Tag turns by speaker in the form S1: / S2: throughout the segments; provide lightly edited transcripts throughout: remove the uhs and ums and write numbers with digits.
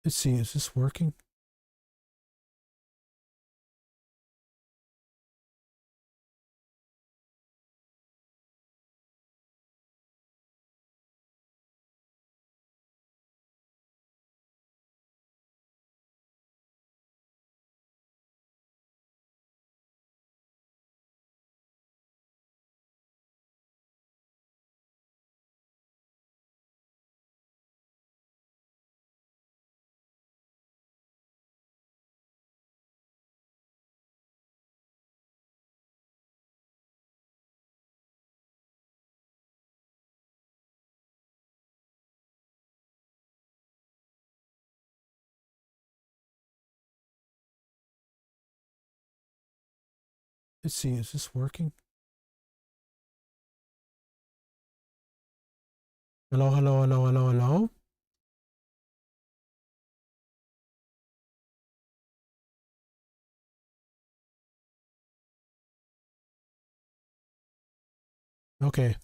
S1: Let's see, is this working? Let's see, is this working? Hello, hello, hello, hello, hello. Okay.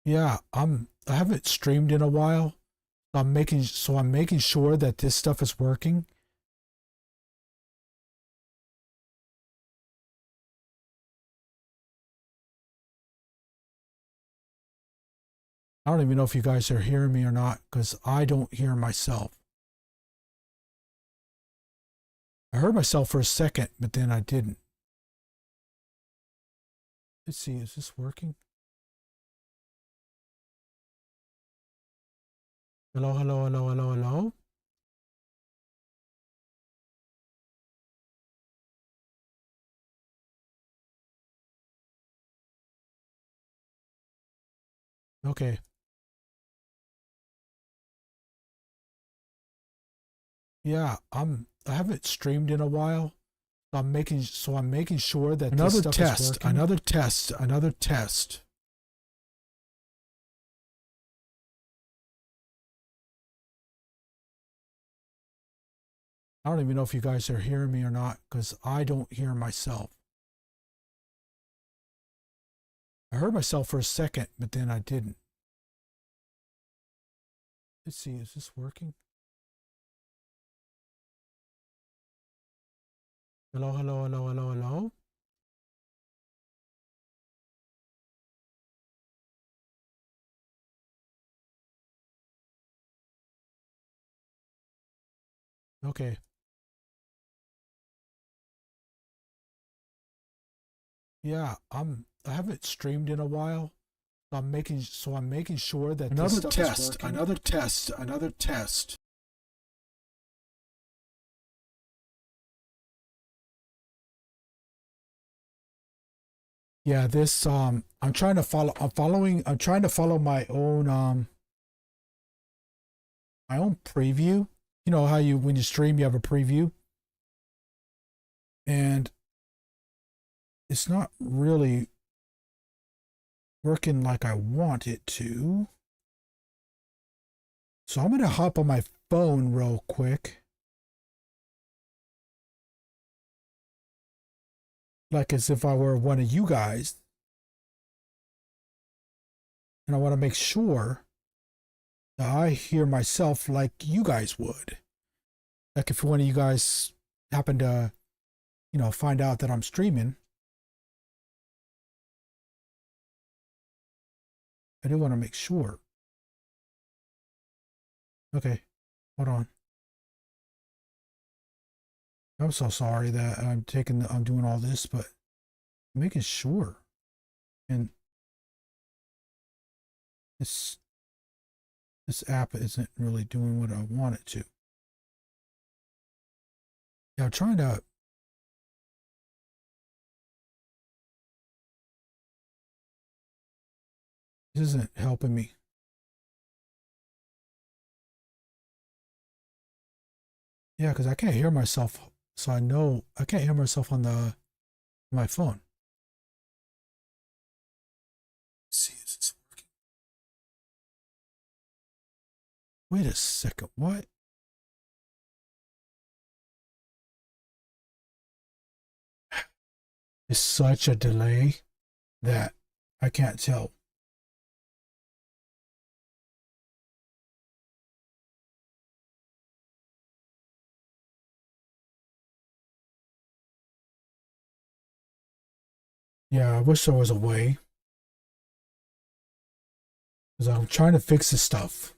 S1: Yeah, I haven't streamed in a while. I'm making sure that this stuff is working. I don't even know if you guys are hearing me or not, because I don't hear myself. I heard myself for a second, but then I didn't. Let's see, is this working? Hello, hello, hello, hello, hello. Okay. Yeah, I haven't streamed in a while. I'm making sure that this stuff is working. Another test. I don't even know if you guys are hearing me or not, because I don't hear myself. I heard myself for a second, but then I didn't. Let's see, is this working? Hello, hello, hello, hello, hello. Okay. Yeah, I haven't streamed in a while. I'm making sure that
S2: Another
S1: this
S2: test,
S1: is working.
S2: another test.
S1: Yeah, this I'm trying to follow my own preview. You know how you when you stream you have a preview. And it's not really working like I want it to. So I'm going to hop on my phone real quick. Like as if I were one of you guys. And I want to make sure that I hear myself like you guys would. Like if one of you guys happen to, find out that I'm streaming, I do want to make sure. Okay, hold on. I'm so sorry that I'm doing all this, but I'm making sure. And this app isn't really doing what I want it to. Yeah, I'm trying to. This isn't helping me. Yeah, because I can't hear myself. So I know I can't hear myself on my phone. Let's see, is this working? Wait a second. What? It's such a delay that I can't tell. Yeah, I wish there was a way. Because I'm trying to fix this stuff.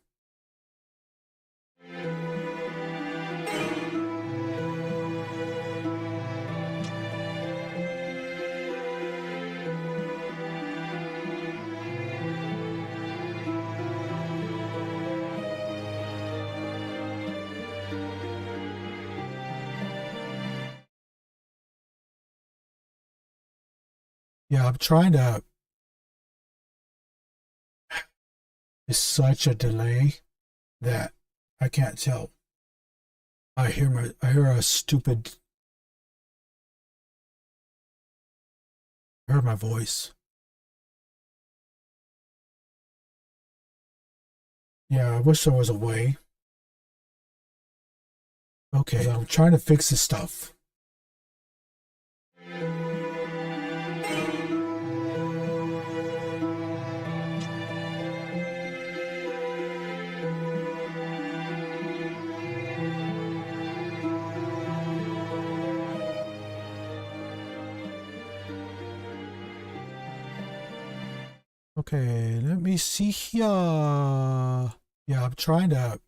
S1: Yeah, I'm trying to. It's such a delay that I can't tell. I hear a stupid. I heard my voice. Yeah, I wish there was a way. Okay, I'm trying to fix this stuff. Okay, let me see here. Yeah, I'm trying to.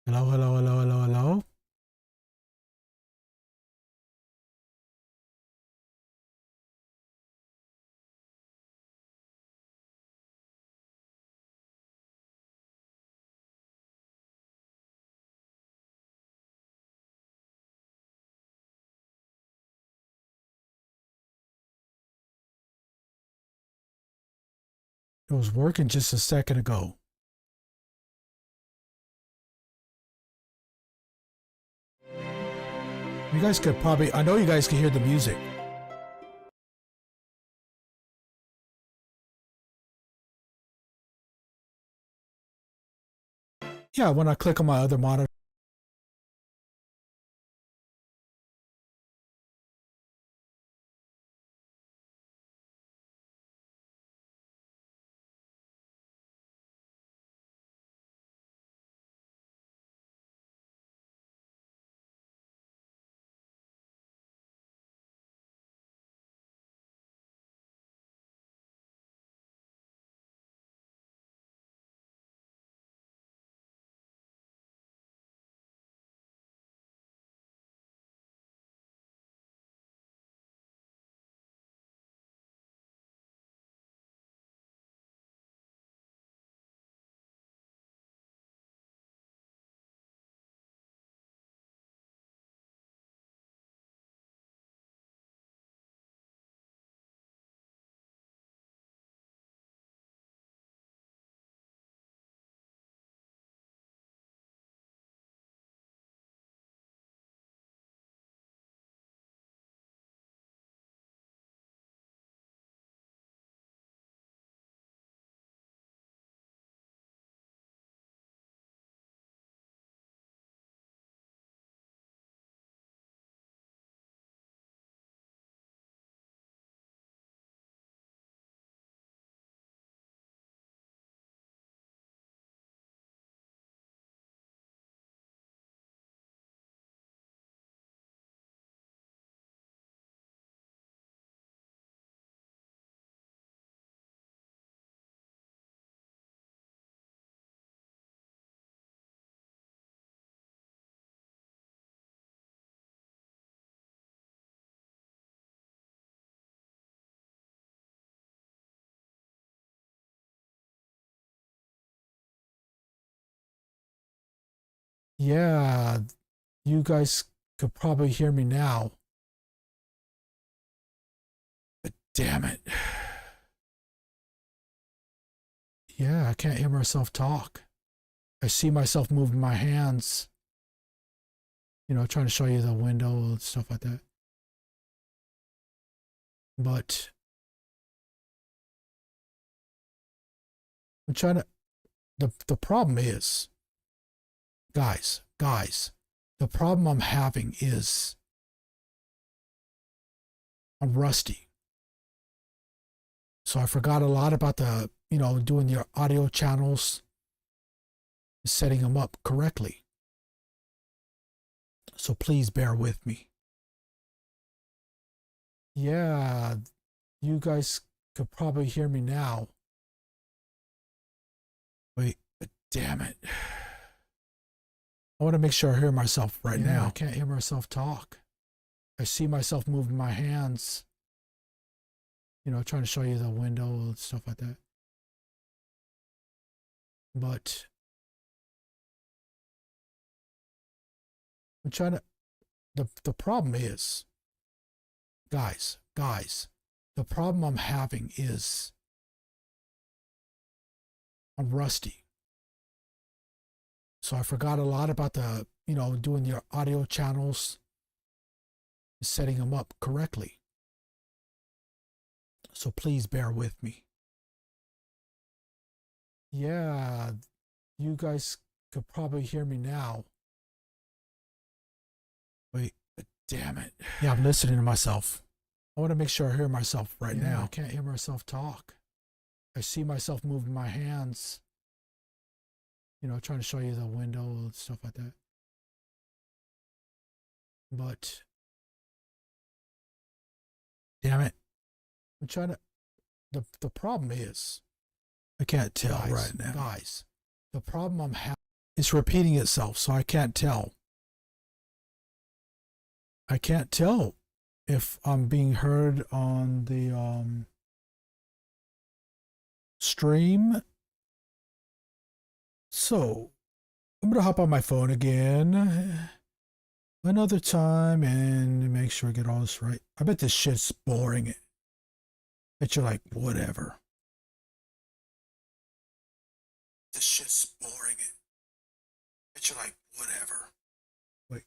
S1: Hello, hello, hello, hello, hello. It was working just a second ago. You guys could probably. I know you guys can hear the music. Yeah, when I click on my other monitor. Yeah, you guys could probably hear me now. But damn it. Yeah, I can't hear myself talk. I see myself moving my hands, trying to show you the window and stuff like that. But I'm trying to, the problem is, guys, the problem I'm having is I'm rusty. So I forgot a lot about doing your audio channels, setting them up correctly. So please bear with me. Yeah, you guys could probably hear me now. Wait, damn it. I want to make sure I hear myself right now. I can't hear myself talk. I see myself moving my hands, trying to show you the window and stuff like that. But I'm trying to, the problem is, guys, the problem I'm having is I'm rusty. So I forgot a lot about doing your audio channels, setting them up correctly. So please bear with me. Yeah, you guys could probably hear me now. Wait, damn it. Yeah, I'm listening to myself. I want to make sure I hear myself right now. I can't hear myself talk. I see myself moving my hands, trying to show you the window and stuff like that. But damn it. I'm trying to, the problem is, I can't tell right now. Guys, the problem I'm having is repeating itself, so I can't tell. I can't tell if I'm being heard on the stream. So I'm gonna hop on my phone again another time and make sure I get all this right. I bet this shit's boring. I bet you're like, whatever. This shit's boring. I bet you're like, whatever. Wait.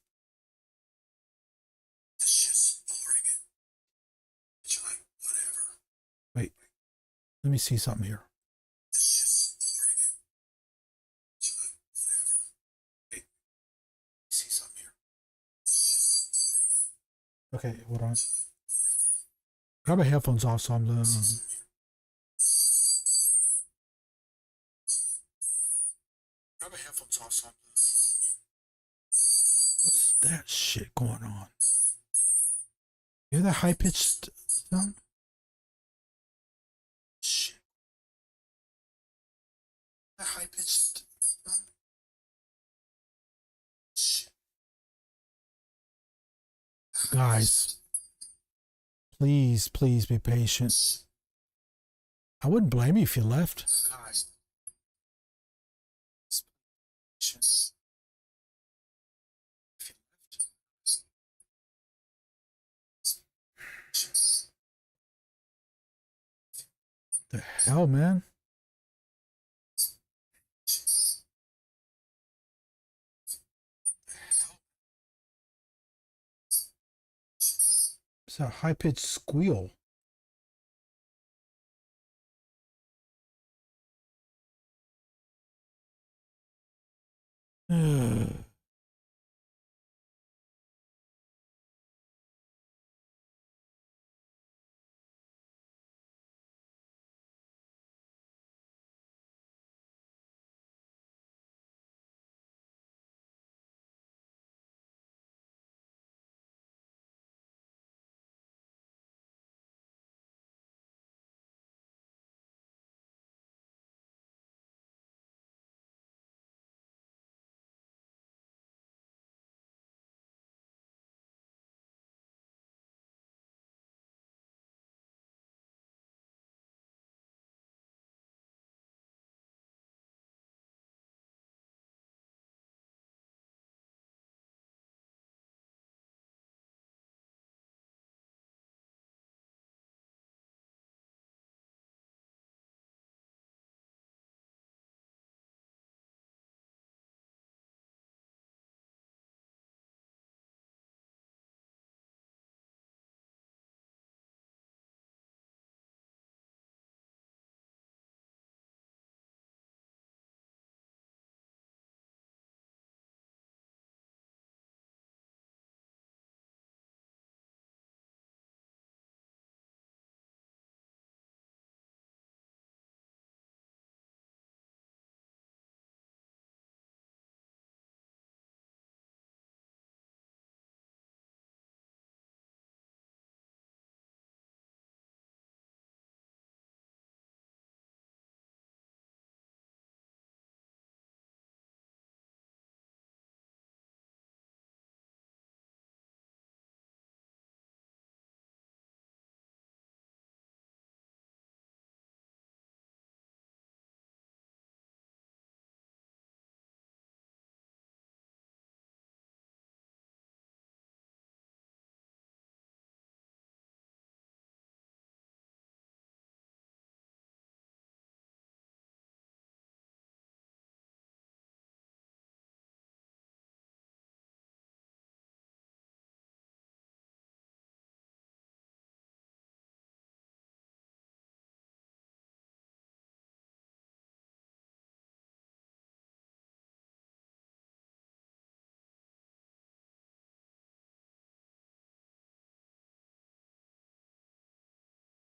S1: This shit's boring. I bet you're like, whatever. Wait. Let me see something here. This shit's boring. I bet you're like, whatever. Wait. Let me see something here. Okay, hold on. Grab my headphones off so I'm the. Grab my headphones off so I'm the. What's that shit going on? You hear that high pitched sound? Shit. That high pitched sound? Shit. Guys, please be patient. I wouldn't blame you if you left. Guys. The hell, man? It's a high pitched squeal. Ugh.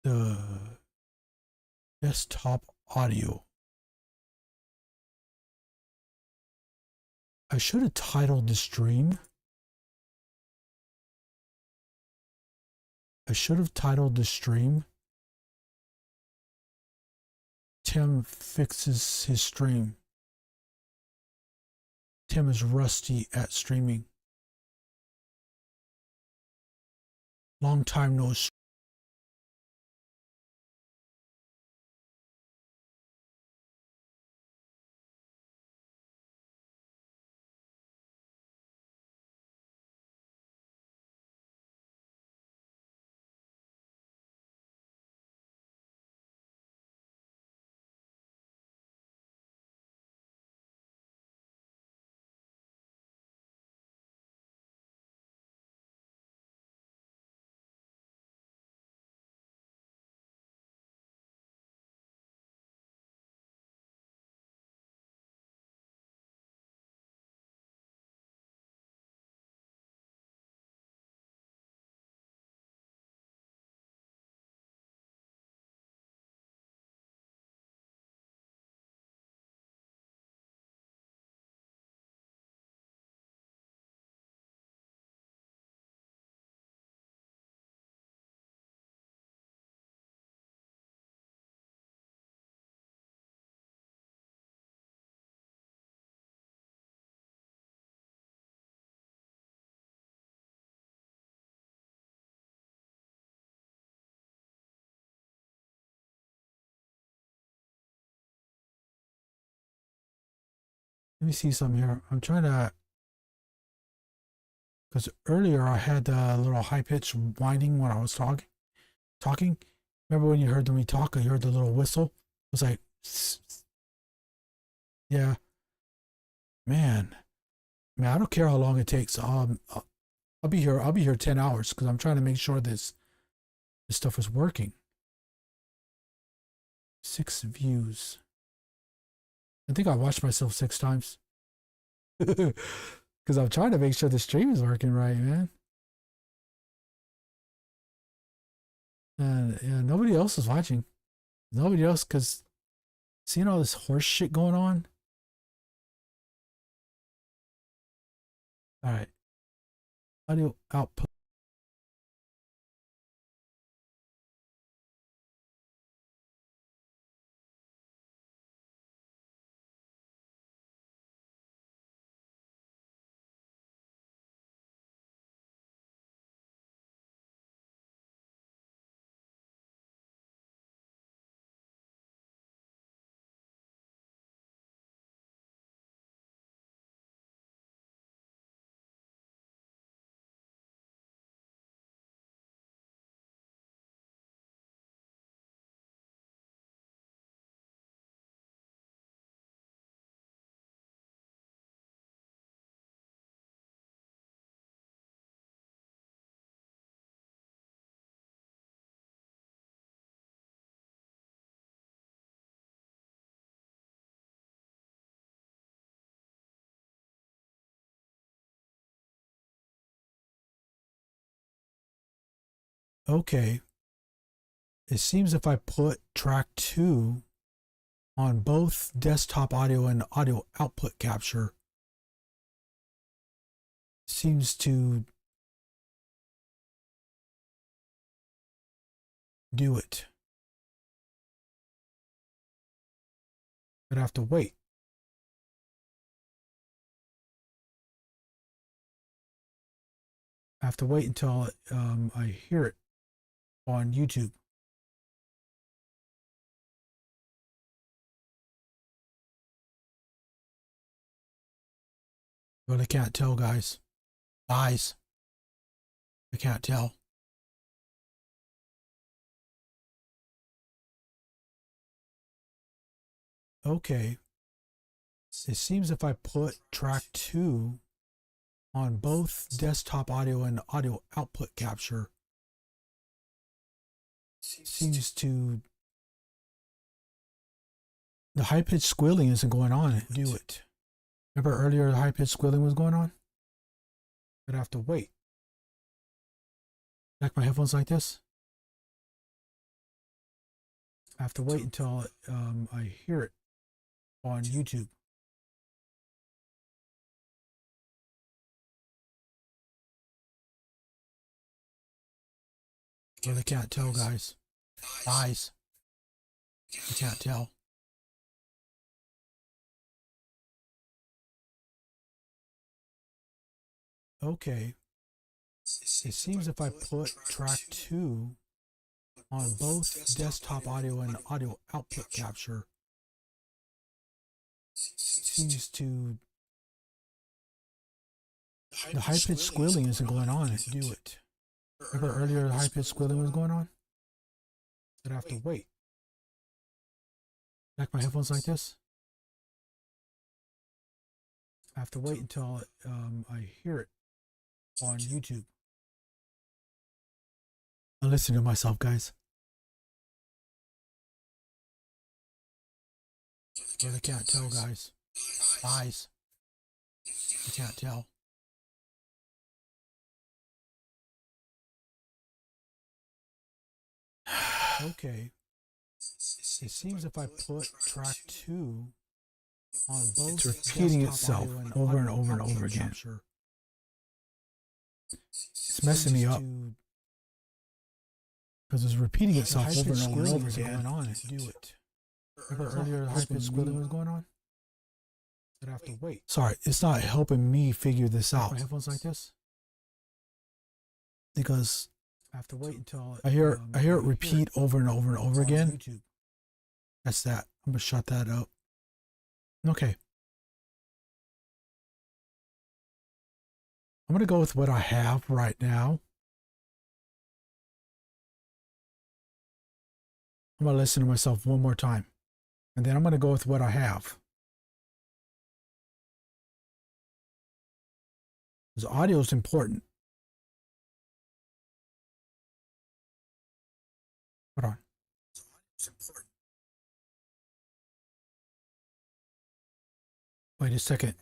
S1: the desktop audio. I should have titled the stream. Tim fixes his stream. Tim is rusty at streaming. Long time no stream. Let me see something here. I'm trying to, because earlier I had a little high pitched whining when I was talking. Remember when you heard me talk? You heard the little whistle. It was like, yeah, man. I don't care how long it takes. I'll be here. I'll be here 10 hours because I'm trying to make sure this stuff is working. 6 views. I think I watched myself 6 times. Because I'm trying to make sure the stream is working right, man. And yeah, nobody else is watching. Nobody else, because seeing all this horse shit going on. All right. Audio output. Okay. It seems if I put track 2 on both desktop audio and audio output capture, seems to do it. But I have to wait. I have to wait until I hear it on YouTube. But I can't tell, guys. I can't tell. Okay. It seems if I put track 2 on both desktop audio and audio output capture, seems to, the high-pitched squealing isn't going on. Do it. Remember earlier the high-pitched squealing was going on? But I have to wait. Like my headphones like this. I have to wait until I hear it on YouTube. Really can't tell, guys. Eyes. You can't tell. Okay. It seems if I put track 2 on both desktop audio and audio output capture, seems to... The high-pitched squealing isn't going on to do it. Remember earlier the high-pitched squealing was going on? I'd have to wait. Back my headphones like this. I have to wait until I hear it on YouTube. I'm listening to myself, guys. Really can't tell, guys. Eyes. You can't tell. Okay. It seems if I put track 2 on both, it's repeating itself over and over and over again. It's messing me up because it's repeating itself over and over again. Do it. Remember earlier the high-pitched squealing was going on? I'd have to wait. Sorry, it's not helping me figure this out. My headphones like this because I have to wait until I hear it repeat over and over and over again. YouTube. That's that. I'm gonna shut that up. Okay. I'm gonna go with what I have right now. I'm gonna listen to myself one more time, and then I'm gonna go with what I have. Because audio is important. Hold on. It's important. Wait a second.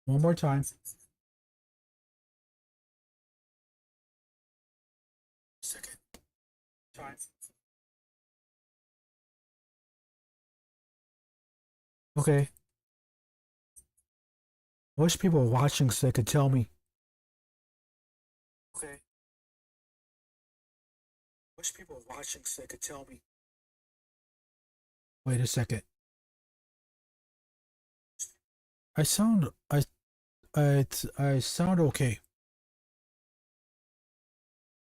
S1: One more time. Second. Time. Okay. I wish people were watching so they could tell me. Okay. I wish people were watching so they could tell me. Wait a second. I sound okay.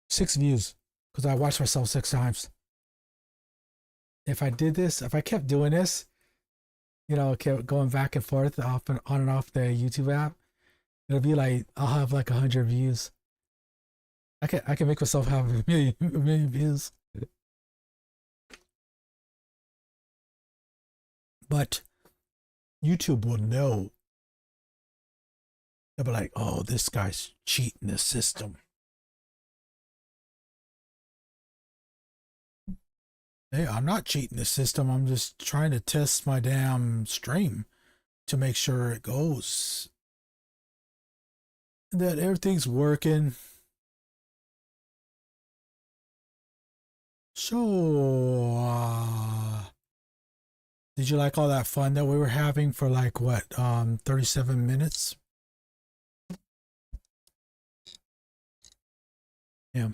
S1: 6 views because I watched myself 6 times. If I did this, if I kept doing this, you know, kept going back and forth off and on and off the YouTube app, it'll be like I'll have like 100 views. I can make myself have a million views. But YouTube will know. They'll be like, oh, this guy's cheating the system. Hey, I'm not cheating the system. I'm just trying to test my damn stream to make sure it goes. That everything's working. So, did you like all that fun that we were having for like what, 37 minutes? Yeah.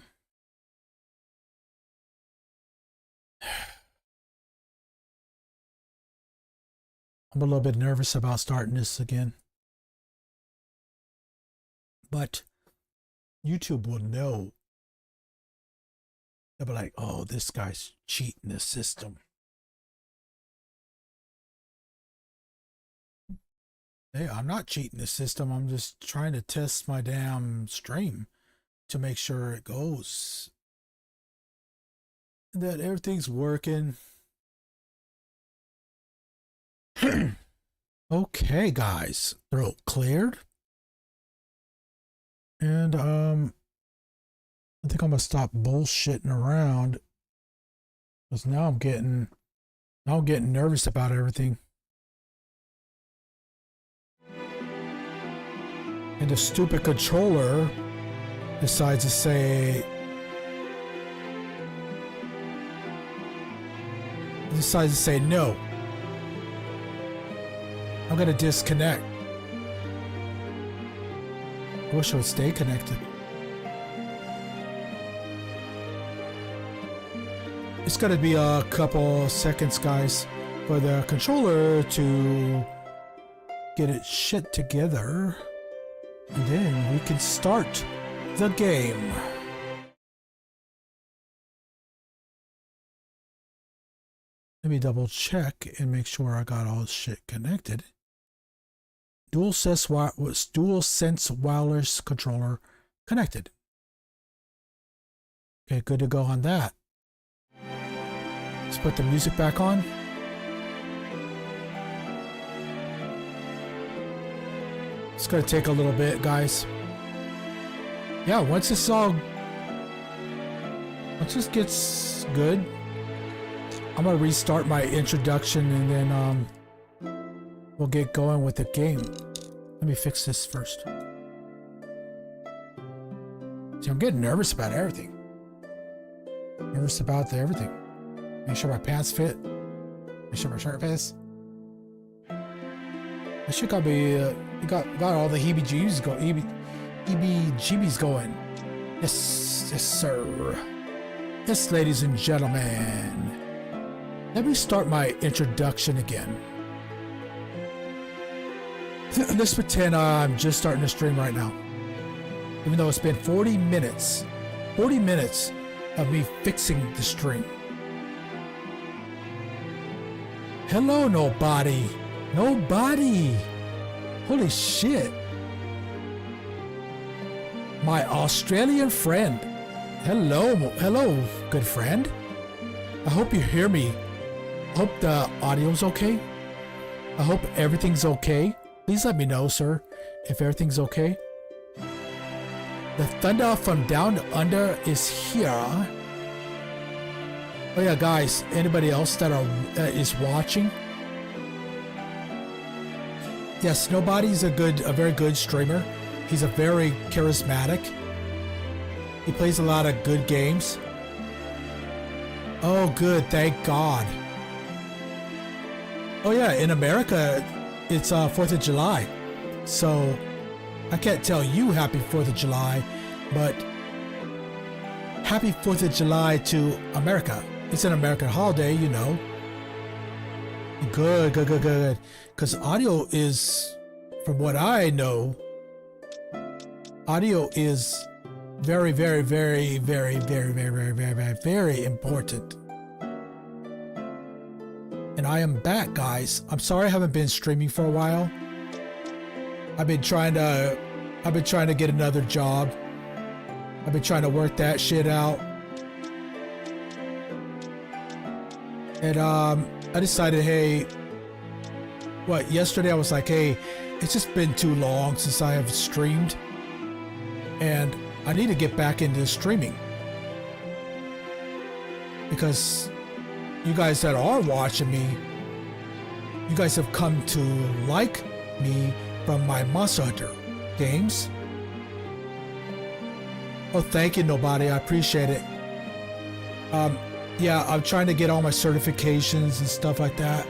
S1: I'm a little bit nervous about starting this again. But YouTube will know. They'll be like, oh, this guy's cheating the system. Hey, I'm not cheating the system. I'm just trying to test my damn stream to make sure it goes. That everything's working. Okay, guys. Throat cleared. And I think I'm gonna stop bullshitting around. Because now I'm getting nervous about everything. And the stupid controller decides to say decides to say no. I'm gonna disconnect. I wish I would stay connected. It's gonna be a couple seconds, guys, for the controller to get its shit together. And then we can start the game. Let me double check and make sure I got all this shit connected. DualSense wireless controller connected. Okay, good to go on that. Let's put the music back on. It's gonna take a little bit, guys. Yeah, once this gets good, I'm gonna restart my introduction and then we'll get going with the game. Let me fix this first. See, I'm getting nervous about everything. Nervous about everything. Make sure my pants fit. Make sure my shirt fits. I should got me got all the heebie-jeebies going. Heebie-jeebies going. Yes, sir. Yes, ladies and gentlemen. Let me start my introduction again. Let's pretend I'm just starting to stream right now. Even though it's been 40 minutes. 40 minutes of me fixing the stream. Hello, nobody. Nobody. Holy shit. My Australian friend. Hello, good friend. I hope you hear me. I hope the audio's okay. I hope everything's okay. Please let me know, sir, if everything's okay. The thunder from down under is here. Oh yeah, guys, anybody else that is watching? Yes, Nobody's a very good streamer. He's a very charismatic. He plays a lot of good games. Oh, good, thank God. Oh yeah, in America, it's 4th of July. So, I can't tell you happy 4th of July, but happy 4th of July to America. It's an American holiday, you know. Good. Because audio is, from what I know, audio is very, very, very, very, very, very, very, very, very, very important. And I am back, guys. I'm sorry I haven't been streaming for a while. I've been trying to get another job. I've been trying to work that shit out. And I decided, hey, yesterday I was like, hey, it's just been too long since I have streamed, and I need to get back into streaming. Because you guys that are watching me, you guys have come to like me from my Monster Hunter games. Oh, thank you, nobody. I appreciate it. Yeah, I'm trying to get all my certifications and stuff like that.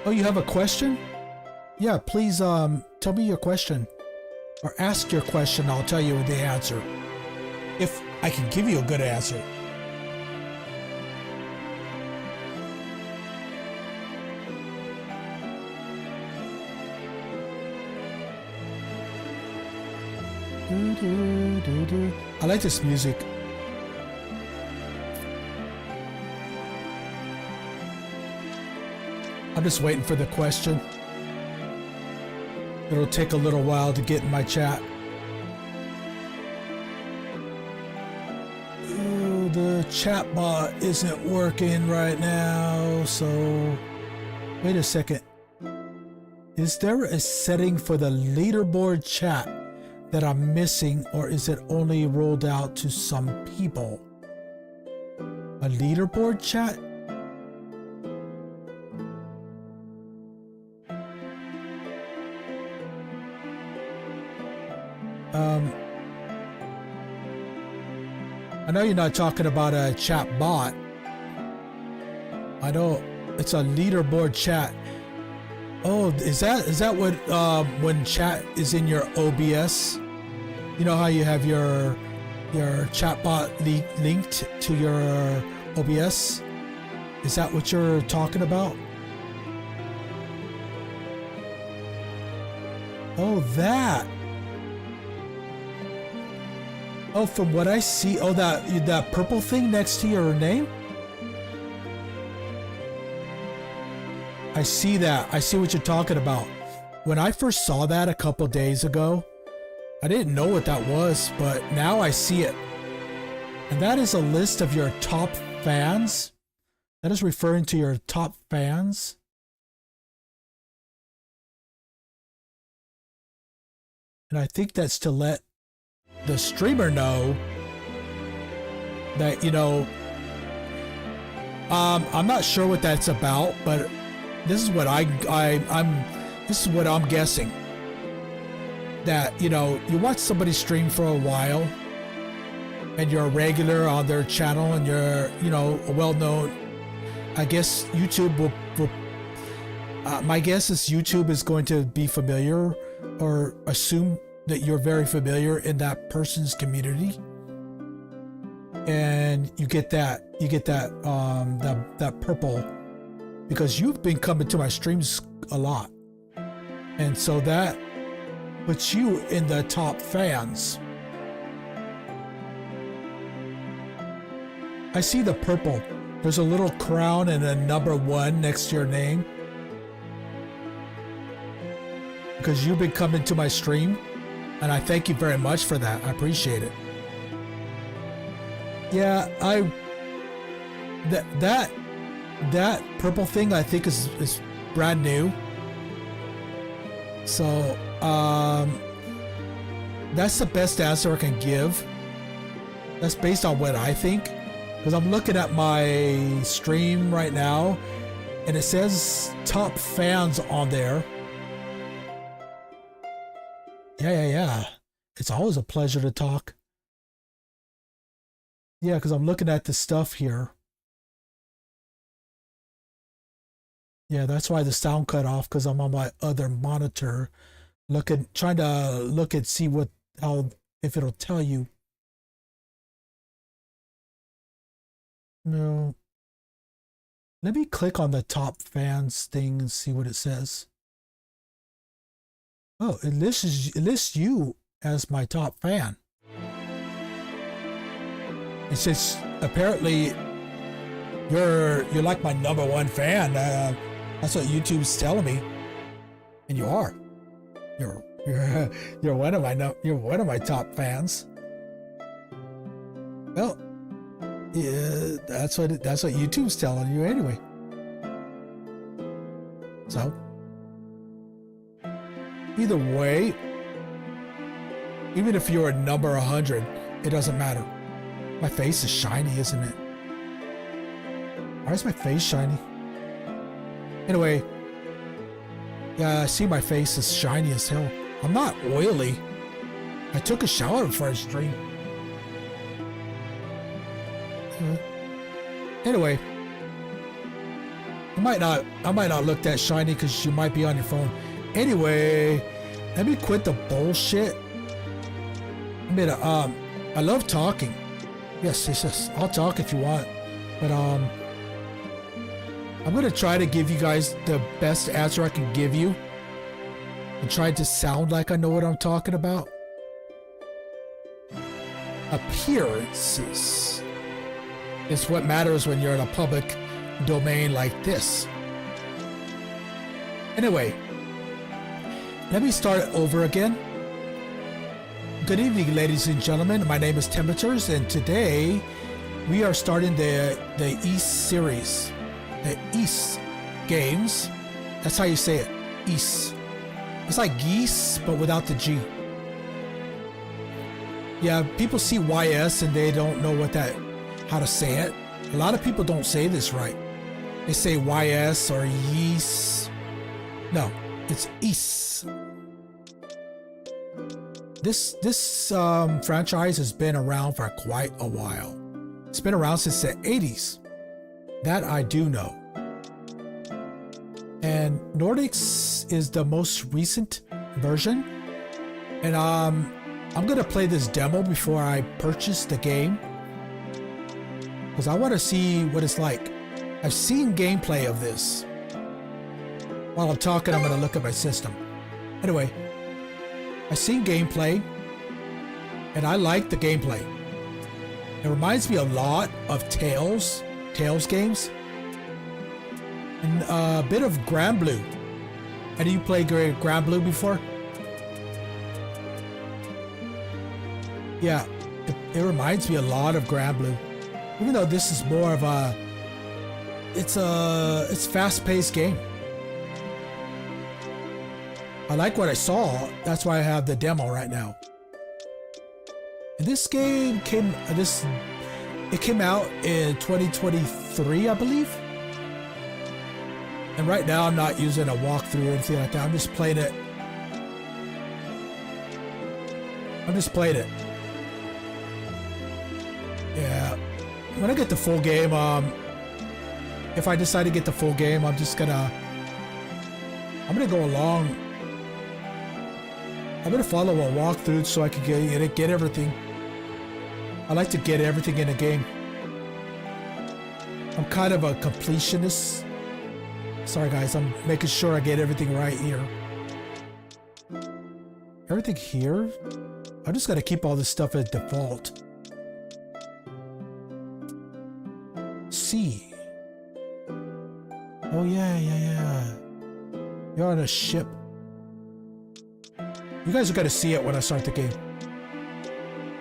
S1: Oh, you have a question? Yeah, please tell me your question. Or ask your question, I'll tell you the answer. If I can give you a good answer. I like this music. I'm just waiting for the question. It'll take a little while to get in my chat. Ooh, the chat bot isn't working right now, so wait a second. Is there a setting for the leaderboard chat that I'm missing, or is it only rolled out to some people? A leaderboard chat? I know you're not talking about a chat bot. I know it's a leaderboard chat. Oh, is that what when chat is in your OBS? You know how you have your chatbot linked to your OBS? Is that what you're talking about? Oh, that. Oh, from what I see, oh, that purple thing next to your name? I see that. I see what you're talking about. When I first saw that a couple days ago, I didn't know what that was, but now I see it. And that is a list of your top fans. That is referring to your top fans. And I think that's to let the streamer know that, you know, I'm not sure what that's about, but this is what this is what I'm guessing. That, you know, you watch somebody stream for a while and you're a regular on their channel and you're, you know, a well-known, I guess YouTube will my guess is YouTube is going to be familiar or assume that you're very familiar in that person's community, and you get that purple because you've been coming to my streams a lot, and so that puts you in the top fans. I see the purple. There's a little crown and a number 1 next to your name. Because you've been coming to my stream, and I thank you very much for that. I appreciate it. Yeah, that purple thing I think is brand new. So that's the best answer I can give. That's based on what I think. Because I'm looking at my stream right now, and it says top fans on there. Yeah. It's always a pleasure to talk. Yeah, because I'm looking at the stuff here. Yeah, that's why the sound cut off, because I'm on my other monitor, trying to look and see if it'll tell you. No. Let me click on the top fans thing and see what it says. Oh, it lists you as my top fan. It says apparently you're like my number 1 fan. That's what YouTube's telling me, and you are. You're one of my top fans. Well, yeah, that's what YouTube's telling you anyway. So either way, even if you're a number 100, it doesn't matter. My face is shiny, isn't it? Why is my face shiny? Anyway, yeah, I see my face is shiny as hell. I'm not oily. I took a shower before I streamed. Anyway, I might not look that shiny because you might be on your phone. Anyway, let me quit the bullshit. I love talking. Yes. I'll talk if you want, but I'm gonna try to give you guys the best answer I can give you, and try to sound like I know what I'm talking about. Appearances is what matters when you're in a public domain like this. Anyway, let me start over again. Good evening, ladies and gentlemen. My name is Temeturs, and today we are starting the East series. The East games. That's how you say it. East. It's like geese, but without the G. Yeah, people see YS and they don't know how to say it. A lot of people don't say this right. They say YS or yeast. No, it's East. This franchise has been around for quite a while. It's been around since the 80s. That I do know. And Nordics is the most recent version. And I'm gonna play this demo before I purchase the game, because I want to see what it's like. I've seen gameplay of this. While I'm talking, I'm gonna look at my system. Anyway, I've seen gameplay, and I like the gameplay. It reminds me a lot of Tales games, and a bit of Grand Blue. Have you played Grand Blue before? Yeah, it reminds me a lot of Grand Blue, even though this is more of a it's fast-paced game. I like what I saw. That's why I have the demo right now. And this game came out in 2023, I believe. And right now I'm not using a walkthrough or anything like that. I'm just playing it. Yeah. When I get the full game, if I decide to get the full game, I'm gonna go along. I'm gonna follow a walkthrough so I can get everything. I like to get everything in a game. I'm kind of a completionist. Sorry guys, I'm making sure I get everything right here. Everything here? I'm just gonna keep all this stuff at default. C. Oh yeah. You're on a ship. You guys are gonna see it when I start the game.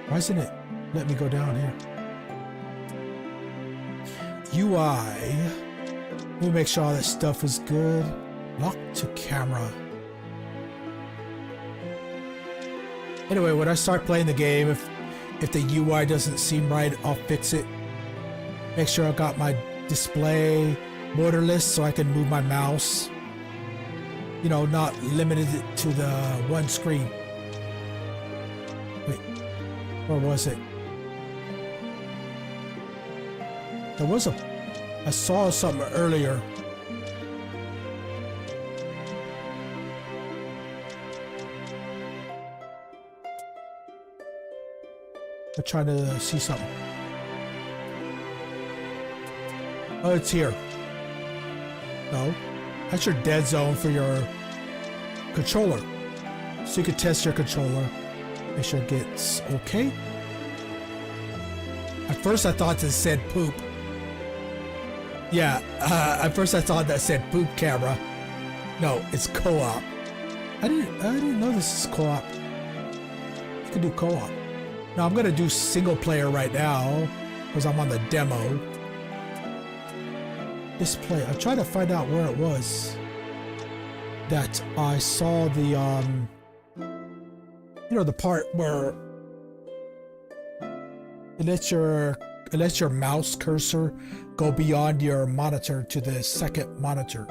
S1: Why isn't it let me go down here? UI. Let me make sure all that stuff is good. Lock to camera. Anyway, when I start playing the game, if the UI doesn't seem right, I'll fix it. Make sure I got my display borderless so I can move my mouse. You know, not limited to the one screen. Wait, where was it? I saw something earlier. I'm trying to see something. Oh, it's here. No. That's your dead zone for your controller. So you can test your controller. Make sure it gets okay. At first I thought it said poop. Yeah, at first I thought that said poop camera. No, it's co-op. I didn't know this is co-op. You can do co-op. Now I'm gonna do single player right now because I'm on the demo. Display. I'm trying to find out where it was that I saw the you know, the part where it lets your mouse cursor go beyond your monitor to the second monitor.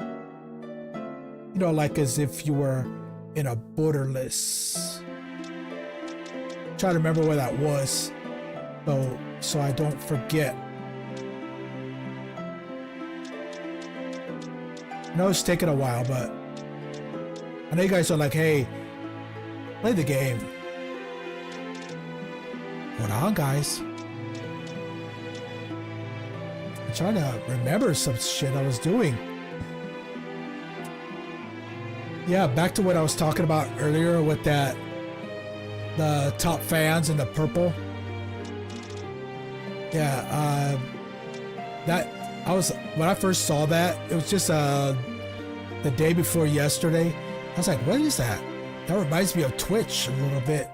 S1: You know, like as if you were in a borderless. I'm trying to remember where that was, so I don't forget. I know it's taking a while, but I know you guys are like, hey, play the game. Hold on, guys. I'm trying to remember some shit I was doing. Yeah, back to what I was talking about earlier with that, the top fans in the purple. Yeah, when I first saw that, it was just the day before yesterday. I was like, what is that? That reminds me of Twitch a little bit.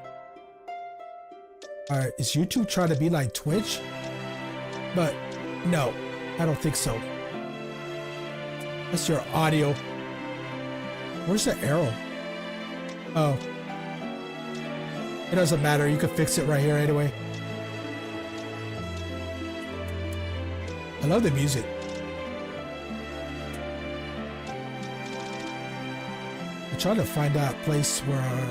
S1: Alright, is YouTube trying to be like Twitch? But no, I don't think so. That's your audio. Where's the arrow? Oh. It doesn't matter, you can fix it right here anyway. I love the music. I'm trying to find that place where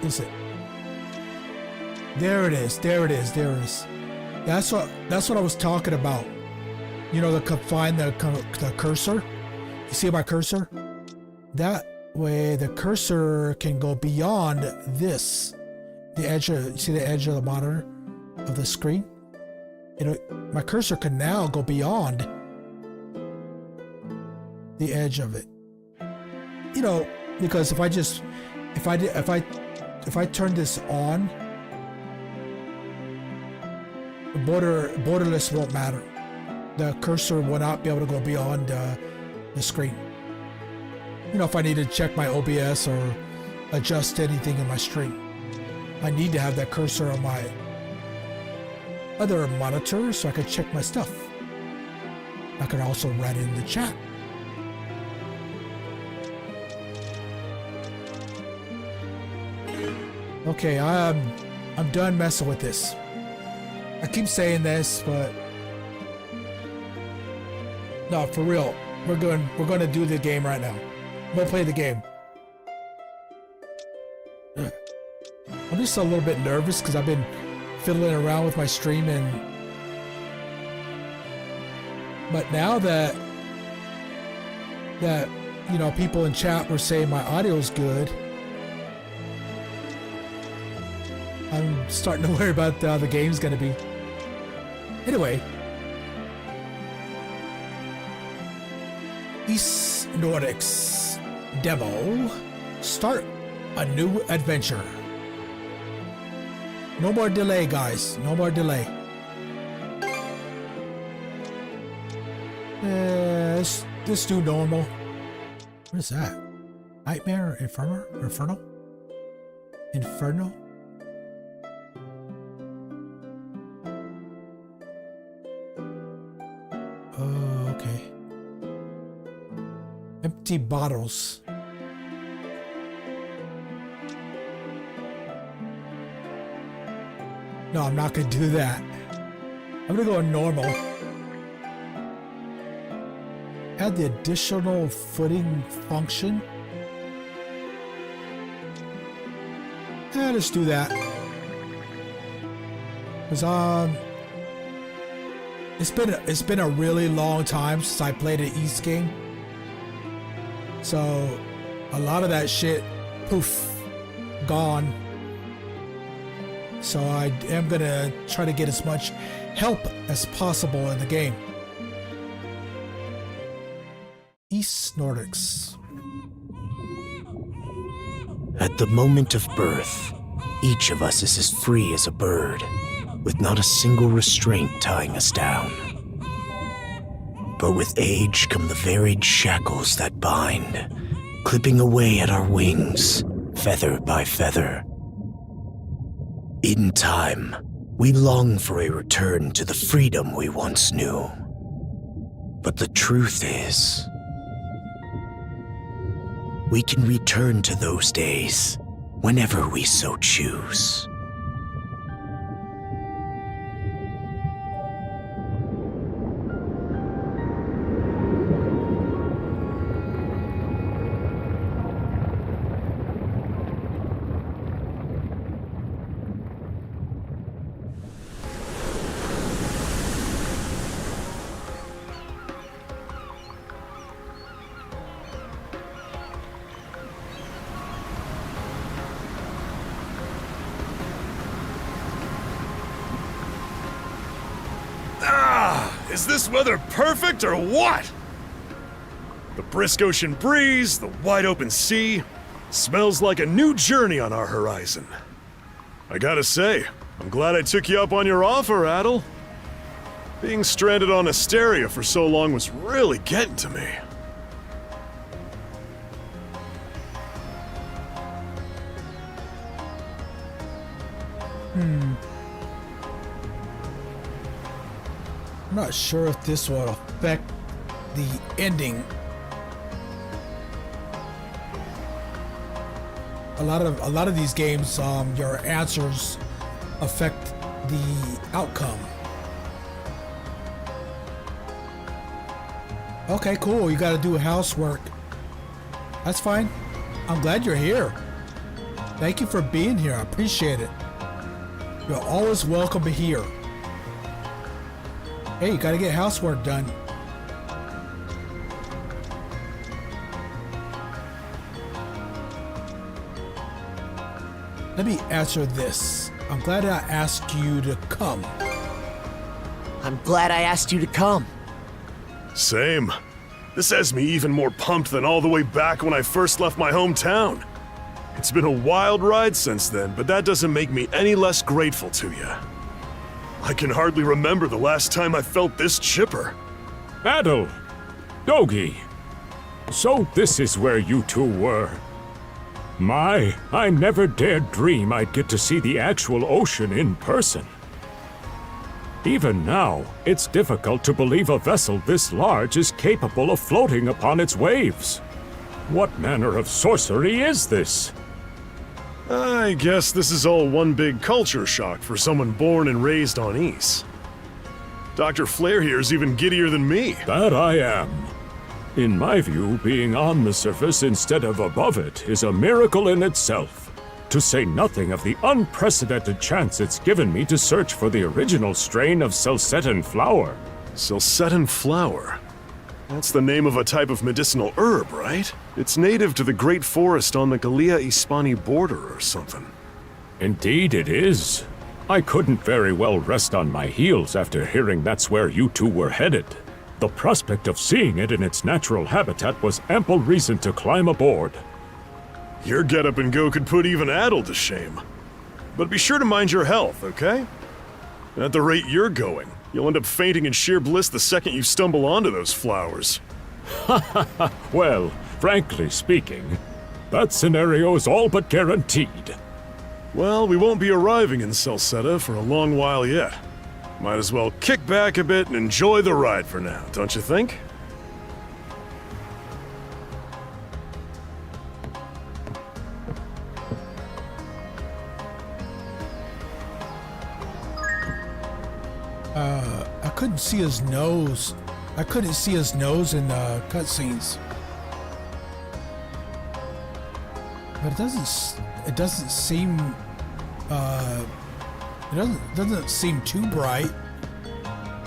S1: is it? There it is. There it is. There it is. That's what I was talking about. you know, find the cursor. You see my cursor? That way the cursor can go beyond this. The edge of, you see the edge of the monitor of the screen? My cursor can now go beyond the edge of it. You know, because if I turn this on, borderless won't matter. The cursor will not be able to go beyond the screen. You know, if I need to check my OBS or adjust anything in my stream, I need to have that cursor on my other monitor so I can check my stuff. I can also write in the chat. Okay, I'm done messing with this. I keep saying this, but no, for real. We're going to do the game right now. I'm going to play the game. I'm just a little bit nervous because I've been fiddling around with my stream, but now that you know, people in chat were saying my audio is good, I'm starting to worry about how the game's gonna be. Anyway, East Nordics demo. Start a new adventure. No more delay, guys. No more delay. Let's do normal. What is that? Nightmare? Inferno? Inferno? Inferno? Oh, okay. Empty bottles. No, I'm not gonna do that. I'm gonna go normal. Add the additional footing function. Let's do that. Cause it's been a really long time since I played an East game. So a lot of that shit, poof, gone. So I am gonna try to get as much help as possible in the game. East Nordics.
S3: At the moment of birth, each of us is as free as a bird, with not a single restraint tying us down. But with age come the varied shackles that bind, clipping away at our wings, feather by feather. In time, we long for a return to the freedom we once knew. But the truth is, we can return to those days whenever we so choose.
S4: Is this weather perfect or what? The brisk ocean breeze, the wide open sea, smells like a new journey on our horizon. I gotta say, I'm glad I took you up on your offer, Adol. Being stranded on Asteria for so long was really getting to me.
S1: I'm not sure if this will affect the ending. A lot of these games, your answers affect the outcome. Okay, cool. You got to do housework. That's fine. I'm glad you're here. Thank you for being here. I appreciate it. You're always welcome here. Hey, you gotta get housework done. Let me answer this. I'm glad I asked you to come.
S3: I'm glad I asked you to come.
S4: Same. This has me even more pumped than all the way back when I first left my hometown. It's been a wild ride since then, but that doesn't make me any less grateful to you. I can hardly remember the last time I felt this chipper.
S5: Adol! Dogi! So this is where you two were. My, I never dared dream I'd get to see the actual ocean in person. Even now, it's difficult to believe a vessel this large is capable of floating upon its waves. What manner of sorcery is this?
S4: I guess this is all one big culture shock for someone born and raised on Ys. Dr. Flair here's even giddier than me.
S5: That I am. In my view, being on the surface instead of above it is a miracle in itself. To say nothing of the unprecedented chance it's given me to search for the original strain of Selcetan flower.
S4: Selcetan flower? That's the name of a type of medicinal herb, right? It's native to the Great Forest on the Gallia-Hispani border or something.
S5: Indeed it is. I couldn't very well rest on my heels after hearing that's where you two were headed. The prospect of seeing it in its natural habitat was ample reason to climb aboard.
S4: Your get-up and go could put even Adol to shame. But be sure to mind your health, okay? At the rate you're going, you'll end up fainting in sheer bliss the second you stumble onto those flowers.
S5: Well, frankly speaking, that scenario is all but guaranteed.
S4: Well, we won't be arriving in Celceta for a long while yet. Might as well kick back a bit and enjoy the ride for now, don't you think?
S1: I couldn't see his nose. I couldn't see his nose in the cutscenes. But it doesn't seem it doesn't seem too bright.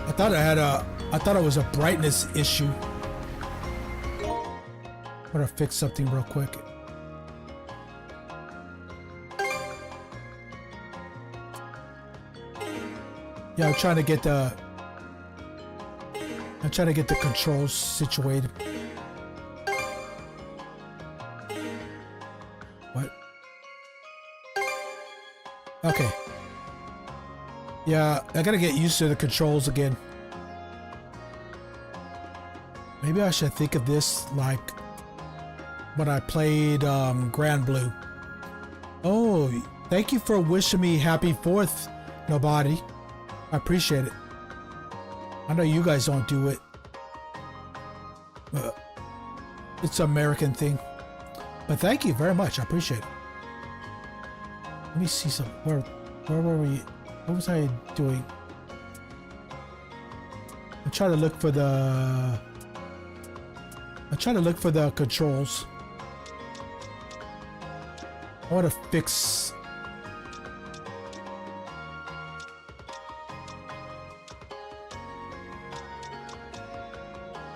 S1: I thought it was a brightness issue. I'm gonna fix something real quick. Yeah, I'm trying to get the controls situated. What? Okay. Yeah, I gotta get used to the controls again. Maybe I should think of this like when I played Grand Blue. Oh, thank you for wishing me happy 4th, nobody. I appreciate it. I know you guys don't do it. It's an American thing. But thank you very much. I appreciate it. Let me see some. Where were we? What was I doing? I'm trying to look for the controls. I want to fix.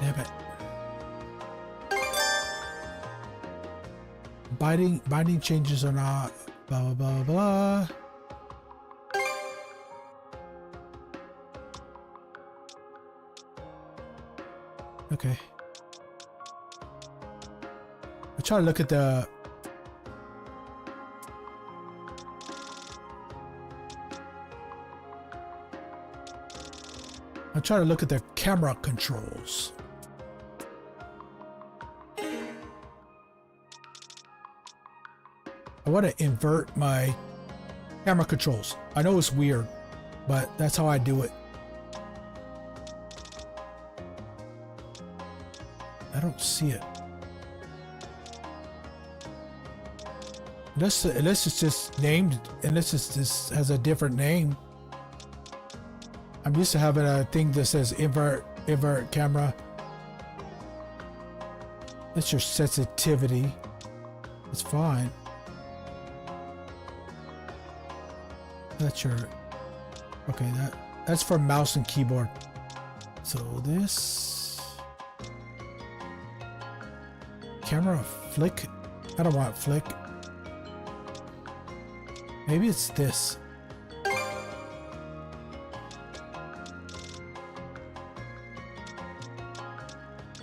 S1: Damn it. Binding changes are not blah blah blah blah. Okay. I try to look at the camera controls. I want to invert my camera controls. I know it's weird, but that's how I do it. I don't see it. Unless it's just named, unless it's just has a different name. I'm used to having a thing that says invert camera. That's your sensitivity. It's fine. That's your, okay, that's for mouse and keyboard. So this camera flick. I don't want flick. Maybe it's this.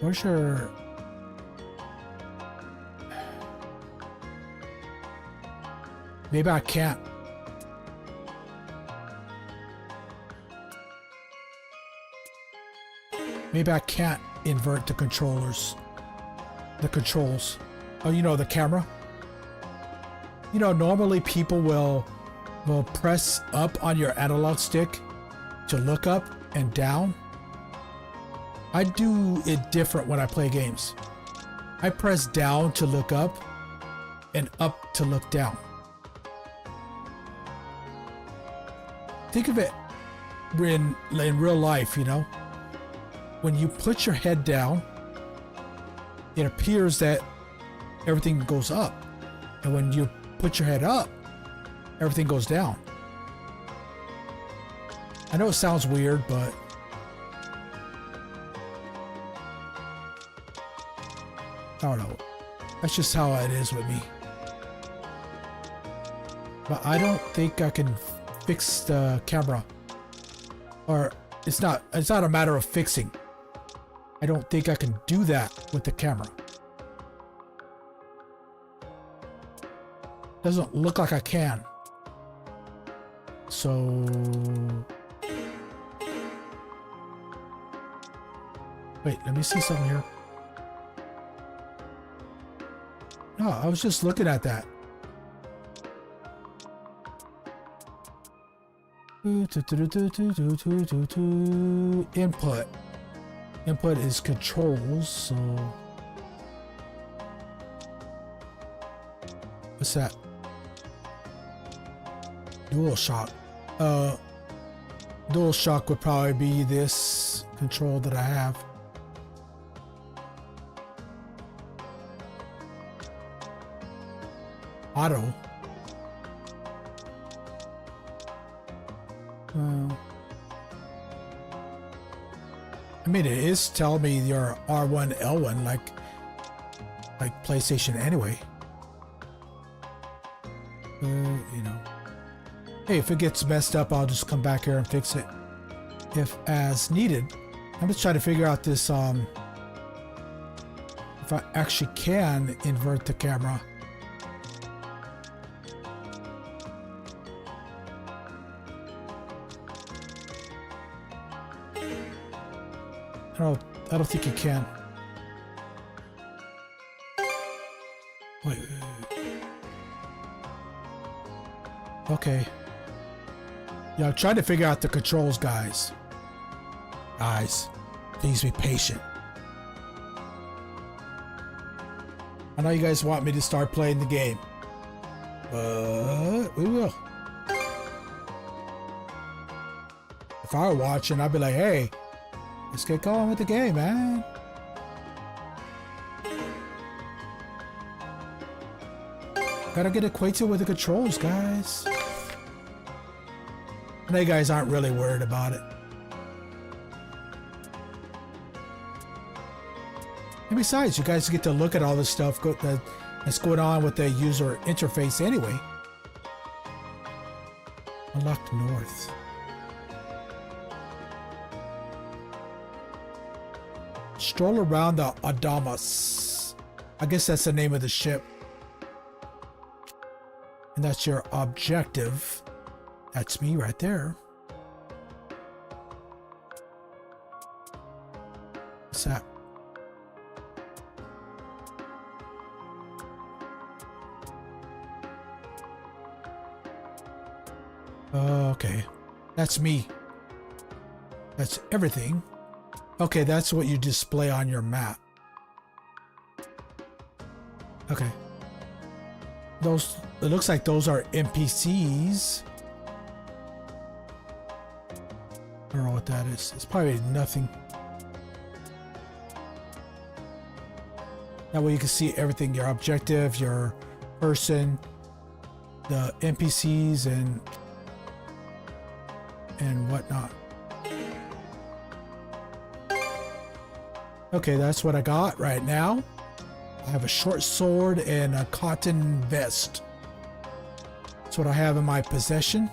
S1: Where's your... Maybe I can't. Maybe I can't invert the controllers. The controls. Oh, you know, the camera? You know, normally people will press up on your analog stick to look up and down. I do it different when I play games. I press down to look up and up to look down. Think of it in real life, you know? When you put your head down, it appears that everything goes up. And when you put your head up, everything goes down. I know it sounds weird, but I don't know. That's just how it is with me. But I don't think I can fix the camera. Or it's not a matter of fixing. I don't think I can do that with the camera. Doesn't look like I can. So wait, let me see something here. No, I was just looking at that. Input. Input is controls, so what's that? DualShock. DualShock would probably be this control that I have. Auto. I mean, it is telling me your R1, L1 like PlayStation anyway. You know. Hey, if it gets messed up, I'll just come back here and fix it if as needed. I'm just trying to figure out this if I actually can invert the camera. I don't think you can. Wait. Okay. Yeah, I'm trying to figure out the controls, guys. Guys, please be patient. I know you guys want me to start playing the game, but we will. If I were watching, I'd be like, hey, let's get going with the game, man. Gotta get acquainted with the controls, guys. I know you guys aren't really worried about it. And besides, you guys get to look at all this stuff that's going on with the user interface anyway. Unlock north. Stroll around the Adamas. I guess that's the name of the ship. And that's your objective. That's me right there. What's that? Okay. That's me. That's everything. Okay, that's what you display on your map. Okay. Those, it looks like those are NPCs. I don't know what that is. It's probably nothing. That way you can see everything, your objective, your person, the NPCs and whatnot. Okay, that's what I got right now. I have a short sword and a cotton vest. That's what I have in my possession.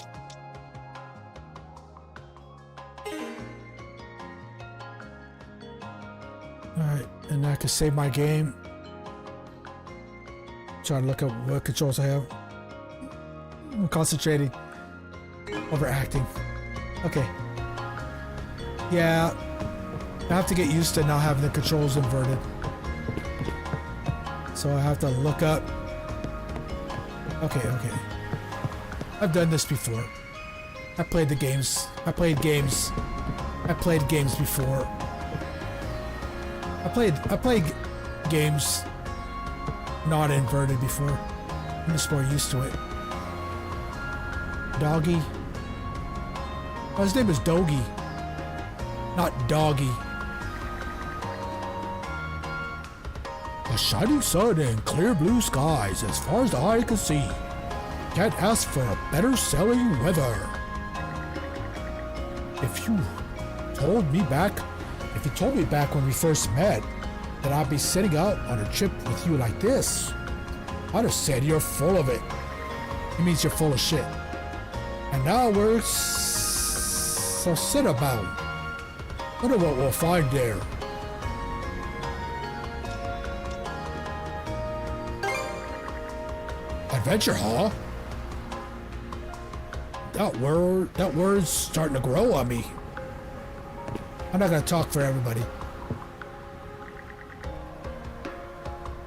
S1: Alright, and I can save my game. Trying to look at what controls I have. I'm concentrating. Overacting. Okay. Yeah. I have to get used to not having the controls inverted. So I have to look up. Okay, okay. I've done this before. I played the games. I played games before. I played games not inverted before. I'm just more used to it. Doggy. Oh, his name is Dogi, not Doggy. A shining sun and clear blue skies as far as the eye can see. Can't ask for a better sailing weather. If you told me back when we first met that I'd be setting out on a trip with you like this, I'd have said you're full of it. It means you're full of shit. And now we're so cinnabound. Wonder what we'll find there. Adventure, huh? That word's starting to grow on me. I'm not gonna talk for everybody.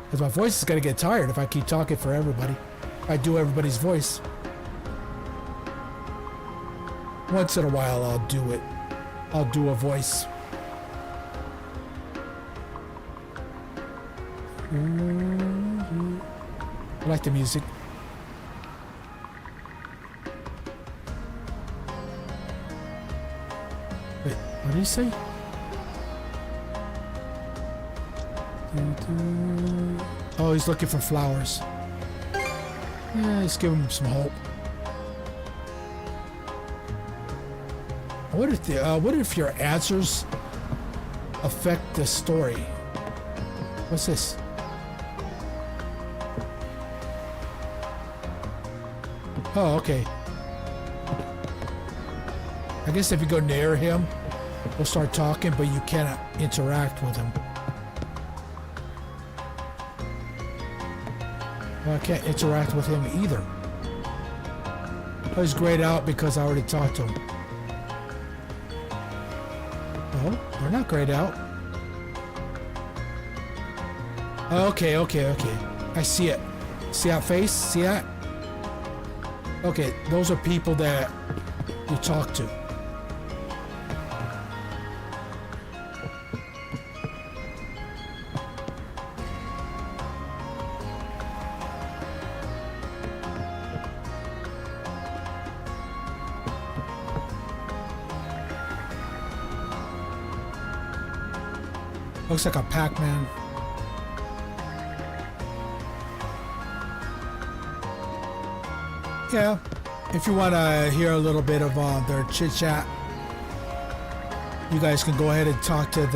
S1: Because my voice is gonna get tired if I keep talking for everybody. I do everybody's voice. Once in a while I'll do it. I'll do a voice. I like the music. Wait, what did he say? Oh, he's looking for flowers. Yeah, let's give him some hope. What if your answers affect the story? What's this? Oh, okay. I guess if you go near him, he'll start talking, but you cannot interact with him. Well, I can't interact with him either. Oh, he's grayed out because I already talked to him. No, they're not grayed out. Okay. I see it. See that face? See that? Okay, those are people that you talk to. Looks like a Pac-Man. Yeah, if you want to hear a little bit of their chit-chat, you guys can go ahead and talk to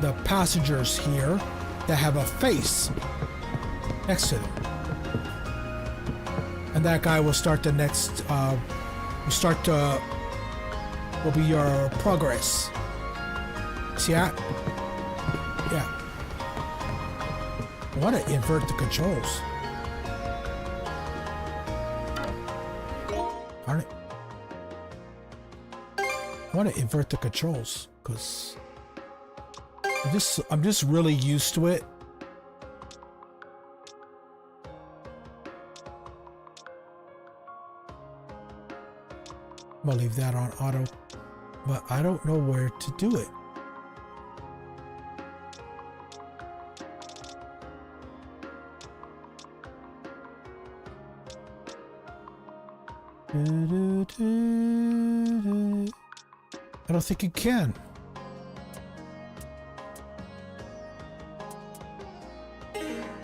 S1: the passengers here that have a face next to them. And that guy will start the next, will be your progress. See that? Yeah. I want to invert the controls. Darn it. I want to invert the controls because I'm just really used to it. I'm gonna leave that on auto, but I don't know where to do it. I don't think you can.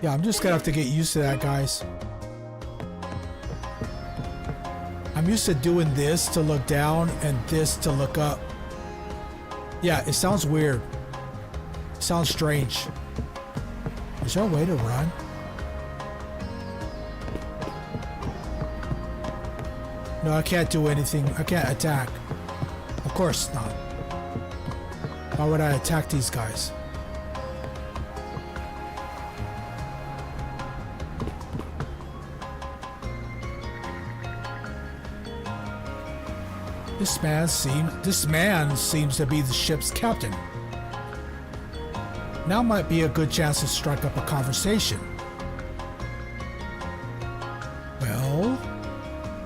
S1: Yeah, I'm just gonna have to get used to that, guys. I'm used to doing this to look down and this to look up. Yeah, it sounds weird. It sounds strange. Is there a way to run? No, I can't do anything. I can't attack. Of course not. Why would I attack these guys? This man seems to be the ship's captain. Now might be a good chance to strike up a conversation. Well,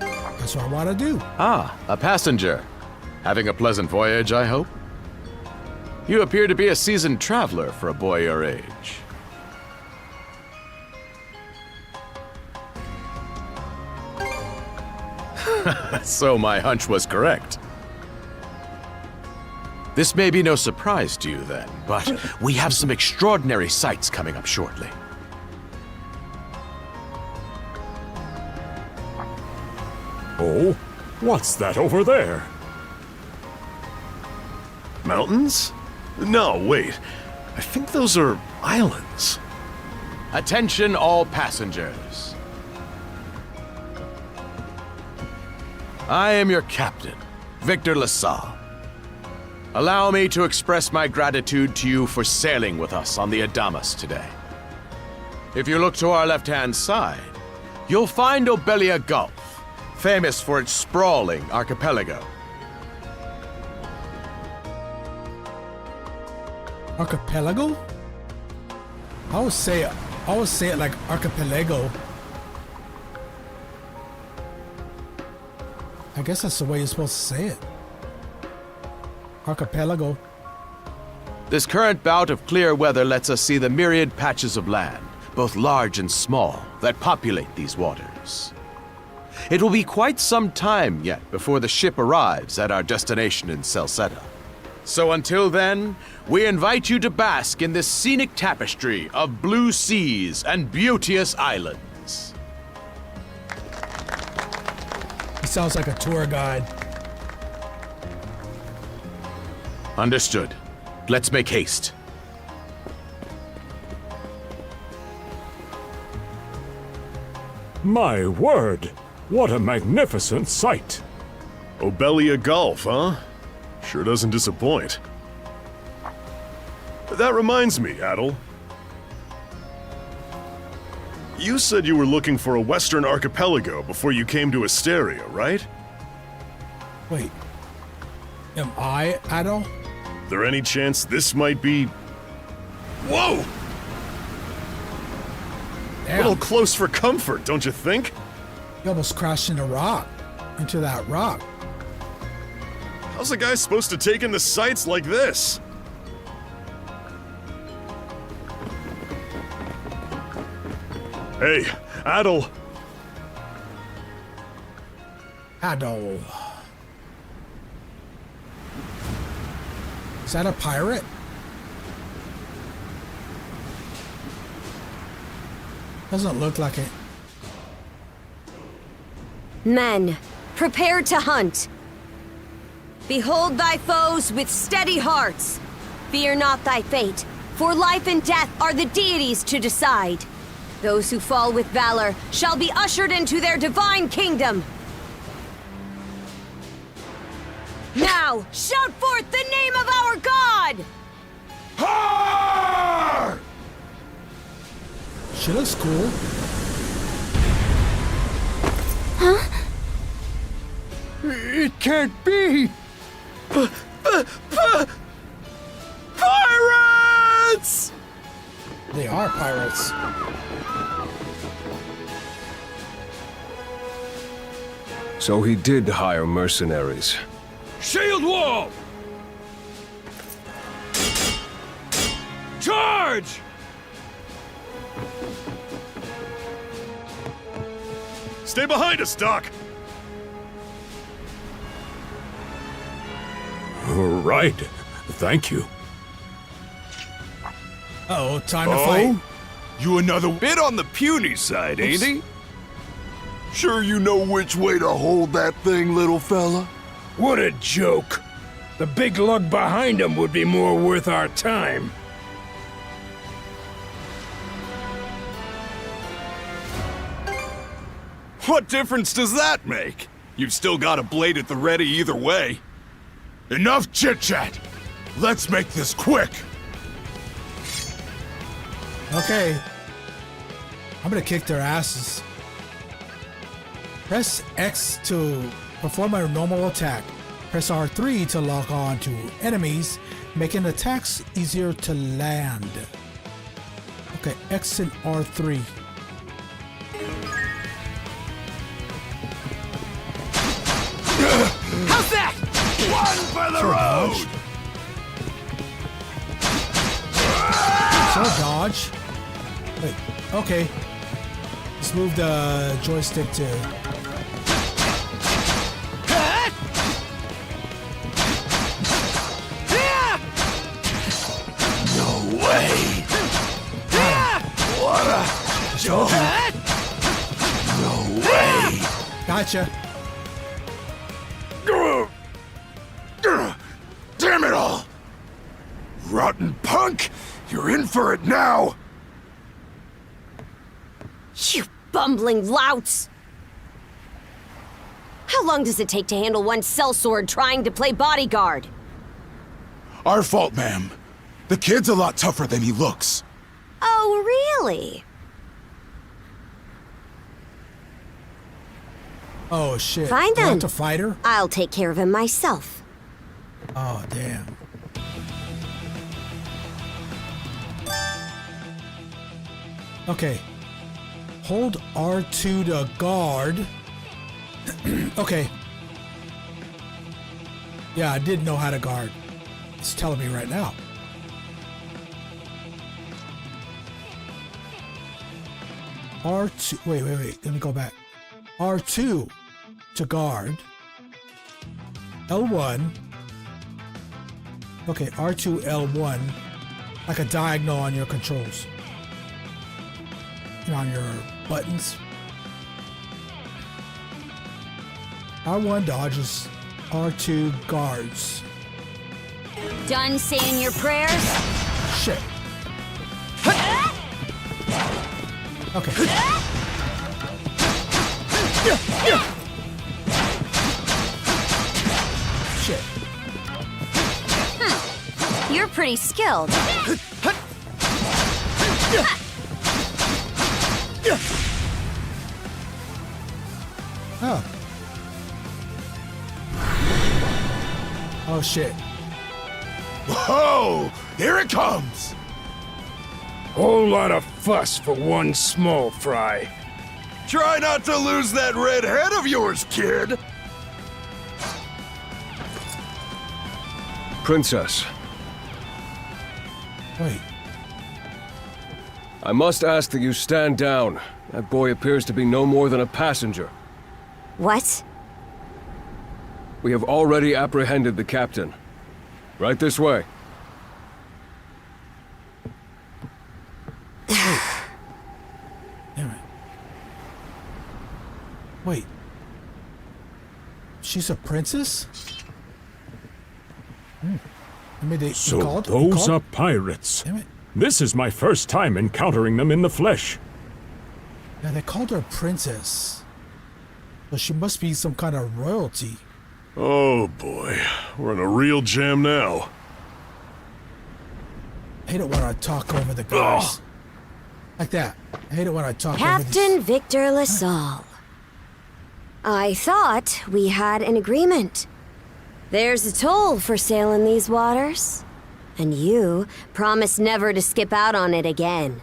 S1: that's what I want to do.
S6: Ah, a passenger. Having a pleasant voyage, I hope? You appear to be a seasoned traveler for a boy your age. So my hunch was correct. This may be no surprise to you then, but we have some extraordinary sights coming up shortly.
S5: Oh, what's that over there?
S4: Mountains? No, wait. I think those are islands.
S6: Attention all passengers. I am your captain, Victor LaSalle. Allow me to express my gratitude to you for sailing with us on the Adamas today. If you look to our left-hand side, you'll find Obelia Gulf, famous for its sprawling archipelago.
S1: Archipelago? I would say it like archipelago. I guess that's the way you're supposed to say it. Archipelago.
S6: This current bout of clear weather lets us see the myriad patches of land, both large and small, that populate these waters. It will be quite some time yet before the ship arrives at our destination in Salsetta. So until then, we invite you to bask in this scenic tapestry of blue seas and beauteous islands.
S1: He sounds like a tour guide.
S6: Understood. Let's make haste.
S5: My word, what a magnificent sight.
S4: Obelia Gulf, huh? Sure doesn't disappoint. That reminds me, Adol. You said you were looking for a western archipelago before you came to Asteria, right?
S1: Wait. Am I Adol?
S4: There any chance this might be... Whoa! A
S1: Damn.
S4: little close for comfort, don't you think?
S1: You almost crashed into that rock.
S4: How's a guy supposed to take in the sights like this? Hey, Adol.
S1: Adol. Is that a pirate? Doesn't look like it.
S7: Men, prepare to hunt. Behold thy foes with steady hearts. Fear not thy fate, for life and death are the deities to decide. Those who fall with valor shall be ushered into their divine kingdom. Now, shout forth the name of our god!
S4: Har!
S1: She looks cool.
S6: It can't be! Pirates!
S1: They are pirates.
S8: So he did hire mercenaries.
S5: Shield wall! Charge!
S4: Stay behind us, Doc!
S5: Right. Thank you.
S1: Uh-oh, time to fight.
S9: You another bit on the puny side, ain't he? Sure you know which way to hold that thing, little fella?
S5: What a joke.
S10: The big lug behind him would be more worth our time.
S9: What difference does that make? You've still got a blade at the ready either way.
S2: Enough chit-chat! Let's make this quick!
S1: Okay. I'm gonna kick their asses. Press X to perform a normal attack. Press R3 to lock on to enemies, making attacks easier to land. Okay, X and R3.
S9: How's that? One for the road!
S1: Sword dodge. Wait, okay. Let's move the joystick to...
S9: No way! What a joke! No way!
S1: Gotcha.
S2: Damn it all! Rotten punk! You're in for it now!
S7: You bumbling louts! How long does it take to handle one sellsword trying to play bodyguard?
S2: Our fault, ma'am. The kid's a lot tougher than he looks.
S7: Oh, really?
S1: Oh shit.
S7: Fine
S1: You
S7: then.
S1: want to fight her?
S7: I'll take care of him myself.
S1: Oh damn. Okay. Hold R2 to guard. Okay. Yeah, I did know how to guard. It's telling me right now. R2. Wait. Let me go back. R2 to guard. L1. Okay, R2, L1. Like a diagonal on your controls. And on your buttons. R1 dodges. R2 guards.
S7: Done saying your prayers?
S1: Shit. Okay. Shit.
S7: You're pretty skilled.
S1: Oh. Oh shit.
S2: Whoa! Here it comes!
S10: Whole lot of fuss for one small fry.
S9: Try not to lose that red head of yours, kid!
S8: Princess,
S1: Wait.
S8: I must ask that you stand down. That boy appears to be no more than a passenger.
S7: What?
S8: We have already apprehended the captain. Right this way.
S1: Damn it. Wait. She's a princess? I mean, they
S5: So
S1: called?
S5: those are pirates.
S1: Damn it.
S5: This is my first time encountering them in the flesh.
S1: Yeah, they called her princess. So she must be some kind of royalty.
S4: Oh boy, we're in a real jam now.
S1: I hate it when I talk over the guys. Like that. I hate it when I talk over
S7: Captain
S1: these...
S7: Victor LaSalle. I thought we had an agreement. There's a toll for sailing these waters. And you promised never to skip out on it again.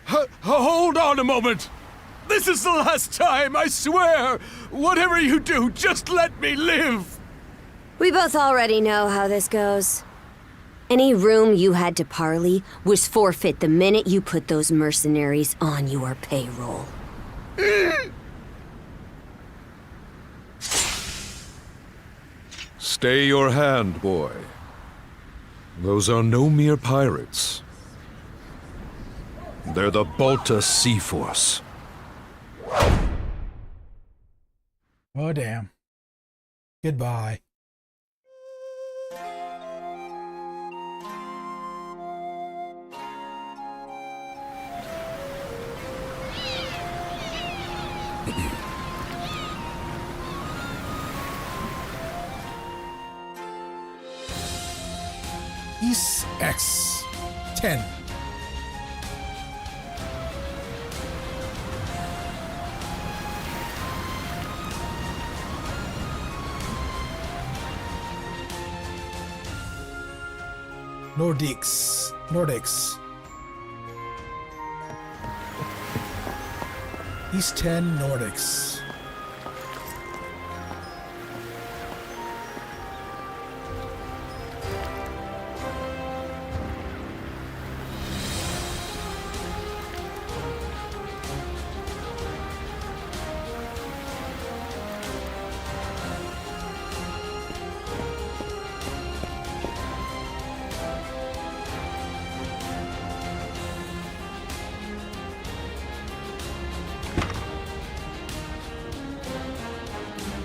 S9: Hold on a moment! This is the last time, I swear! Whatever you do, just let me live!
S7: We both already know how this goes. Any room you had to parley was forfeit the minute you put those mercenaries on your payroll.
S9: Stay your hand, boy. Those are no mere pirates. They're the Balta Sea Force.
S1: Oh, damn. Goodbye. East X 10. Nordics. East 10 Nordics.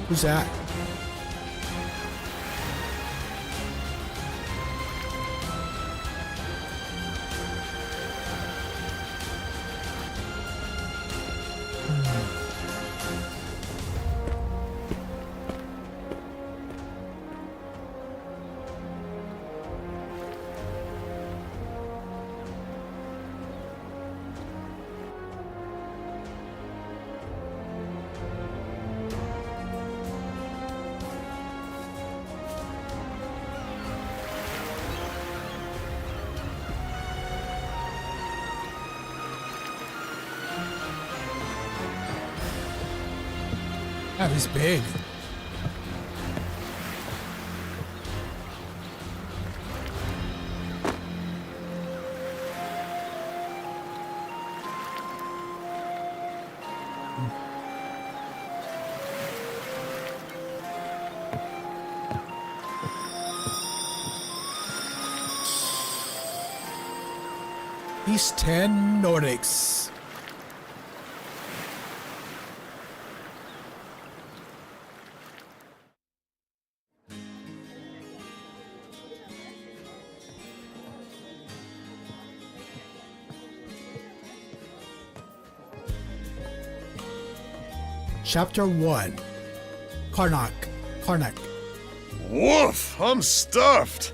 S1: Who's that? Yeah, he's big. East 10 Nordics. Chapter 1. Karnak.
S4: Woof! I'm stuffed.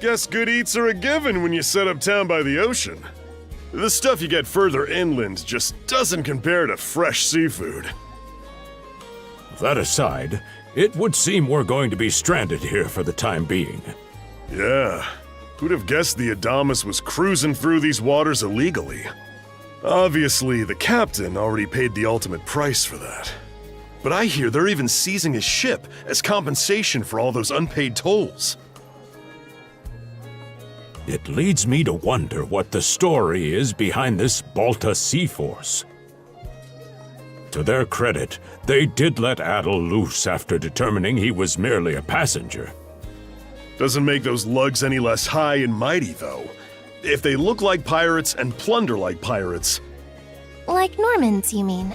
S4: Guess good eats are a given when you set up town by the ocean. The stuff you get further inland just doesn't compare to fresh seafood.
S5: That aside, it would seem we're going to be stranded here for the time being.
S4: Yeah. Who'd have guessed the Adamus was cruising through these waters illegally? Obviously, the captain already paid the ultimate price for that. But I hear they're even seizing his ship as compensation for all those unpaid tolls.
S5: It leads me to wonder what the story is behind this Balta sea force. To their credit, they did let Adol loose after determining he was merely a passenger.
S4: Doesn't make those lugs any less high and mighty, though. If they look like pirates and plunder like pirates...
S11: Like Normans, you mean?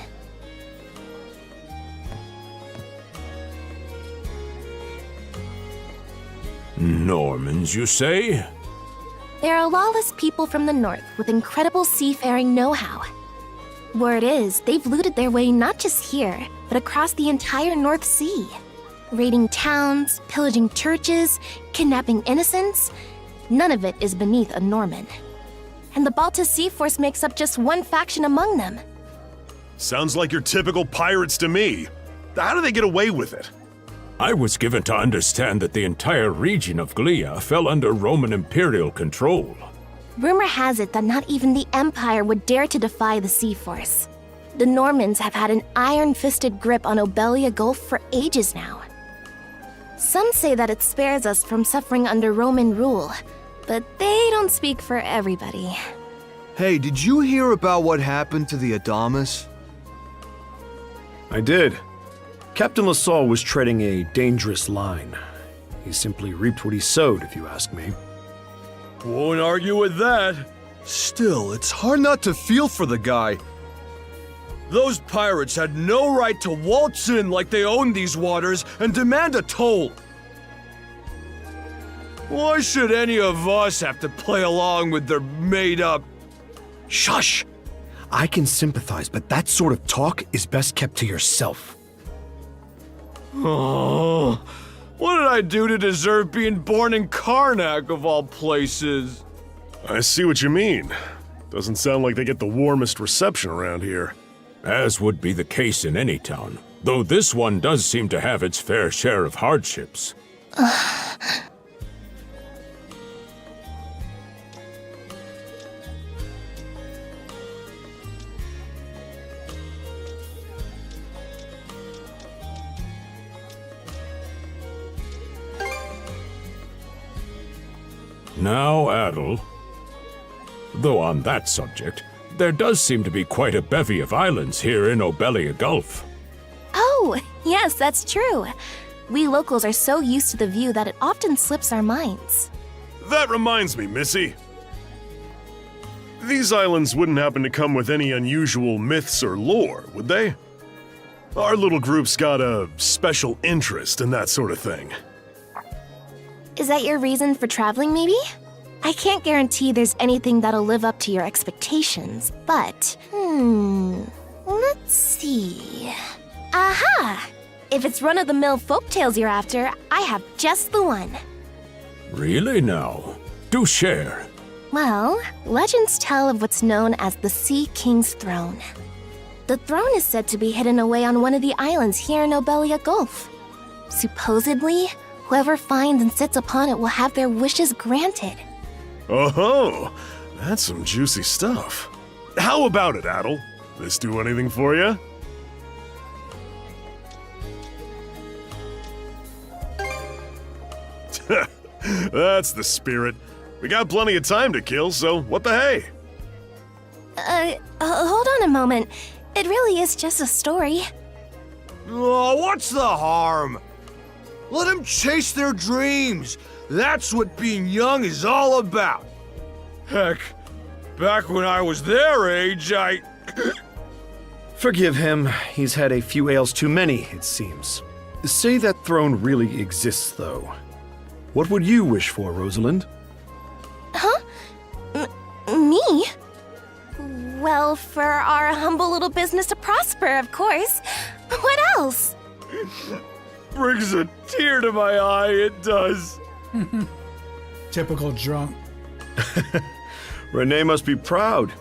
S5: Normans, you say?
S11: They're a lawless people from the north with incredible seafaring know-how. Word is, they've looted their way not just here, but across the entire North Sea. Raiding towns, pillaging churches, kidnapping innocents. None of it is beneath a Norman. And the Balta Sea Force makes up just one faction among them.
S4: Sounds like your typical pirates to me. How do they get away with it?
S5: I was given to understand that the entire region of Glia fell under Roman imperial control.
S11: Rumor has it that not even the Empire would dare to defy the Sea Force. The Normans have had an iron-fisted grip on Obelia Gulf for ages now. Some say that it spares us from suffering under Roman rule, but they don't speak for everybody.
S12: Hey, did you hear about what happened to the Adamus?
S3: I did. Captain LaSalle was treading a dangerous line. He simply reaped what he sowed, if you ask me.
S9: Won't argue with that.
S12: Still, it's hard not to feel for the guy.
S9: Those pirates had no right to waltz in like they owned these waters and demand a toll. Why should any of us have to play along with their made-up...
S3: Shush! I can sympathize, but that sort of talk is best kept to yourself.
S9: Oh, What did I do to deserve being born in Karnak, of all places?
S4: I see what you mean. Doesn't sound like they get the warmest reception around here.
S5: As would be the case in any town, though this one does seem to have its fair share of hardships. Now, Adol. Though on that subject, there does seem to be quite a bevy of islands here in Obelia Gulf.
S11: Oh, yes, that's true. We locals are so used to the view that it often slips our minds.
S4: That reminds me, Missy. These islands wouldn't happen to come with any unusual myths or lore, would they? Our little group's got a special interest in that sort of thing.
S11: Is that your reason for traveling, maybe? I can't guarantee there's anything that'll live up to your expectations, but... let's see... Aha! If it's run-of-the-mill folktales you're after, I have just the one.
S5: Really now? Do share.
S11: Well, legends tell of what's known as the Sea King's Throne. The throne is said to be hidden away on one of the islands here in Obelia Gulf. Supposedly, whoever finds and sits upon it will have their wishes granted.
S4: Oh, that's some juicy stuff. How about it, Adol? This do anything for you? That's the spirit. We got plenty of time to kill, so what the hey?
S11: Hold on a moment. It really is just a story.
S12: Oh, what's the harm? Let them chase their dreams. That's what being young is all about.
S9: Heck, back when I was their age, I...
S3: Forgive him. He's had a few ales too many, it seems. Say that throne really exists, though. What would you wish for, Rosalind?
S11: Huh? Me? Well, for our humble little business to prosper, of course. What else?
S9: Brings a tear to my eye, it does.
S1: Typical drunk.
S3: Renee must be proud.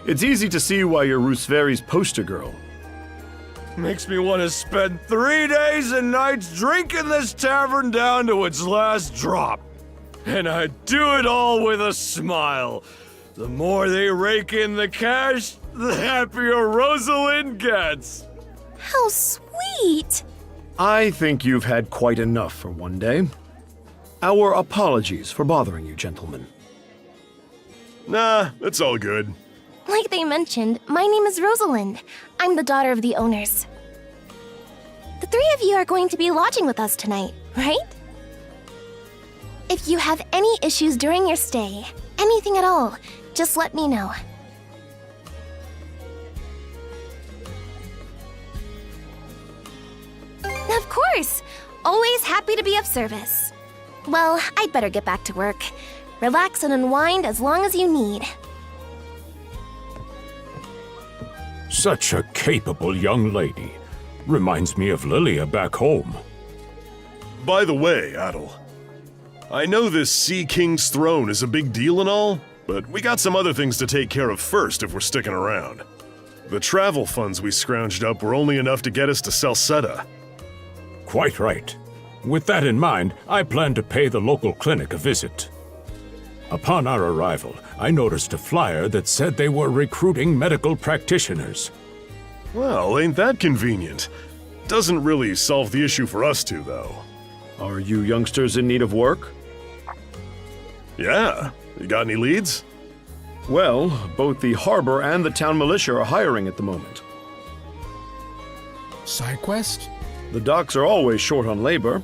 S3: It's easy to see why you're Rooseveri's poster girl.
S9: Makes me want to spend 3 days and nights drinking this tavern down to its last drop. And I do it all with a smile. The more they rake in the cash, the happier Rosalind gets.
S11: How sweet!
S3: I think you've had quite enough for one day. Our apologies for bothering you, gentlemen.
S4: Nah, it's all good.
S11: Like they mentioned, my name is Rosalind. I'm the daughter of the owners. The three of you are going to be lodging with us tonight, right? If you have any issues during your stay, anything at all, just let me know. Of course! Always happy to be of service. Well, I'd better get back to work. Relax and unwind as long as you need.
S5: Such a capable young lady. Reminds me of Lilia back home.
S4: By the way, Adol, I know this Sea King's throne is a big deal and all, but we got some other things to take care of first if we're sticking around. The travel funds we scrounged up were only enough to get us to Salsetta.
S5: Quite right. With that in mind, I plan to pay the local clinic a visit. Upon our arrival, I noticed a flyer that said they were recruiting medical practitioners.
S4: Well, ain't that convenient? Doesn't really solve the issue for us two, though.
S3: Are you youngsters in need of work?
S4: Yeah. You got any leads?
S3: Well, both the harbor and the town militia are hiring at the moment.
S1: Side quest?
S3: The docks are always short on labor.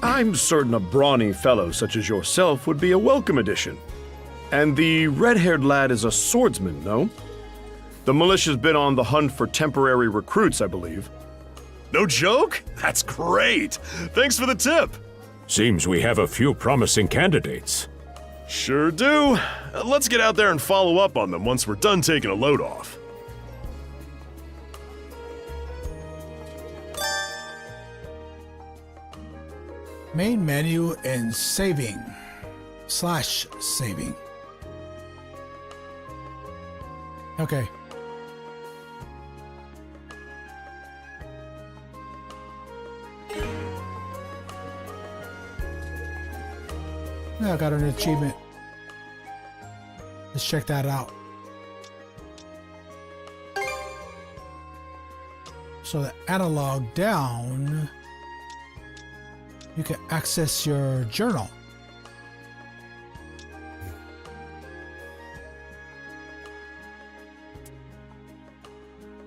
S3: I'm certain a brawny fellow such as yourself would be a welcome addition. And the red-haired lad is a swordsman, no? The militia's been on the hunt for temporary recruits, I believe.
S4: No joke? That's great! Thanks for the tip!
S5: Seems we have a few promising candidates.
S4: Sure do. Let's get out there and follow up on them once we're done taking a load off.
S1: Main menu and saving/saving. Okay. Yeah, I got an achievement. Let's check that out. So the analog down, you can access your journal.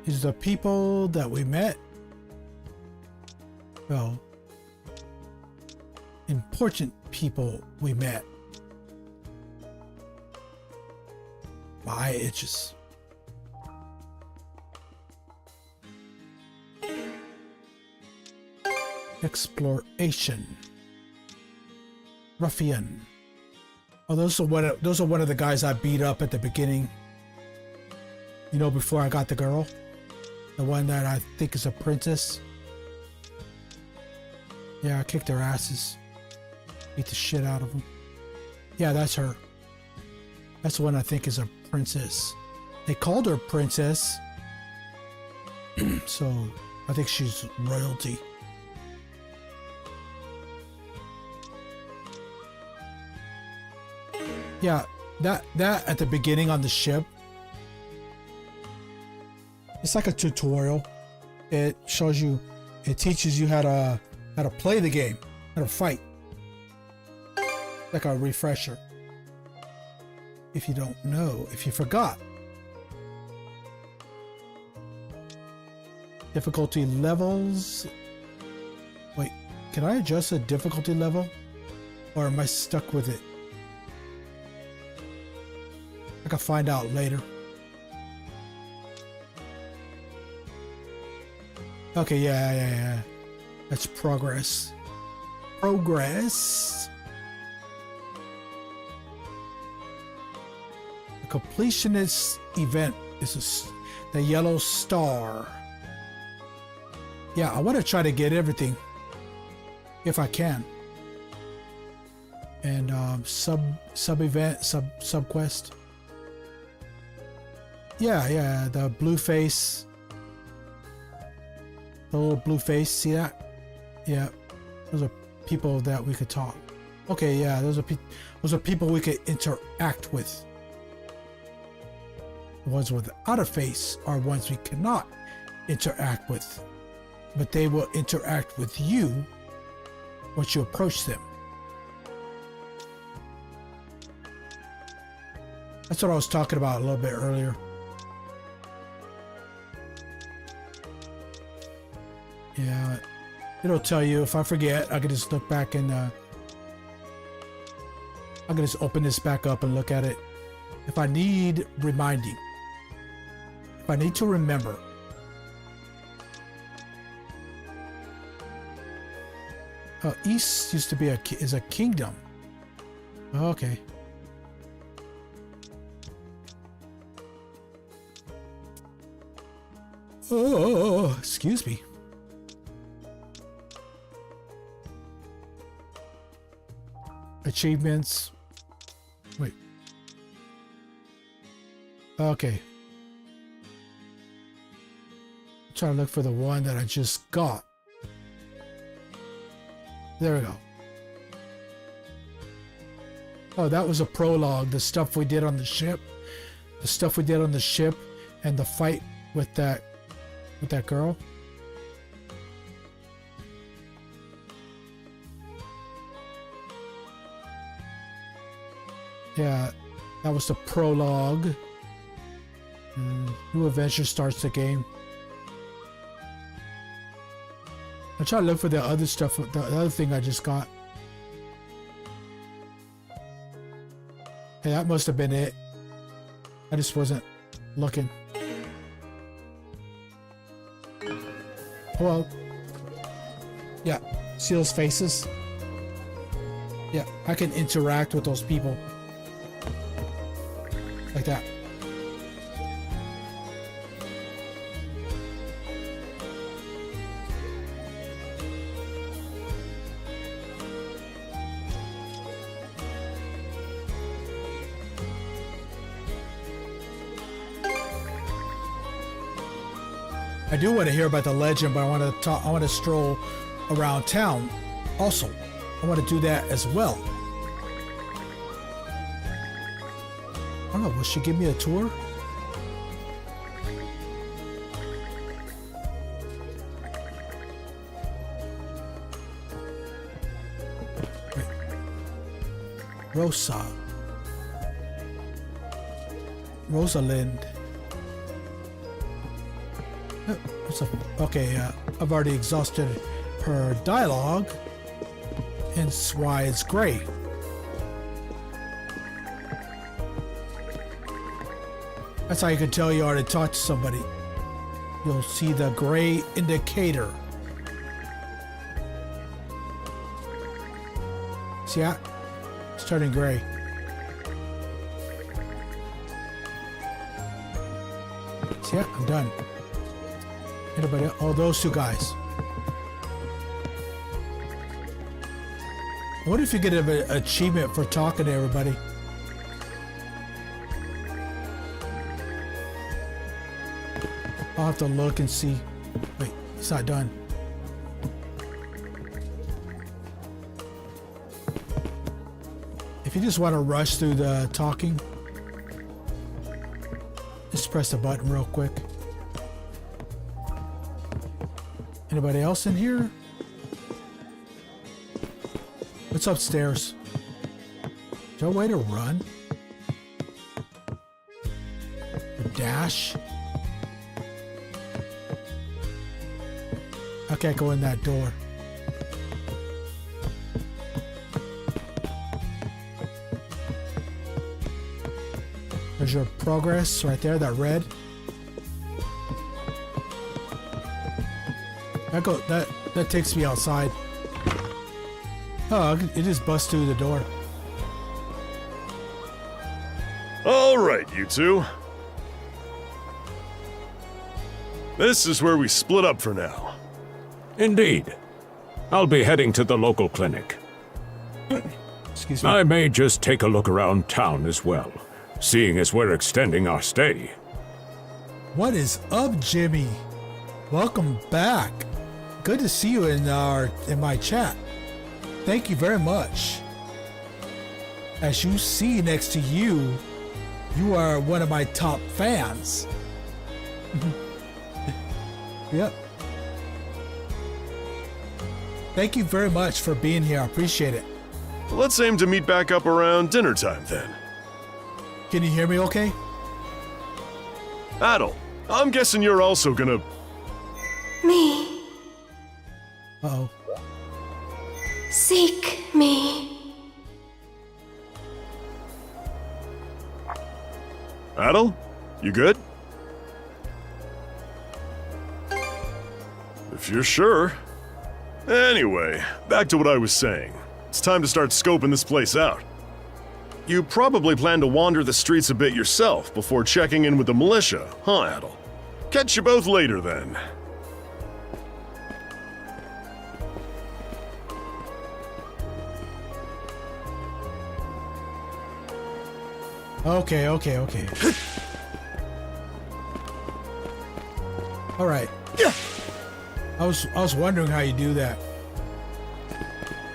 S1: These are the people that we met. Well, important people we met. My eye itches. Exploration. Ruffian. Oh, those are one of the guys I beat up at the beginning. You know, before I got the girl. The one that I think is a princess. Yeah, I kicked their asses. Beat the shit out of them. Yeah, that's her. That's the one I think is a princess. They called her princess. So, I think she's royalty. Yeah, that at the beginning on the ship. It's like a tutorial. It shows you, it teaches you how to play the game, how to fight. Like a refresher. If you don't know, if you forgot. Difficulty levels. Wait, can I adjust the difficulty level? Or am I stuck with it? I can find out later. Okay, yeah. That's progress. Progress. The completionist event is the yellow star. Yeah, I want to try to get everything. If I can. And sub event, sub quest. Yeah, the blue face. The little blue face, see that? Yeah, those are people that we could talk. Okay, yeah, those are people we could interact with. The ones without a face are ones we cannot interact with, but they will interact with you once you approach them. That's what I was talking about a little bit earlier. Yeah, it'll tell you. If I forget, I can just look back and I can just open this back up and look at it. If I need reminding, if I need to remember. East used to be is a kingdom. Okay. Oh, excuse me. Achievements. Wait. Okay. I'm trying to look for the one that I just got. There we go. Oh, that was a prologue. The stuff we did on the ship. The stuff we did on the ship and the fight with that girl. Yeah, that was the prologue. New adventure starts the game. I'm trying to look for the other stuff, the other thing I just got. Hey, that must have been it. I just wasn't looking. Well, yeah, see those faces? Yeah, I can interact with those people. Like that. I do want to hear about the legend, but I want to talk. I want to stroll around town. Also, I want to do that as well. I don't know. Will she give me a tour? Wait. Rosalind. Okay, I've already exhausted her dialogue, hence why it's gray. That's how you can tell you already talked to somebody. You'll see the gray indicator. See that? It's turning gray. See that? I'm done. Anybody? Oh, those two guys. What if you get an achievement for talking to everybody? I'll have to look and see. Wait, it's not done. If you just want to rush through the talking, just press the button real quick. Anybody else in here? What's upstairs? Is there a way to run? A dash? I can't go in that door. There's your progress right there, that red. That takes me outside. Oh, it just busts through the door.
S4: All right, you two. This is where we split up for now.
S5: Indeed. I'll be heading to the local clinic.
S1: Excuse me.
S5: I may just take a look around town as well, seeing as we're extending our stay.
S1: What is up, Jimmy? Welcome back. Good to see you in my chat. Thank you very much. As you see next to you, you are one of my top fans. Yep. Thank you very much for being here. I appreciate it.
S4: Let's aim to meet back up around dinner time then.
S1: Can you hear me okay?
S4: Adol, I'm guessing you're also gonna...
S11: Me.
S1: Uh-oh.
S11: Seek me.
S4: Adol, you good? If you're sure. Anyway, back to what I was saying. It's time to start scoping this place out. You probably plan to wander the streets a bit yourself before checking in with the militia, huh, Adol? Catch you both later then.
S1: Okay. All right. I was wondering how you do that,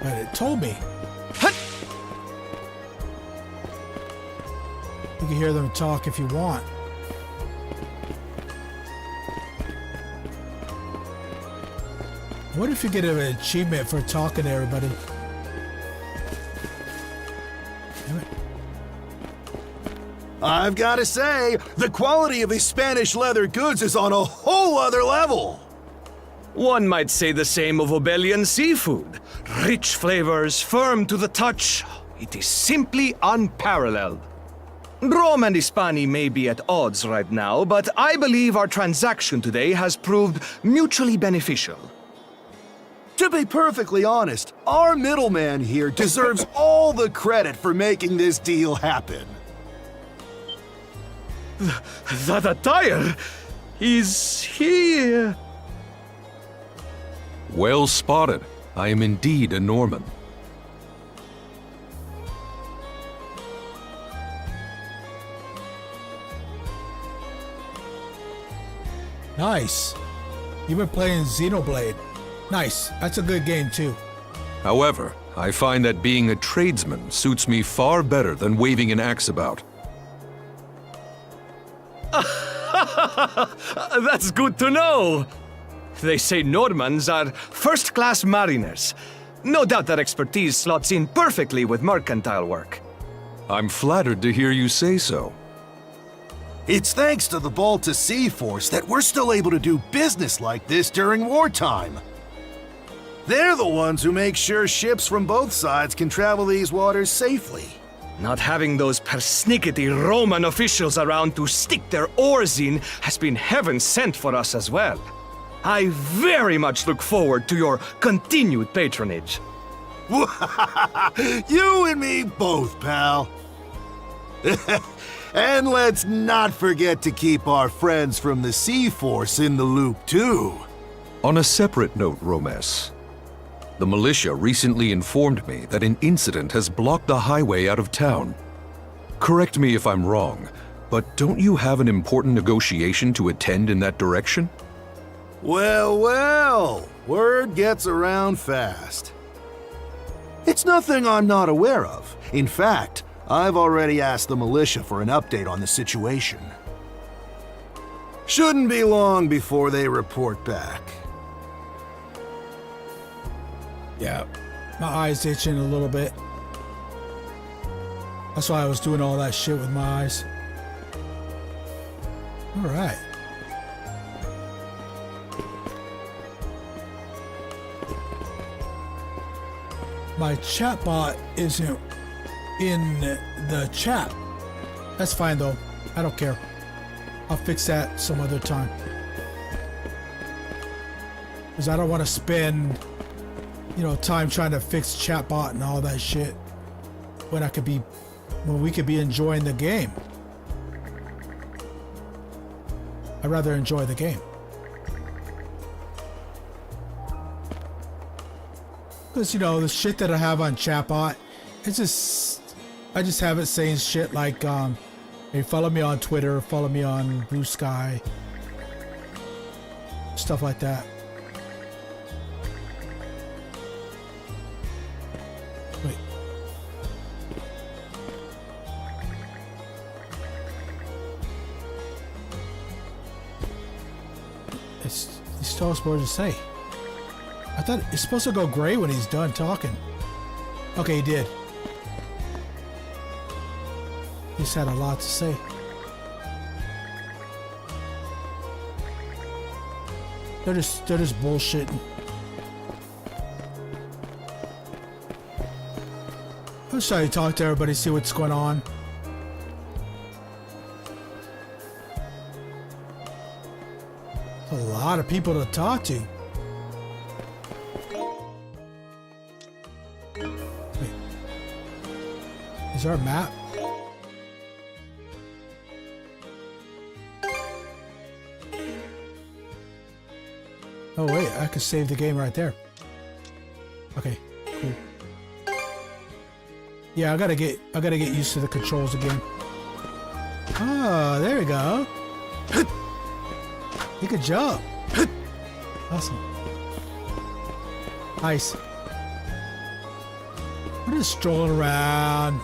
S1: but it told me. You can hear them talk if you want. What if you get an achievement for talking to everybody? Damn it.
S13: I've got to say, the quality of these Spanish leather goods is on a whole other level.
S9: One might say the same of Obelian seafood. Rich flavors, firm to the touch. It is simply unparalleled. Rome and Hispani may be at odds right now, but I believe our transaction today has proved mutually beneficial.
S13: To be perfectly honest, our middleman here deserves all the credit for making this deal happen.
S9: That attire is here.
S14: Well spotted. I am indeed a Norman.
S1: Nice. You've been playing Xenoblade. Nice. That's a good game too.
S14: However, I find that being a tradesman suits me far better than waving an axe about.
S9: That's good to know. They say Normans are first-class mariners. No doubt that expertise slots in perfectly with mercantile work.
S14: I'm flattered to hear you say so.
S13: It's thanks to the Balta Sea Force that we're still able to do business like this during wartime. They're the ones who make sure ships from both sides can travel these waters safely.
S9: Not having those persnickety Roman officials around to stick their oars in has been heaven sent for us as well. I very much look forward to your continued patronage.
S13: You and me both, pal. And let's not forget to keep our friends from the Sea Force in the loop, too.
S14: On a separate note, Romes, the militia recently informed me that an incident has blocked the highway out of town. Correct me if I'm wrong, but don't you have an important negotiation to attend in that direction?
S13: Well, well, word gets around fast. It's nothing I'm not aware of. In fact, I've already asked the militia for an update on the situation. Shouldn't be long before they report back.
S1: Yeah, my eyes itching a little bit. That's why I was doing all that shit with my eyes. All right. My chatbot isn't in the chat. That's fine though. I don't care. I'll fix that some other time. Because I don't want to spend, time trying to fix chatbot and all that shit when we could be enjoying the game. I'd rather enjoy the game. Because, the shit that I have on chatbot, I just have it saying shit like, hey, follow me on Twitter, follow me on Blue Sky, stuff like that. Wait. He's still supposed to say. I thought it's supposed to go gray when he's done talking. Okay, he did. He just had a lot to say. They're just bullshitting. I'm just trying to talk to everybody, see what's going on. A lot of people to talk to. Wait. Is there a map? Oh wait, I could save the game right there. Okay, cool. Yeah, I gotta get used to the controls again. Oh, there we go. You could jump. Awesome. Nice. I'm just strolling around,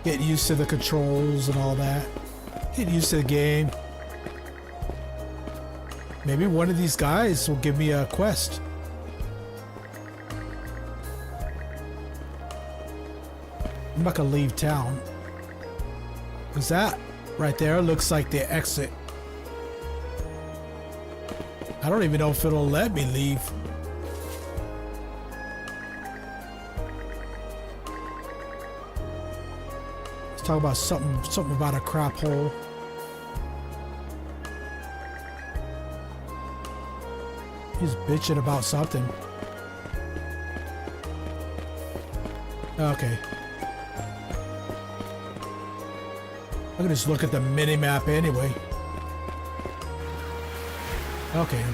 S1: getting used to the controls and all that. Getting used to the game. Maybe one of these guys will give me a quest. I'm not gonna leave town. Because that right there looks like the exit. I don't even know if it'll let me leave. Let's talk about something about a crap hole. He's bitching about something. Okay. I can just look at the mini-map anyway. Okay.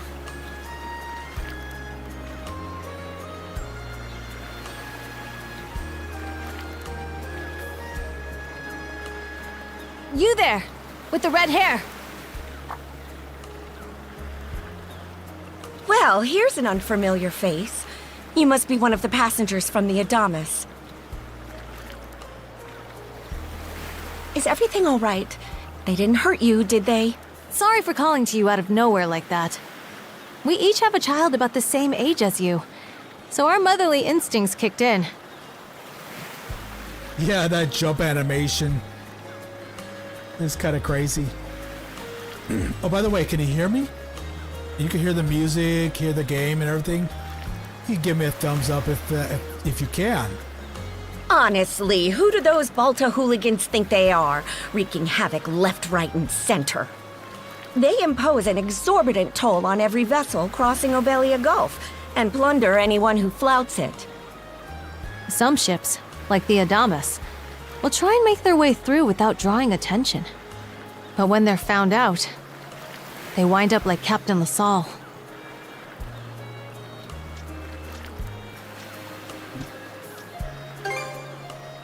S7: You there, with the red hair.
S15: Well, here's an unfamiliar face. You must be one of the passengers from the Adamas. Is everything all right? They didn't hurt you, did they?
S16: Sorry for calling to you out of nowhere like that. We each have a child about the same age as you, so our motherly instincts kicked in.
S1: Yeah, that jump animation is kind of crazy. Oh, by the way, can you hear me? You can hear the music, hear the game and everything. You can give me a thumbs up if you can.
S15: Honestly, who do those Balta hooligans think they are, wreaking havoc left, right, and center? They impose an exorbitant toll on every vessel crossing Obelia Gulf, and plunder anyone who flouts it.
S16: Some ships, like the Adamas, will try and make their way through without drawing attention. But when they're found out, they wind up like Captain LaSalle.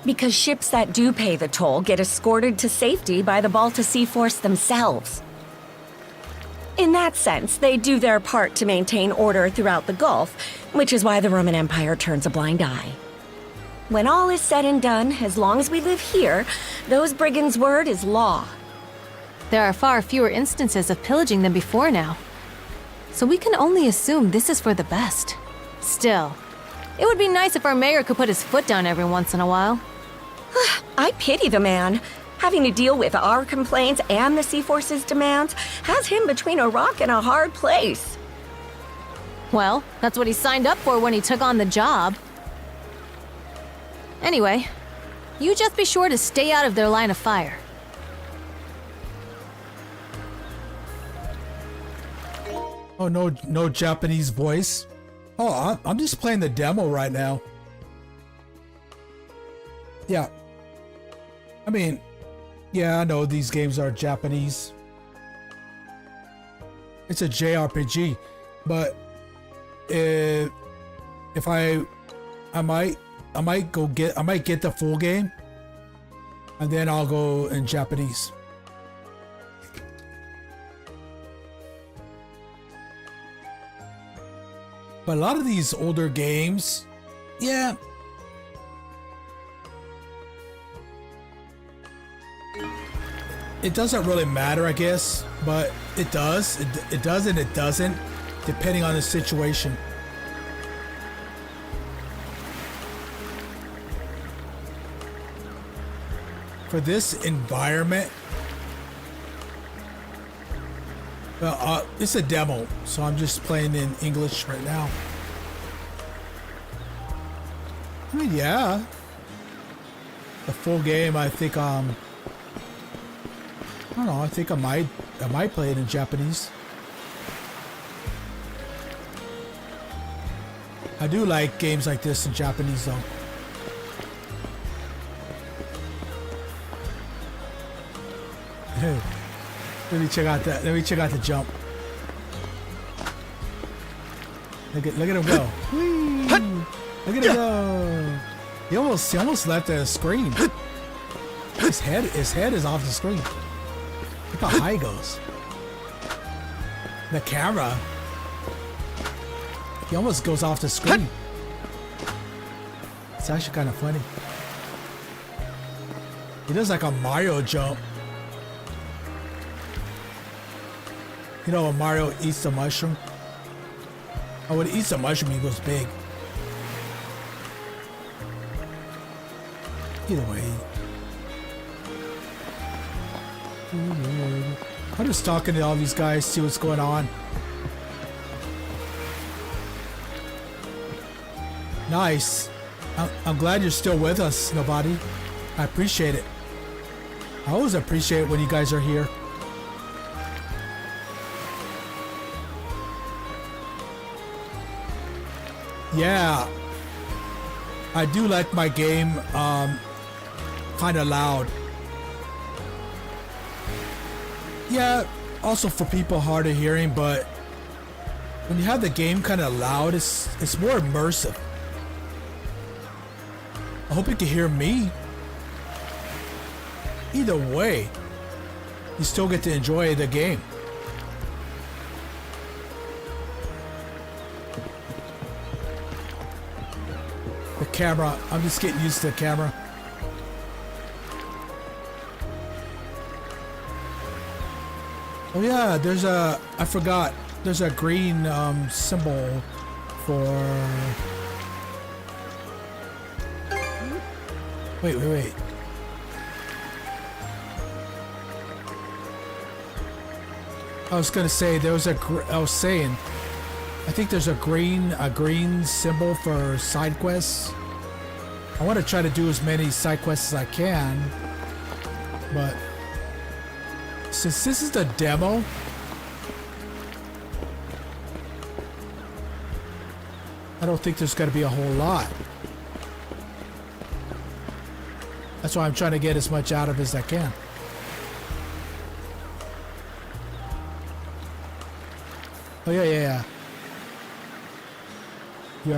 S15: Because ships that do pay the toll get escorted to safety by the Balta Sea Force themselves. In that sense, they do their part to maintain order throughout the Gulf, which is why the Roman Empire turns a blind eye. When all is said and done, as long as we live here, those brigands' word is law.
S16: There are far fewer instances of pillaging than before now, so we can only assume this is for the best. Still, it would be nice if our mayor could put his foot down every once in a while.
S15: I pity the man. Having to deal with our complaints and the Sea Force's demands has him between a rock and a hard place.
S16: Well, that's what he signed up for when he took on the job. Anyway, you just be sure to stay out of their line of fire.
S1: Oh, no Japanese voice. Oh, I'm just playing the demo right now. Yeah. I mean, yeah, I know these games are Japanese. It's a JRPG, but if I might get the full game, and then I'll go in Japanese. But a lot of these older games, yeah. It doesn't really matter, I guess, but it does. It does and it doesn't, depending on the situation. For this environment, well, it's a demo, so I'm just playing in English right now. I mean, yeah, the full game. I think I don't know. I think I might play it in Japanese. I do like games like this in Japanese, though. Hey, let me check out that. Let me check out the jump. Look at him go. Look at him go. He almost left the screen. His head is off the screen. Look how high he goes. The camera. He almost goes off the screen. It's actually kind of funny. He does like a Mario jump. You know when Mario eats the mushroom? Oh, when he eats the mushroom, he goes big. Either way. I'm just talking to all these guys, see what's going on. Nice. I'm glad you're still with us, Nobody. I appreciate it. I always appreciate it when you guys are here. Yeah. I do like my game kind of loud. Yeah, also for people hard of hearing, but when you have the game kind of loud, it's more immersive. I hope you can hear me. Either way, you still get to enjoy the game. camera. I'm just getting used to the camera. Oh yeah, there's a, I forgot, there's a green symbol for, wait. I was gonna say there was I think there's a green symbol for side quests. I want to try to do as many side quests as I can, but since this is the demo, I don't think there's going to be a whole lot. That's why I'm trying to get as much out of it as I can. Oh yeah. You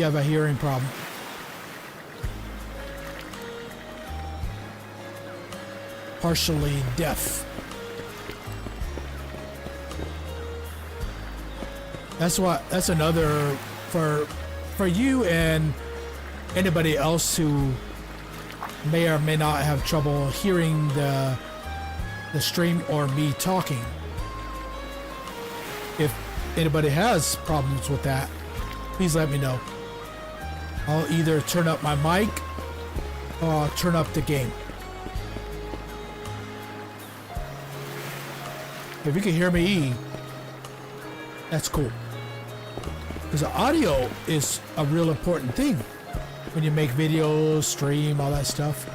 S1: have a hearing problem. Partially deaf. That's another for you and anybody else who may or may not have trouble hearing the stream or me talking. If anybody has problems with that, please let me know. I'll either turn up my mic or turn up the game. If you can hear me, that's cool. Because the audio is a real important thing when you make videos, stream, all that stuff.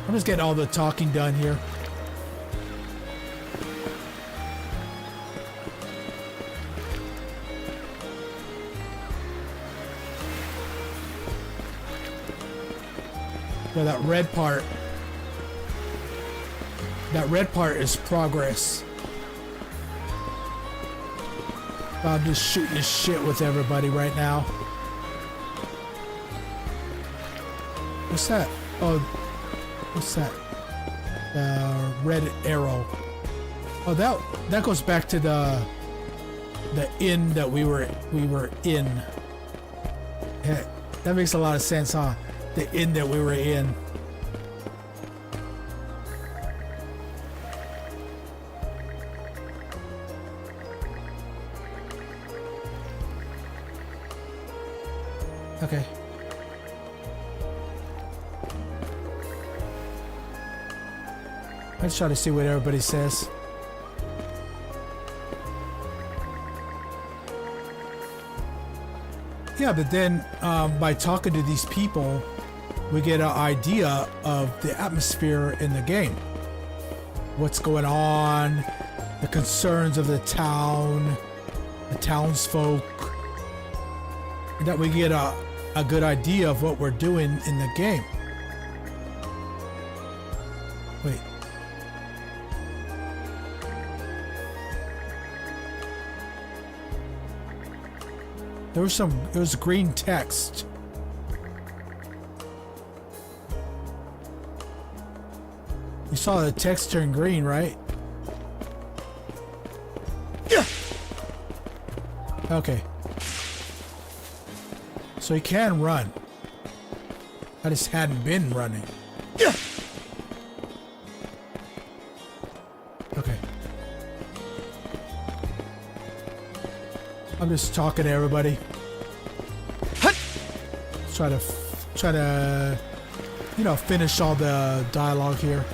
S1: I'm just getting all the talking done here. Yeah, that red part is progress. I'm just shooting this shit with everybody right now. What's that? Oh, what's that? The red arrow. Oh, that goes back to the inn that we were in. Yeah, that makes a lot of sense, huh? The inn that we were in. Okay. Let's try to see what everybody says. Yeah, but then by talking to these people, we get an idea of the atmosphere in the game. What's going on, the concerns of the town, the townsfolk. And that we get a good idea of what we're doing in the game. Wait. There was green text. You saw the text turn green, right? Yeah. Okay. So he can run. I just hadn't been running. Yeah. Okay. I'm just talking to everybody. Try to, you know, finish all the dialogue here.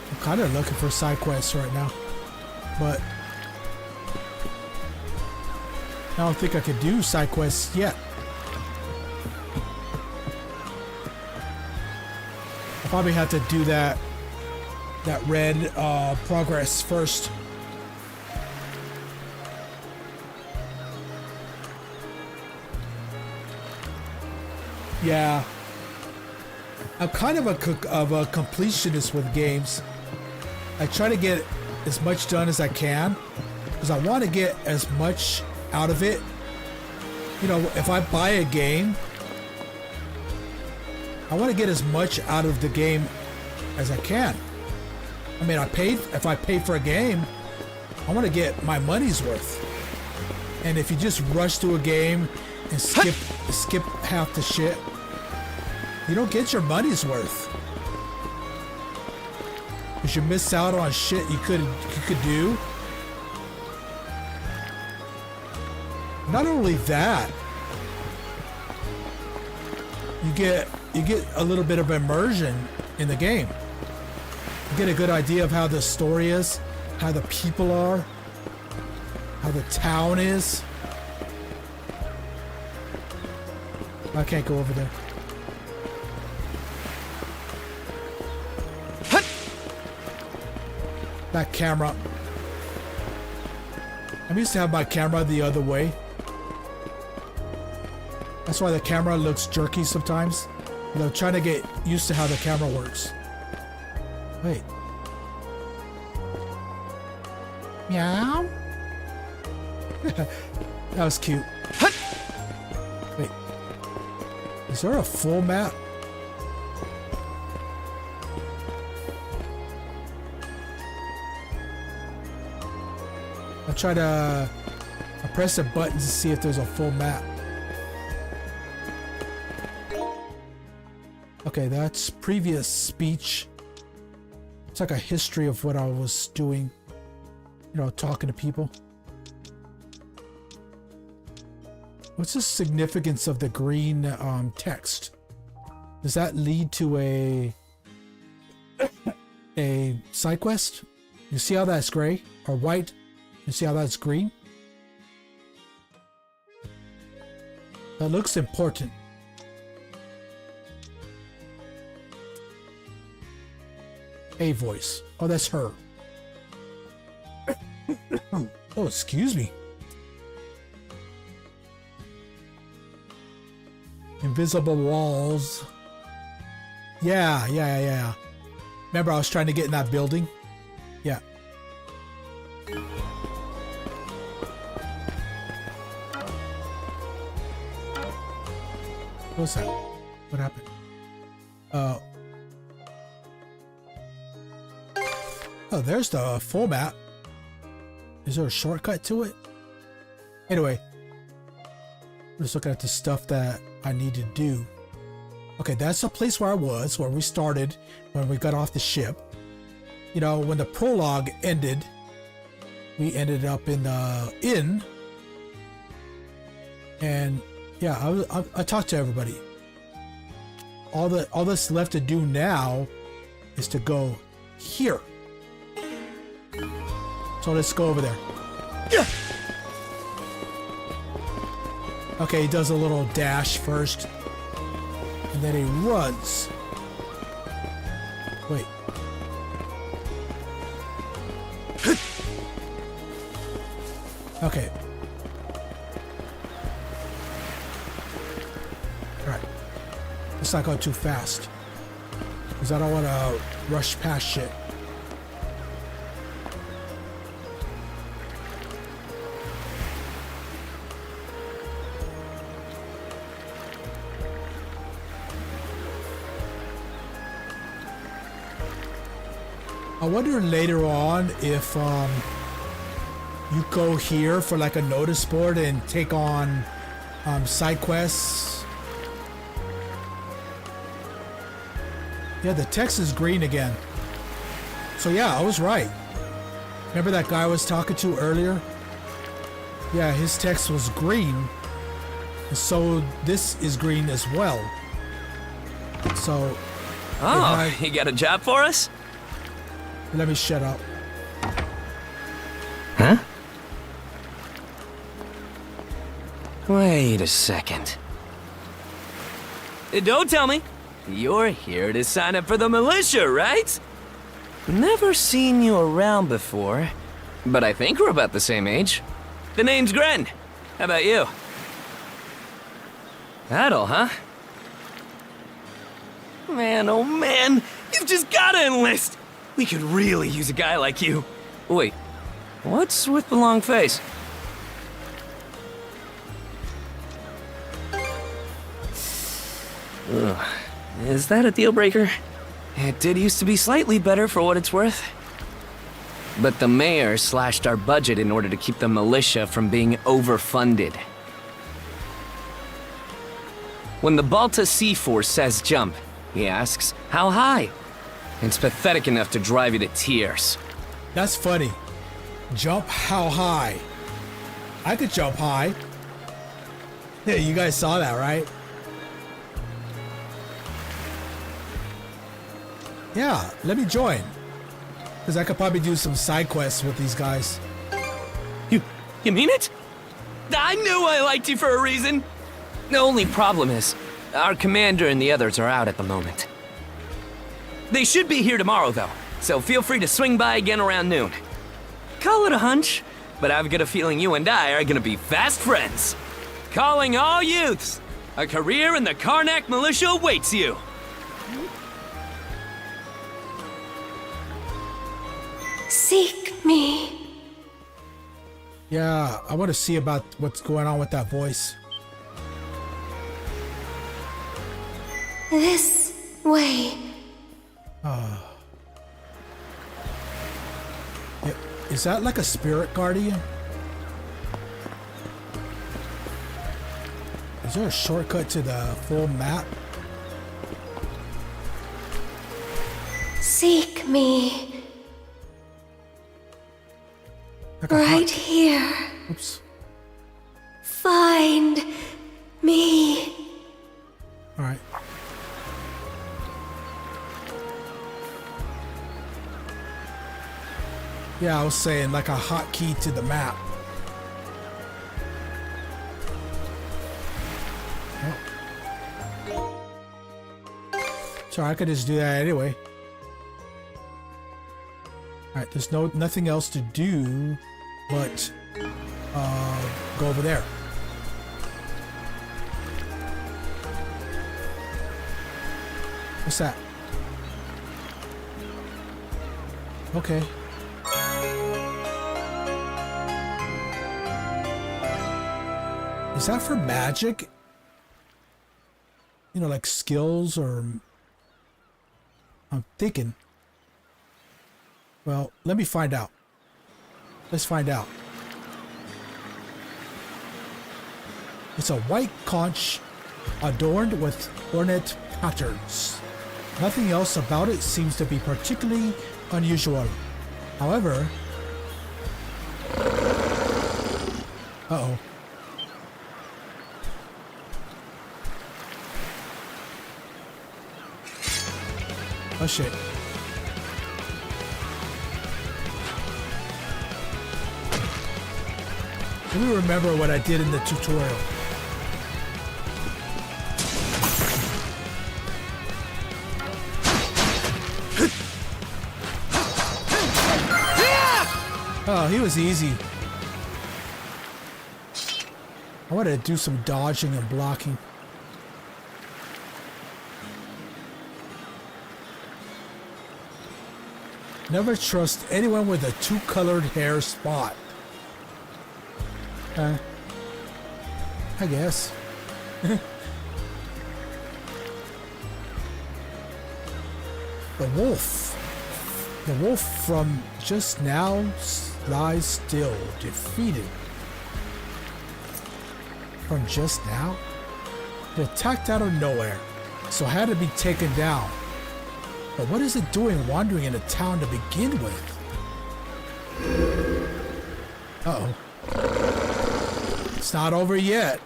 S1: I'm kind of looking for side quests right now, but I don't think I could do side quests yet. I'll probably have to do that red progress first. Yeah, I'm kind of a completionist with games. I try to get as much done as I can because I want to get as much out of it. You know, if I buy a game, I want to get as much out of the game as I can. I mean, if I pay for a game, I want to get my money's worth. And if you just rush through a game and skip half the shit, you don't get your money's worth. Because you miss out on shit you could do. Not only that, you get a little bit of immersion in the game. You get a good idea of how the story is, how the people are, how the town is. I can't go over there. That camera. I'm used to have my camera the other way. That's why the camera looks jerky sometimes. You know, trying to get used to how the camera works. Wait. Meow. That was cute. Wait. Is there a full map? I press the buttons to see if there's a full map. Okay, that's previous speech. It's like a history of what I was doing. You know, talking to people. What's the significance of the green text? Does that lead to a side quest? You see how that's gray or white? You see how that's green? That looks important. A voice. Oh, that's her. Oh, excuse me. Invisible walls. Yeah. Remember I was trying to get in that building? Yeah. What's that? What happened? Oh, there's the full map. Is there a shortcut to it? Anyway, I'm just looking at the stuff that I need to do. Okay, that's the place where I was, where we started when we got off the ship. You know, when the prologue ended, we ended up in the inn. And yeah, I talked to everybody. All that's left to do now is to go here. So let's go over there. Yeah. Okay, he does a little dash first. And then he runs. Wait. Okay. Alright. Let's not go too fast. Because I don't want to rush past shit. I wonder later on if you go here for like a notice board and take on side quests. Yeah, the text is green again. So yeah, I was right. Remember that guy I was talking to earlier? Yeah, his text was green. So this is green as well. So...
S17: Oh, you got a job for us?
S1: Let me shut up.
S17: Huh? Wait a second. Don't tell me. You're here to sign up for the militia, right? Never seen you around before, but I think we're about the same age. The name's Gren. How about you? Adol, huh? Man, oh man, you've just gotta enlist! We could really use a guy like you. Wait, what's with the long face? Ugh. Is that a deal breaker? It did used to be slightly better for what it's worth. But the mayor slashed our budget in order to keep the militia from being overfunded. When the Balta Sea Force says jump, he asks, how high? It's pathetic enough to drive you to tears.
S1: That's funny. Jump how high? I could jump high. Yeah, you guys saw that, right? Yeah, let me join. Because I could probably do some side quests with these guys.
S17: You mean it? I knew I liked you for a reason. The only problem is, our commander and the others are out at the moment. They should be here tomorrow, though, so feel free to swing by again around noon. Call it a hunch, but I've got a feeling you and I are gonna be fast friends. Calling all youths! A career in the Karnak militia awaits you!
S11: Seek me.
S1: Yeah, I want to see about what's going on with that voice.
S11: This way.
S1: Yeah, is that like a spirit guardian? Is there a shortcut to the full map?
S11: Seek me.
S1: Like
S11: right here.
S1: Oops.
S11: Find me.
S1: All right. Yeah, I was saying like a hotkey to the map. Oh. So I could just do that anyway. All right, there's nothing else to do but go over there. What's that? Okay. Is that for magic? You know, like skills or... I'm thinking. Well, let me find out. Let's find out. It's a white conch adorned with ornate patterns. Nothing else about it seems to be particularly unusual. However... Uh-oh. Oh shit. Let me remember what I did in the tutorial. Oh, he was easy. I wanted to do some dodging and blocking. Never trust anyone with a two-colored hair spot. I guess. The wolf. The wolf from just now lies still, defeated. From just now? It attacked out of nowhere, so had to be taken down. But what is it doing wandering in a town to begin with? Uh-oh. It's not over yet.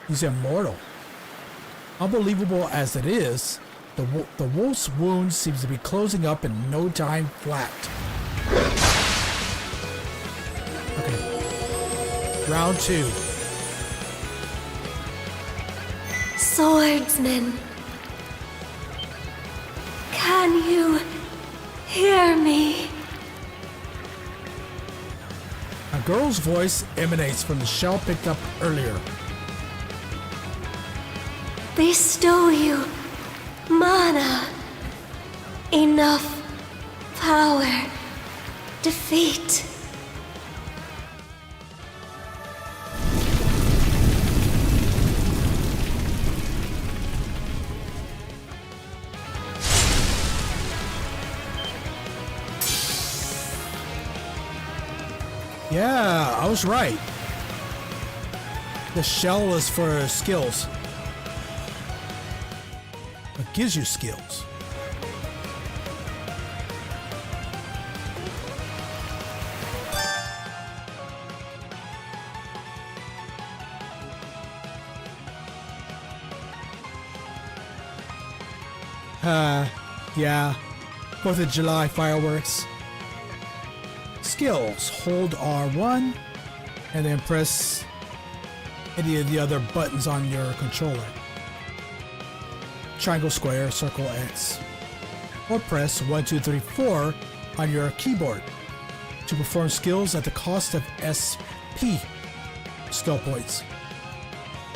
S1: He's immortal. Unbelievable as it is, the wolf's wound seems to be closing up in no time flat. Okay. Round 2.
S11: Swordsman. Can you hear me?
S1: A girl's voice emanates from the shell picked up earlier.
S11: Bestow you mana. Enough power. Defeat.
S1: Yeah, I was right. The shell is for skills. It gives you skills. Yeah. 4th of July fireworks. Skills. Hold R1 and then press any of the other buttons on your controller. Triangle, square, circle, X. Or press 1, 2, 3, 4 on your keyboard to perform skills at the cost of SP skill points.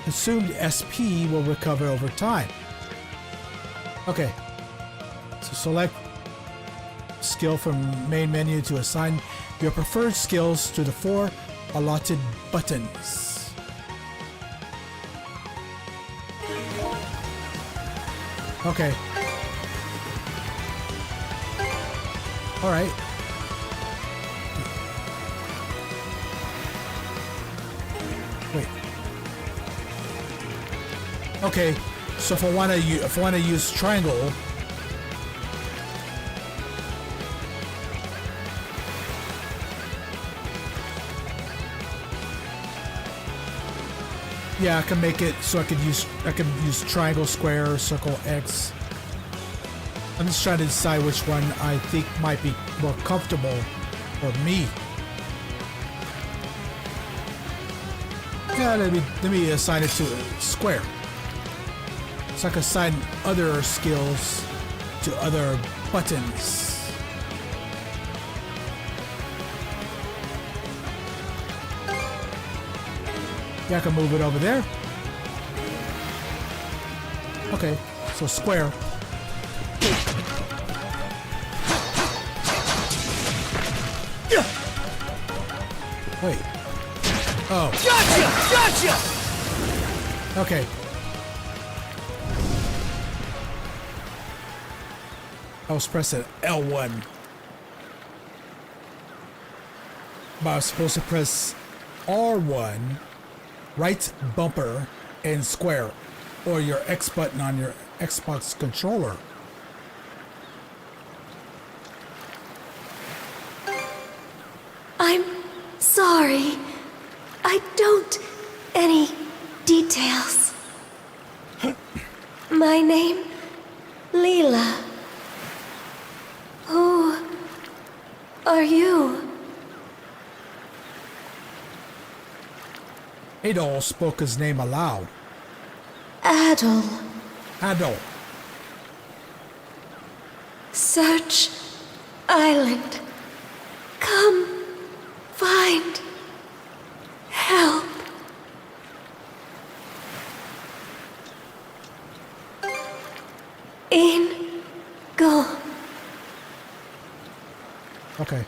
S1: Consumed SP will recover over time. Okay. So select skill from main menu to assign your preferred skills to the 4 allotted buttons. Okay. All right. Wait. Okay. So if I want to use triangle, yeah, I can make it so I can use triangle, square, circle, X. I'm just trying to decide which one I think might be more comfortable for me. Yeah, let me assign it to square. So I can assign other skills to other buttons. Yeah, I can move it over there. Okay, so square. Wait. Oh.
S12: Gotcha!
S1: Okay. I was pressing L1. But I was supposed to press R1, right bumper, and square, or your X button on your Xbox controller.
S11: I'm sorry. I don't any details. My name, Leela. Who are you?
S1: Adol spoke his name aloud.
S11: Adol.
S1: Adol.
S11: Search Island. Come find help. Go.
S1: Okay.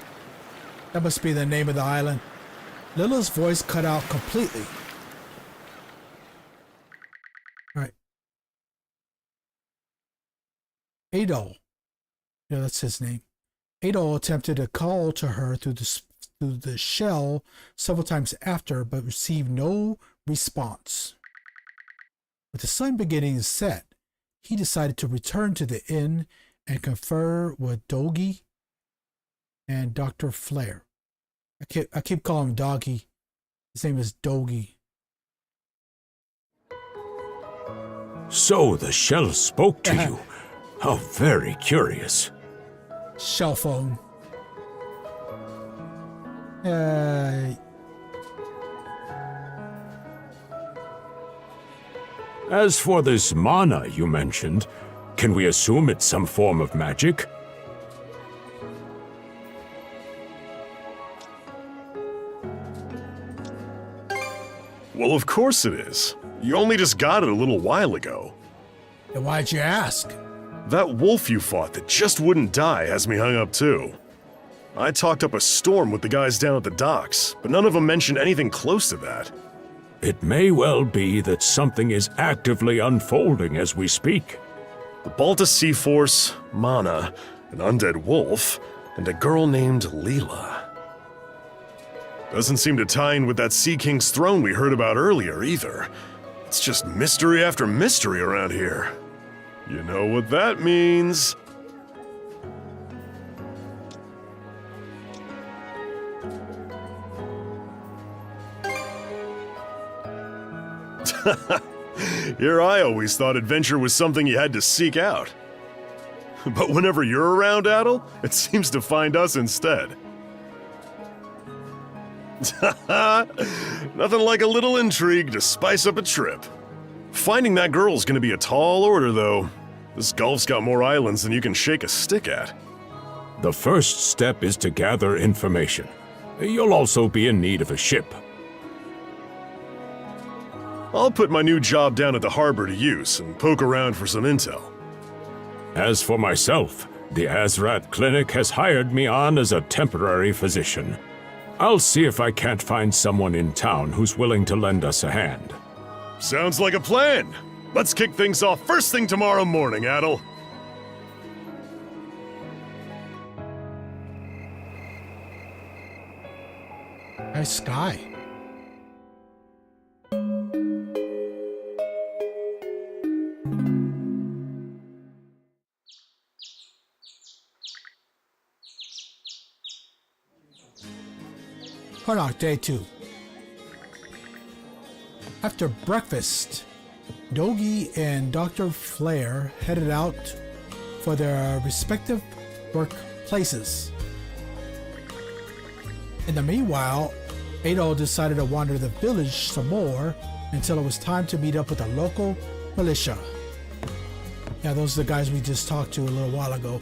S1: That must be the name of the island. Lila's voice cut out completely. Alright. Adol. Yeah, that's his name. Adol attempted to call to her through the shell several times after, but received no response. With the sun beginning to set, he decided to return to the inn and confer with Dogi and Dr. Flare. I keep calling him Doggy. His name is Dogi.
S5: So the shell spoke to you. How very curious.
S1: Shell phone.
S5: As for this mana you mentioned, can we assume it's some form of magic?
S4: Well, of course it is. You only just got it a little while ago.
S1: Then why'd you ask?
S4: That wolf you fought that just wouldn't die has me hung up too. I talked up a storm with the guys down at the docks, but none of them mentioned anything close to that.
S5: It may well be that something is actively unfolding as we speak.
S4: The Balta Sea Force, Mana, an undead wolf, and a girl named Leela. Doesn't seem to tie in with that Sea King's throne we heard about earlier, either. It's just mystery after mystery around here. You know what that means. Here I always thought adventure was something you had to seek out. But whenever you're around, Adol, it seems to find us instead. Nothing like a little intrigue to spice up a trip. Finding that girl's gonna be a tall order, though. This Gulf's got more islands than you can shake a stick at.
S5: The first step is to gather information. You'll also be in need of a ship.
S4: I'll put my new job down at the harbor to use and poke around for some intel.
S5: As for myself, the Azrat Clinic has hired me on as a temporary physician. I'll see if I can't find someone in town who's willing to lend us a hand.
S4: Sounds like a plan. Let's kick things off first thing tomorrow morning, Adol.
S1: Nice sky. Hold on, day 2. After breakfast, Dogi and Dr. Flair headed out for their respective workplaces. In the meanwhile, Adol decided to wander the village some more until it was time to meet up with the local militia. Yeah, those are the guys we just talked to a little while ago.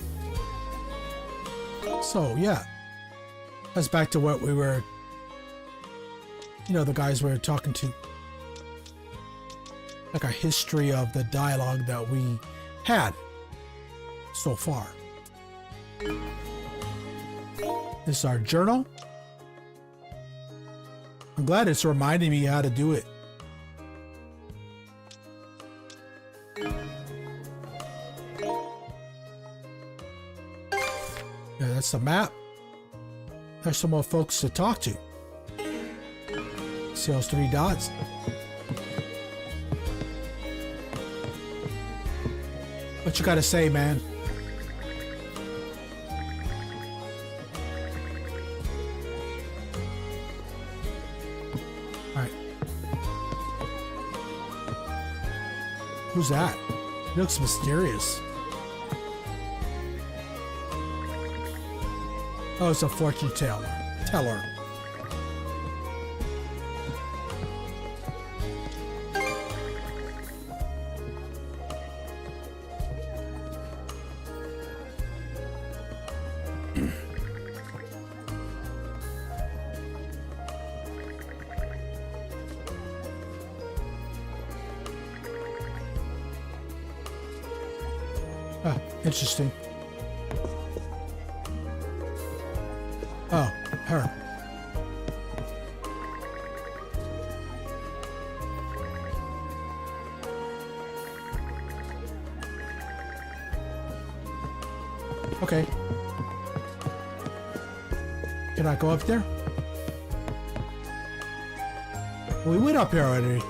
S1: So, yeah. That's back to what we were... You know, the guys we were talking to. Like a history of the dialogue that we had so far. This is our journal. I'm glad it's reminding me how to do it. Yeah, that's the map. There's some more folks to talk to. See those 3 dots? What you gotta say, man? Alright. Who's that? He looks mysterious. Oh, it's a fortune teller. Interesting. Oh, her. Okay. Can I go up there? We went up here already.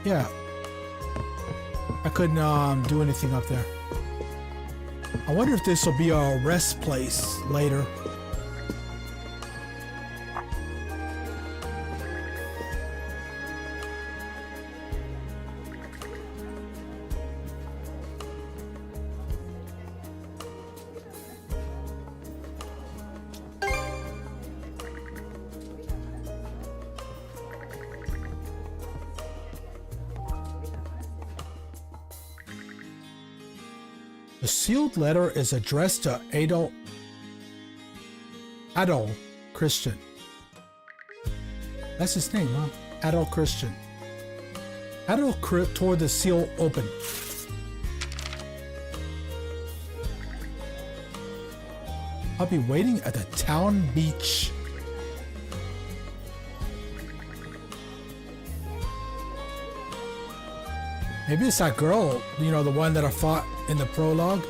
S1: Yeah. I couldn't do anything up there. I wonder if this will be a rest place later. The sealed letter is addressed to Adol Christin. That's his name, huh? Adol Christin. Adol tore the seal open. I'll be waiting at the town beach. Maybe it's that girl, you know, the one that I fought in the prologue.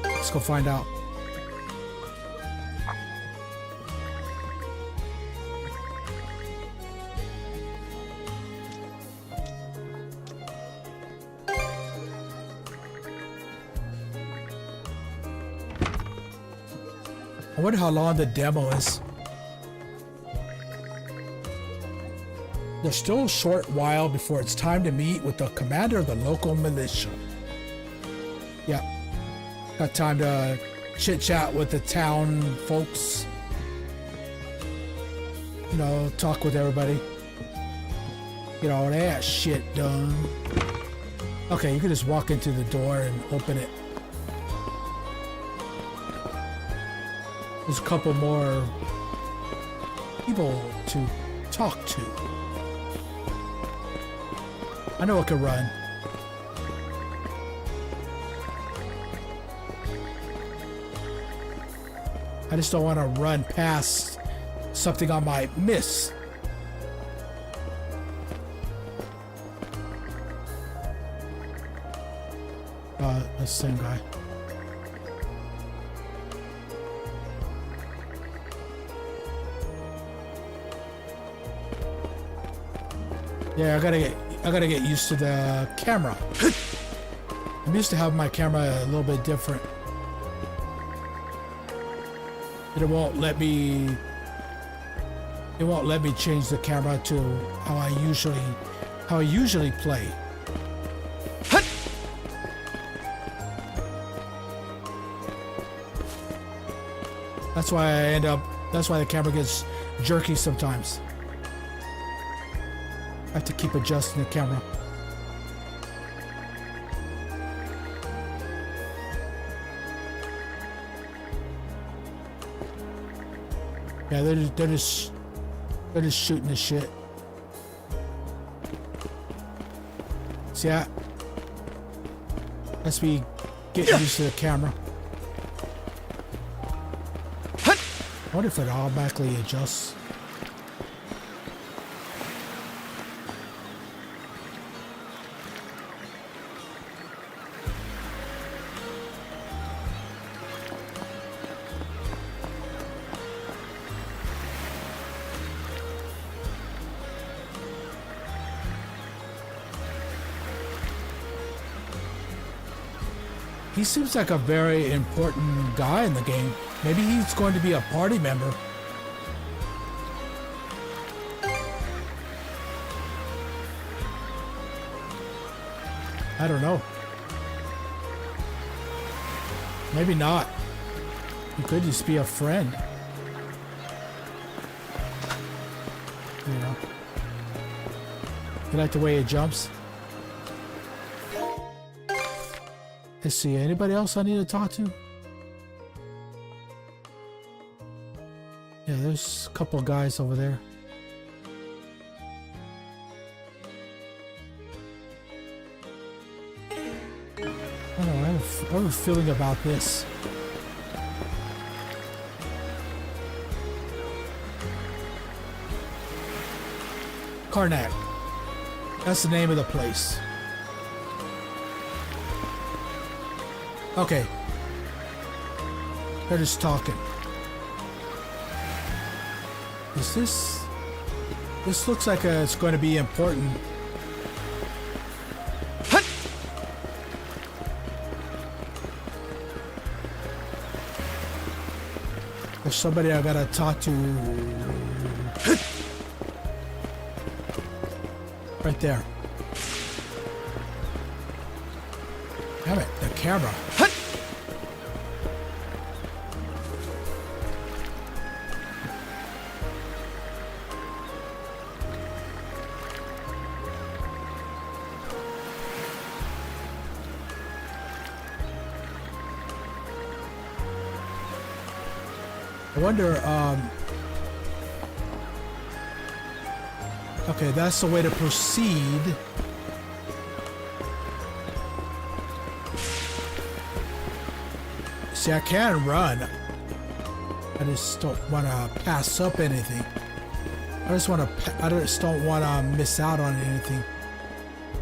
S1: Let's go find out. I wonder how long the demo is. There's still a short while before it's time to meet with the commander of the local militia. Yeah. Got time to chit-chat with the town folks. You know, talk with everybody. Get all that shit done. Okay, you can just walk into the door and open it. There's a couple more people to talk to. I know I can run. I just don't want to run past something I might miss. That's the same guy. Yeah, I gotta get used to the camera. I'm used to having my camera a little bit different. It won't let me change the camera to how I usually play. That's why that's why the camera gets jerky sometimes. I have to keep adjusting the camera. Yeah, they're just shooting the shit. See that? That's me getting used to the camera. I wonder if it automatically adjusts. He seems like a very important guy in the game. Maybe he's going to be a party member. I don't know. Maybe not. He could just be a friend. You know. You like the way it jumps? Let's see, anybody else I need to talk to? Yeah, there's a couple of guys over there. I don't know, I have a feeling about this. Karnak. That's the name of the place. Okay. They're just talking. Is this... This looks like it's going to be important. There's somebody I gotta talk to. Right there. Damn it, the camera. I wonder, okay, that's the way to proceed. See, I can run. I just don't want to pass up anything. I just don't want to miss out on anything.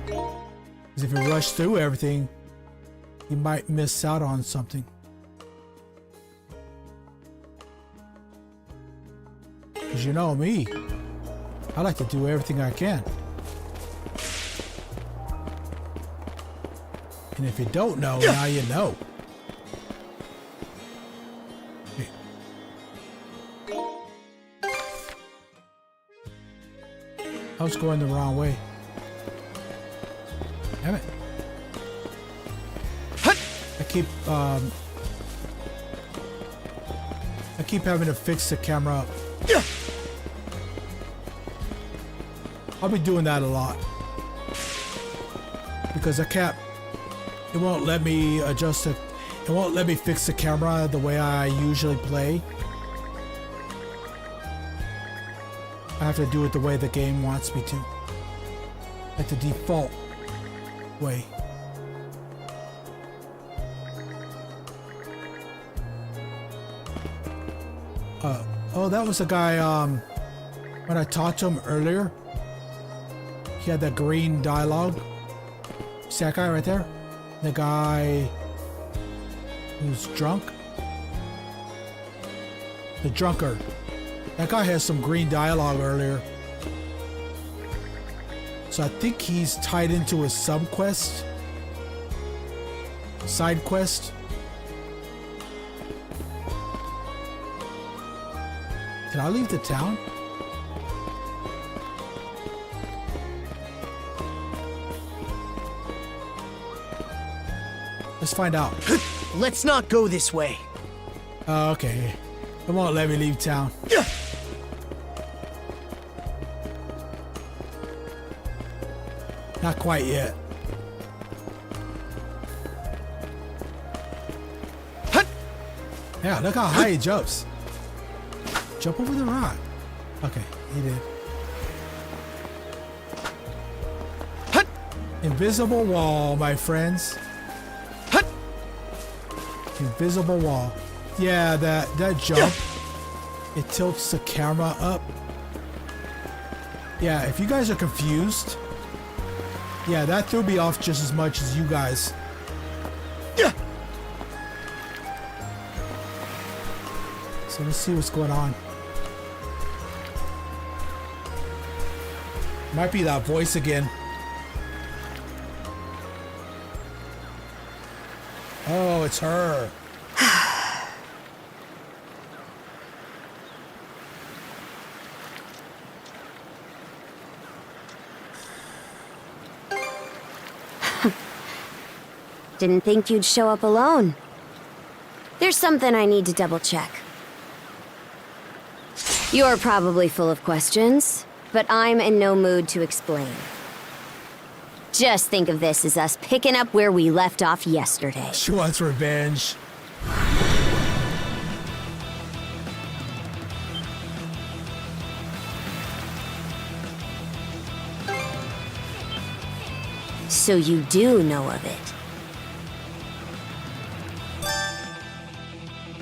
S1: Because if you rush through everything, you might miss out on something. Because you know me, I like to do everything I can. And if you don't know, now you know. I was going the wrong way. Damn it. I keep having to fix the camera up. I'll be doing that a lot. Because I can't, it won't let me adjust it. It won't let me fix the camera the way I usually play. I have to do it the way the game wants me to. Like the default way. Oh, that was the guy, when I talked to him earlier. He had that green dialogue. See that guy right there? The guy who's drunk? The drunkard. That guy has some green dialogue earlier. So I think he's tied into a sub-quest. Side quest. Can I leave the town? Let's find out.
S17: Let's not go this way.
S1: Oh, okay. It won't let me leave town. Not quite yet. Yeah, look how high he jumps. Jump over the rock. Okay, he did. Invisible wall, my friends. Invisible wall. Yeah, that jump, it tilts the camera up. Yeah, if you guys are confused, yeah, that threw me off just as much as you guys. So let's see what's going on. Might be that voice again. Oh, it's her.
S7: Didn't think you'd show up alone. There's something I need to double check. You're probably full of questions, but I'm in no mood to explain. Just think of this as us picking up where we left off yesterday.
S1: She wants revenge.
S7: So you do know of it.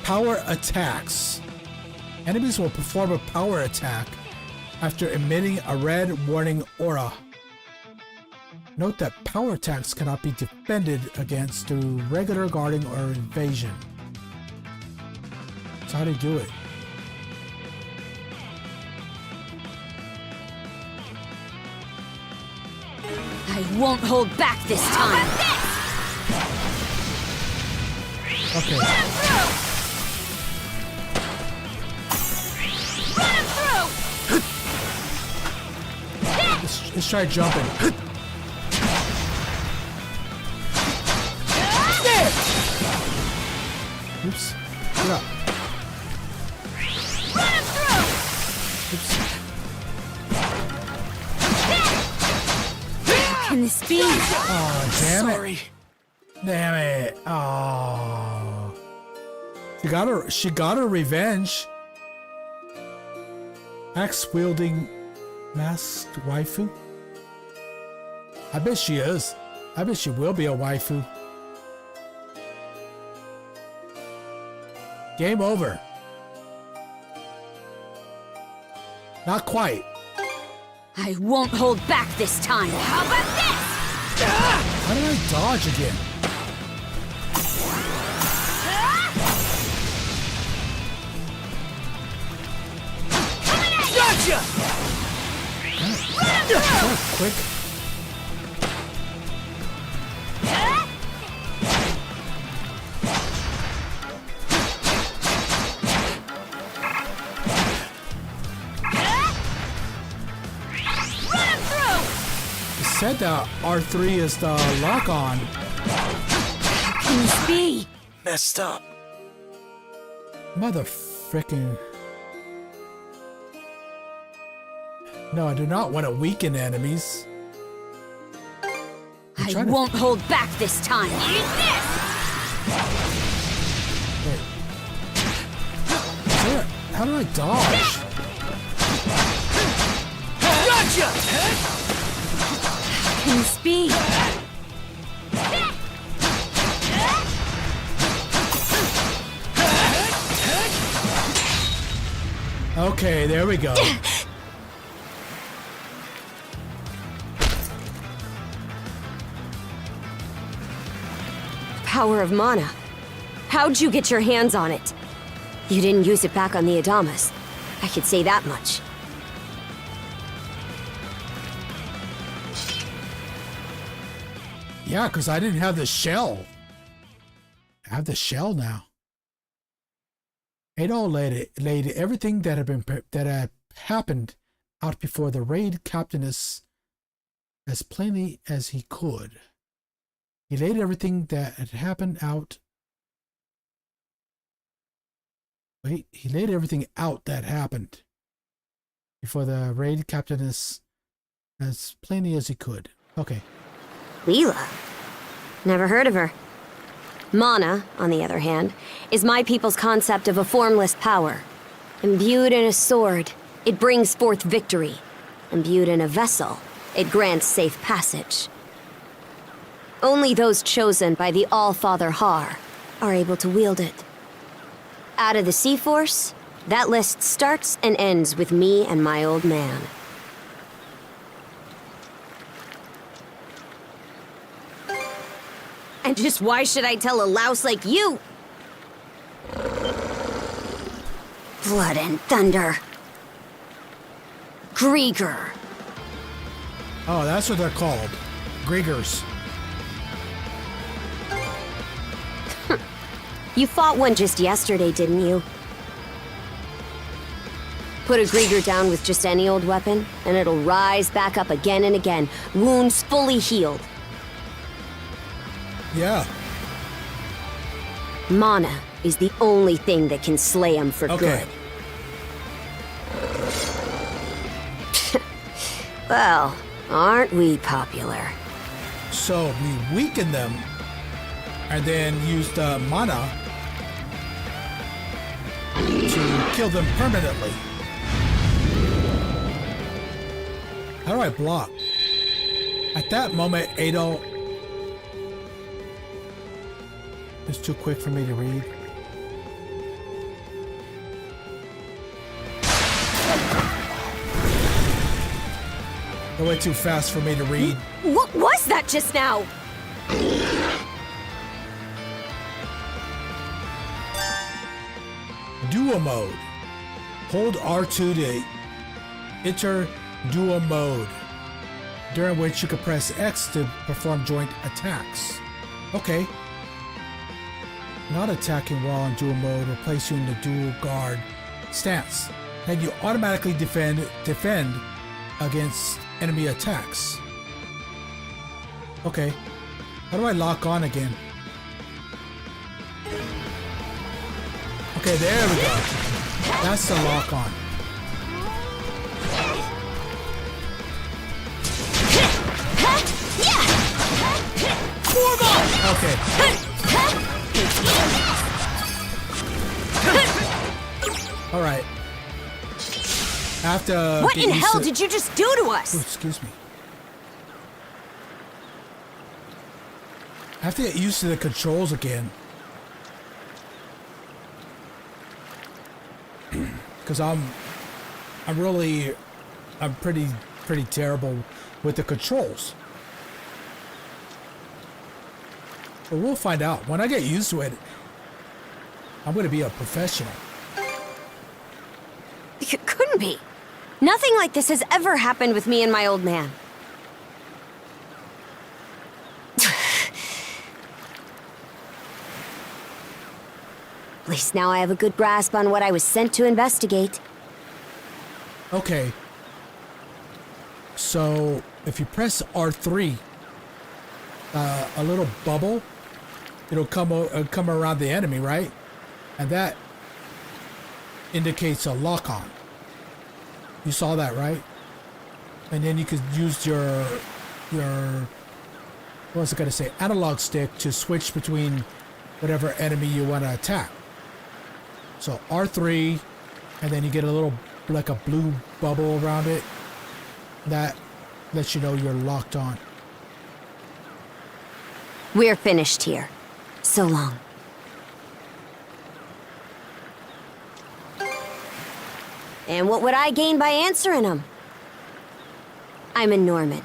S1: Power attacks. Enemies will perform a power attack after emitting a red warning aura. Note that power attacks cannot be defended against through regular guarding or invasion. So how do you do it?
S7: I won't hold back this time.
S1: Okay. Let's try jumping. Oops. Get up. Oops.
S7: Can this be?
S1: Oh, damn
S17: Sorry.
S1: it. Damn it. Oh. She got her revenge. Axe wielding masked waifu. I bet she is. I bet she will be a waifu. Game over. Not quite.
S7: I won't hold back this time. How about this?
S1: How did I dodge again?
S17: Gotcha!
S1: So quick. said that R3 is the lock-on.
S7: Can this be?
S3: Messed up.
S1: Mother frickin'. No, I do not want to weaken enemies.
S7: I won't hold back this time.
S1: Wait. How do I dodge?
S7: Gotcha! Can this be?
S1: Okay, there we go.
S7: Power of mana. How'd you get your hands on it? You didn't use it back on the Adamas. I could say that much.
S1: Yeah, because I didn't have the shell. I have the shell now. Adol laid everything that had happened out before the raid captain as plainly as he could. He laid everything that had happened out. Wait, he laid everything out that happened before the raid captain as plainly as he could. Okay.
S7: Leela? Never heard of her. Mana, on the other hand, is my people's concept of a formless power. Imbued in a sword, it brings forth victory. Imbued in a vessel, it grants safe passage. Only those chosen by the All-Father Har are able to wield it. Out of the Sea Force, that list starts and ends with me and my old man. And just why should I tell a louse like you? Blood and thunder. Griegr.
S1: Oh, that's what they're called. Griegrs.
S7: You fought one just yesterday, didn't you? Put a Griegr down with just any old weapon, and it'll rise back up again and again, wounds fully healed.
S1: Yeah.
S7: Mana is the only thing that can slay him for good. Well, aren't we popular?
S1: So we weaken them and then use the mana to kill them permanently. How do I block? At that moment, Adol... It's too quick for me to read. They're way too fast for me to read.
S7: What was that just now?
S1: Duo mode. Hold R2 to enter duo mode, during which you can press X to perform joint attacks. Okay. Not attacking while in dual mode will place you in the dual guard stance, and you automatically defend against enemy attacks. Okay. How do I lock on again? Okay, there we go. That's the lock on. Okay. All right. I have to.
S7: What in hell did you just do to us?
S1: Oh, excuse me. I have to get used to the controls again. Because I'm pretty terrible with the controls. But we'll find out. When I get used to it, I'm going to be a professional.
S7: It couldn't be. Nothing like this has ever happened with me and my old man. At least now I have a good grasp on what I was sent to investigate.
S1: Okay. So if you press R3, a little bubble, it'll come around the enemy, right? And that indicates a lock-on. You saw that, right? And then you could use your what was I gonna say, analog stick to switch between whatever enemy you want to attack. So R3, and then you get a little, like a blue bubble around it. That lets you know you're locked on.
S7: We're finished here. So long. And what would I gain by answering them? I'm a Norman,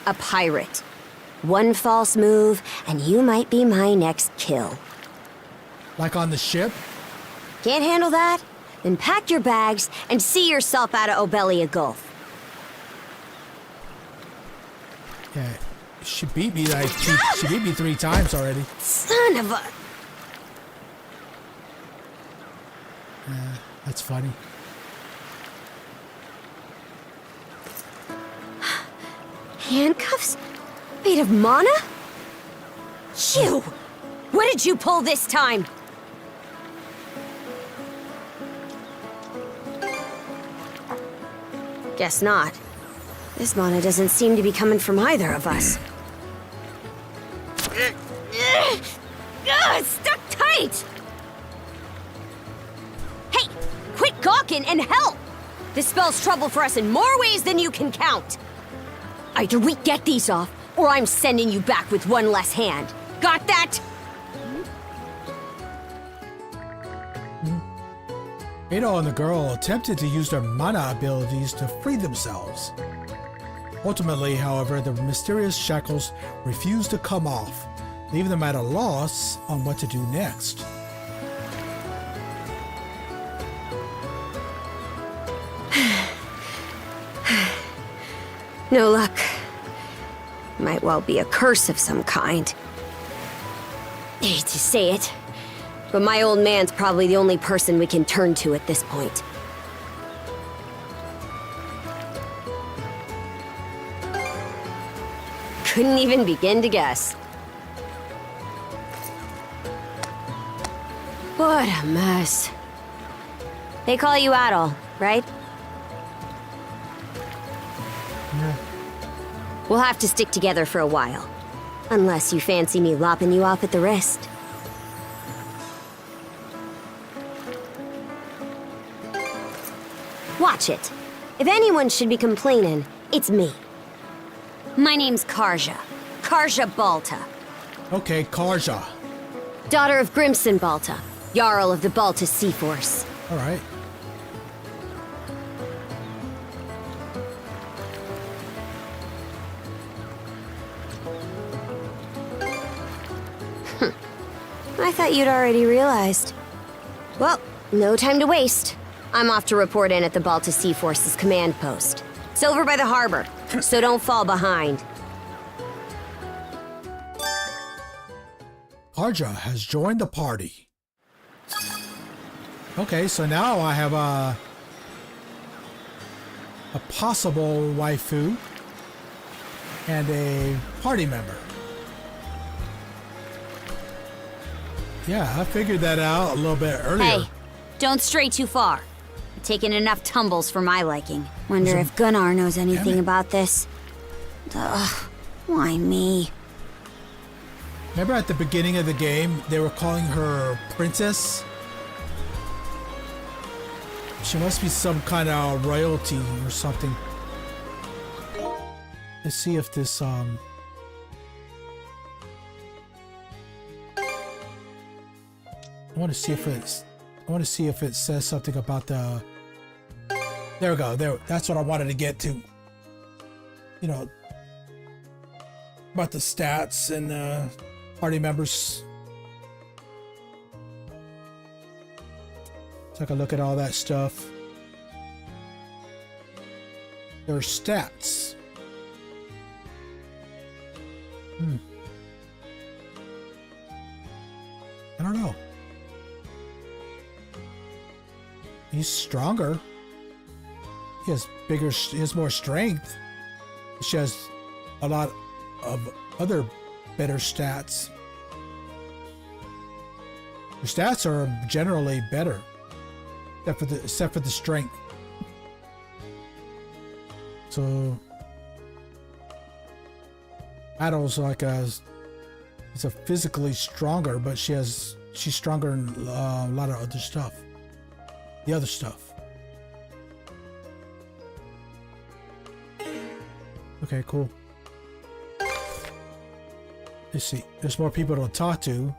S7: a pirate. One false move, and you might be my next kill.
S1: Like on the ship?
S7: Can't handle that? Then pack your bags and see yourself out of Obelia Gulf.
S1: Yeah, she beat me like she beat me 3 times already.
S7: Son of a...
S1: Yeah, that's funny.
S7: Handcuffs? Made of mana? You! What did you pull this time? Guess not. This mana doesn't seem to be coming from either of us. It's stuck tight! Hey! Quit gawking and help! This spells trouble for us in more ways than you can count. Either we get these off, or I'm sending you back with one less hand. Got that?
S1: Adol and the girl attempted to use their mana abilities to free themselves. Ultimately, however, the mysterious shackles refused to come off, leaving them at a loss on what to do next.
S7: No luck. Might well be a curse of some kind. Hate to say it, but my old man's probably the only person we can turn to at this point. Couldn't even begin to guess. What a mess. They call you Adol, right?
S1: Yeah.
S7: We'll have to stick together for a while. Unless you fancy me lopping you off at the wrist. Watch it. If anyone should be complaining, it's me. My name's Karja. Karja Balta.
S1: Okay, Karja.
S7: Daughter of Grimson Balta, Jarl of the Balta Sea Force.
S1: All right.
S7: I thought you'd already realized. Well, no time to waste. I'm off to report in at the Balta Sea Force's command post. It's over by the harbor, so don't fall behind.
S1: Karja has joined the party. Okay, so now I have a possible waifu and a party member. Yeah, I figured that out a little bit earlier.
S18: Hey, don't stray too far. You've taken enough tumbles for my liking. Wonder if Gunnar knows anything about this. Ugh, why me?
S1: Remember at the beginning of the game, they were calling her Princess? She must be some kind of royalty or something. Let's see if this, I want to see if it says something about the... There we go. That's what I wanted to get to. You know, about the stats and party members. Take a look at all that stuff. There are stats. I don't know. He's stronger. He has more strength. She has a lot of other better stats. Her stats are generally better, except for the strength. So Adol's like is a physically stronger, but she's stronger in a lot of other stuff. The other stuff. Okay, cool. Let's see. There's more people to talk to.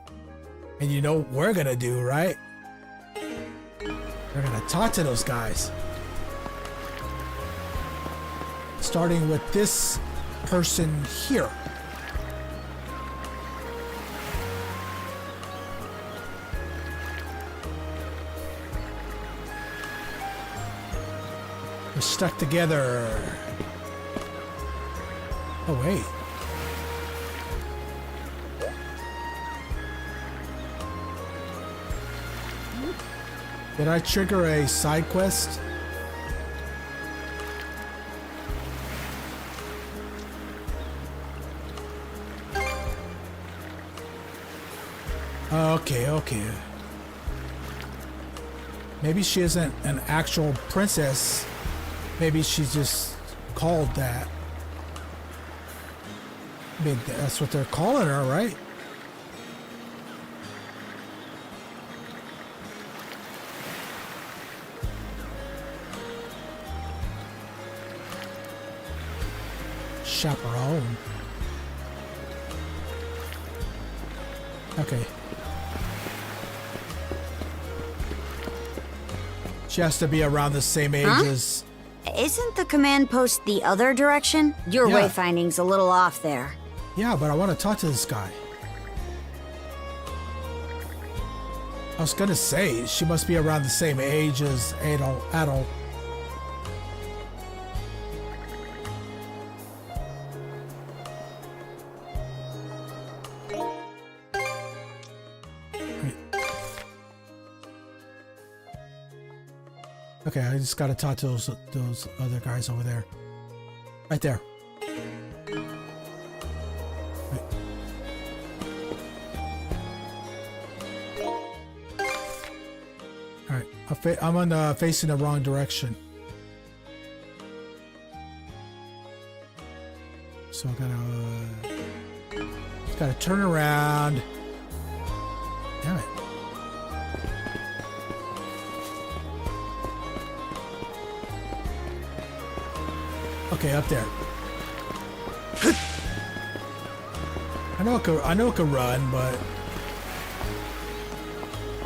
S1: And you know what we're gonna do, right? We're gonna talk to those guys. Starting with this person here. We're stuck together. Oh, wait. Did I trigger a side quest? Okay. Maybe she isn't an actual princess. Maybe she's just called that. I mean, that's what they're calling her, right? Chaperone. Okay. She has to be around the same age as...
S18: Isn't the command post the other direction? Your wayfinding's a little off there.
S1: Yeah, but I want to talk to this guy. I was gonna say, she must be around the same age as Adol. Okay, I just gotta talk to those other guys over there. Right there. Wait. Alright, I'm facing the wrong direction. So I gotta turn around. Damn it. Okay, up there. I know it can run, but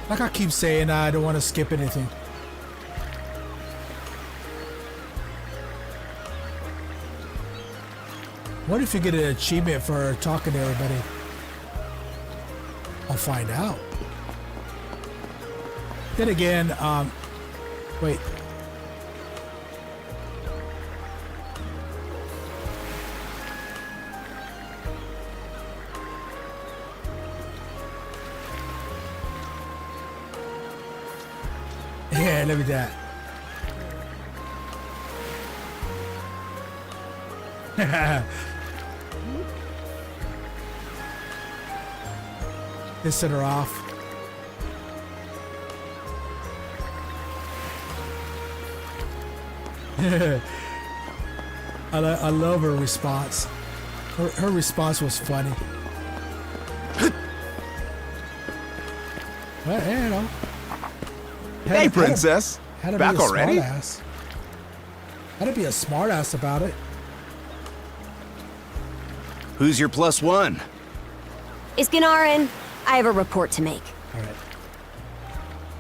S1: like I keep saying, I don't want to skip anything. What if you get an achievement for talking to everybody? I'll find out. Then again, wait. Yeah, look at that. Pissing her off. I love her response. Her response was funny. Well, you know.
S19: Hey, princess. Back already?
S1: Had to be a smartass about it.
S19: Who's your +1?
S7: Iskanarin, I have a report to make.
S1: All right.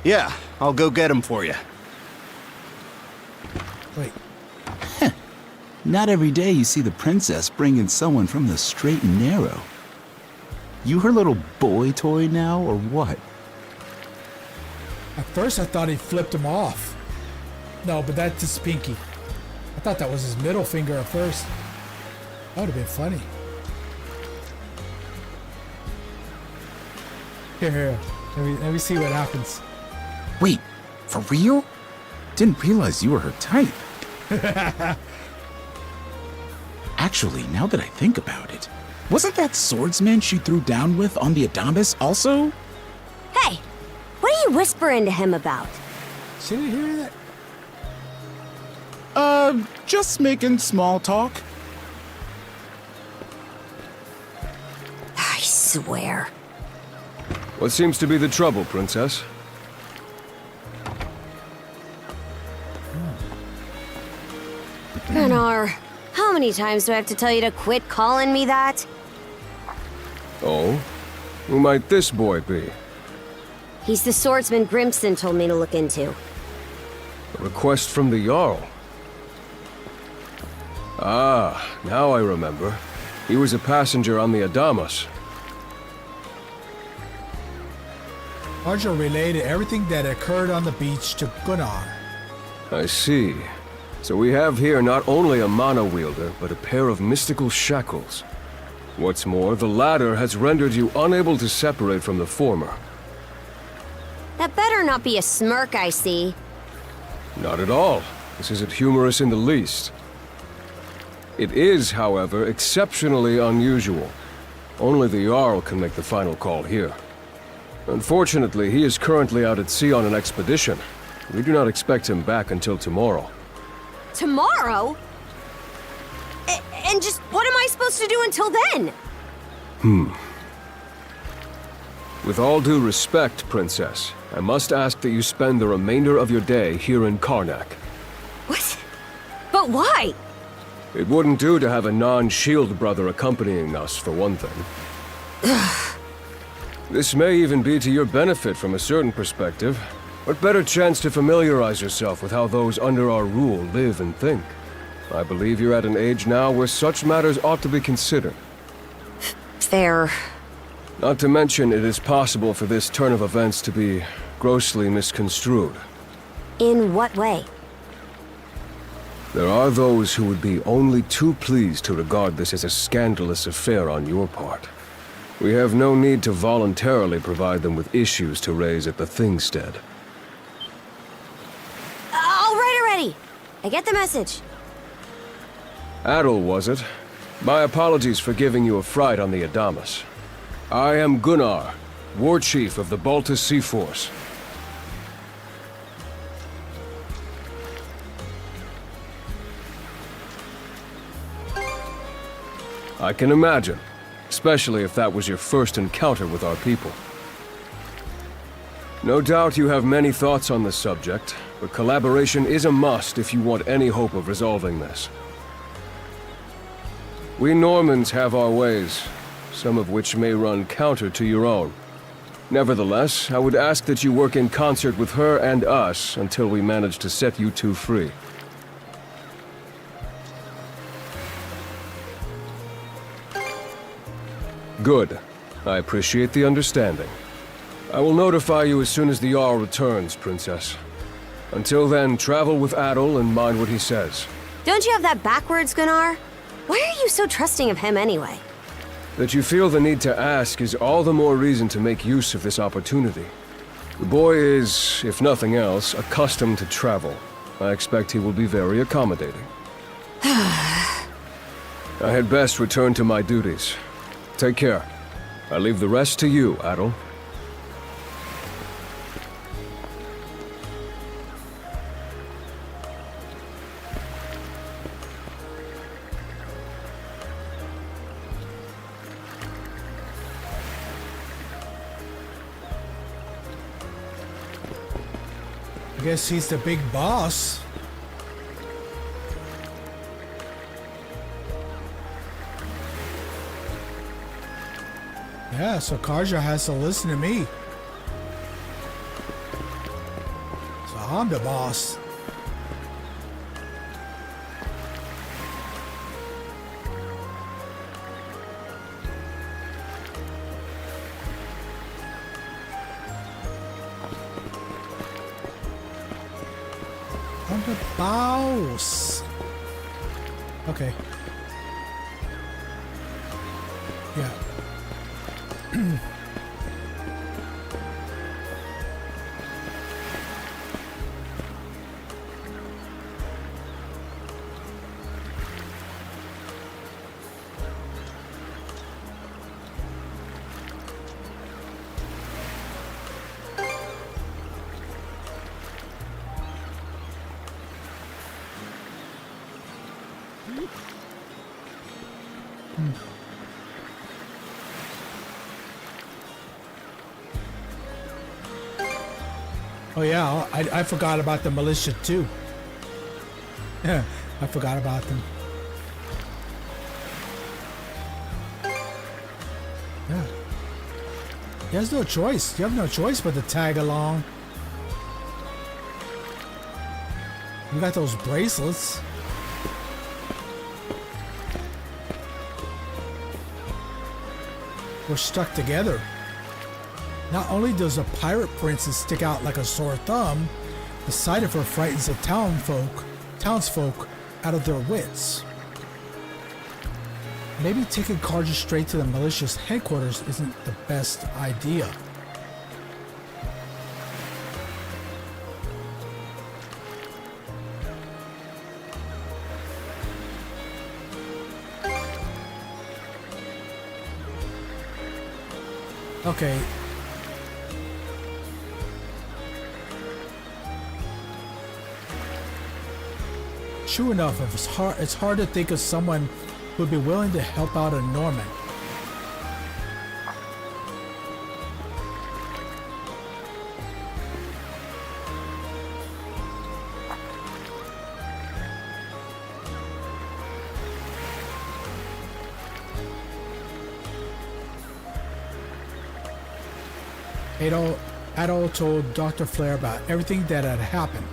S19: Yeah, I'll go get him for you.
S1: Wait.
S20: Not every day you see the princess bring in someone from the straight and narrow. You her little boy toy now, or what?
S1: At first I thought he flipped him off. No, but that's his pinky. I thought that was his middle finger at first. That would have been funny. Here. Let me see what happens.
S20: Wait, for real? Didn't realize you were her type. Actually, now that I think about it, wasn't that swordsman she threw down with on the Adamas also?
S7: Hey, what are you whispering to him about?
S1: Did you hear that?
S20: Just making small talk.
S7: I swear.
S8: What seems to be the trouble, Princess?
S7: Gunnar, how many times do I have to tell you to quit calling me that?
S8: Oh? Who might this boy be?
S7: He's the swordsman Grimston told me to look into.
S8: A request from the Jarl. Ah, now I remember. He was a passenger on the Adamas.
S1: Karja related everything that occurred on the beach to Gunnar.
S8: I see. So we have here not only a mana wielder, but a pair of mystical shackles. What's more, the latter has rendered you unable to separate from the former.
S7: That better not be a smirk I see.
S8: Not at all. This isn't humorous in the least. It is, however, exceptionally unusual. Only the Jarl can make the final call here. Unfortunately, he is currently out at sea on an expedition. We do not expect him back until tomorrow.
S7: Tomorrow? And just what am I supposed to do until then?
S8: With all due respect, Princess, I must ask that you spend the remainder of your day here in Karnak.
S7: What? But why?
S8: It wouldn't do to have a non-shield brother accompanying us, for one thing. This may even be to your benefit from a certain perspective. What better chance to familiarize yourself with how those under our rule live and think? I believe you're at an age now where such matters ought to be considered.
S7: Fair.
S8: Not to mention, it is possible for this turn of events to be grossly misconstrued.
S7: In what way?
S8: There are those who would be only too pleased to regard this as a scandalous affair on your part. We have no need to voluntarily provide them with issues to raise at the Thingstead.
S7: All right already. I get the message.
S8: Adol, was it? My apologies for giving you a fright on the Adamas. I am Gunnar, War Chief of the Balta Sea Force. I can imagine, especially if that was your first encounter with our people. No doubt you have many thoughts on the subject, but collaboration is a must if you want any hope of resolving this. We Normans have our ways, some of which may run counter to your own. Nevertheless, I would ask that you work in concert with her and us until we manage to set you two free. Good. I appreciate the understanding. I will notify you as soon as the Jarl returns, Princess. Until then, travel with Adol and mind what he says.
S7: Don't you have that backwards, Gunnar? Why are you so trusting of him anyway?
S8: That you feel the need to ask is all the more reason to make use of this opportunity. The boy is, if nothing else, accustomed to travel. I expect he will be very accommodating. I had best return to my duties. Take care. I leave the rest to you, Adol.
S1: I guess he's the big boss. Yeah, so Karja has to listen to me. So I'm the boss. I'm the boss. Okay. Yeah. Oh yeah, I forgot about the militia too. Yeah, I forgot about them. Yeah. He has no choice. You have no choice but to tag along. You got those bracelets. We're stuck together. Not only does a pirate princess stick out like a sore thumb, the sight of her frightens the townsfolk out of their wits. Maybe taking Karja straight to the militia's headquarters isn't the best idea. Okay. True enough, it's hard to think of someone who would be willing to help out a Norman. Adol told Dr. Flare about everything that had happened.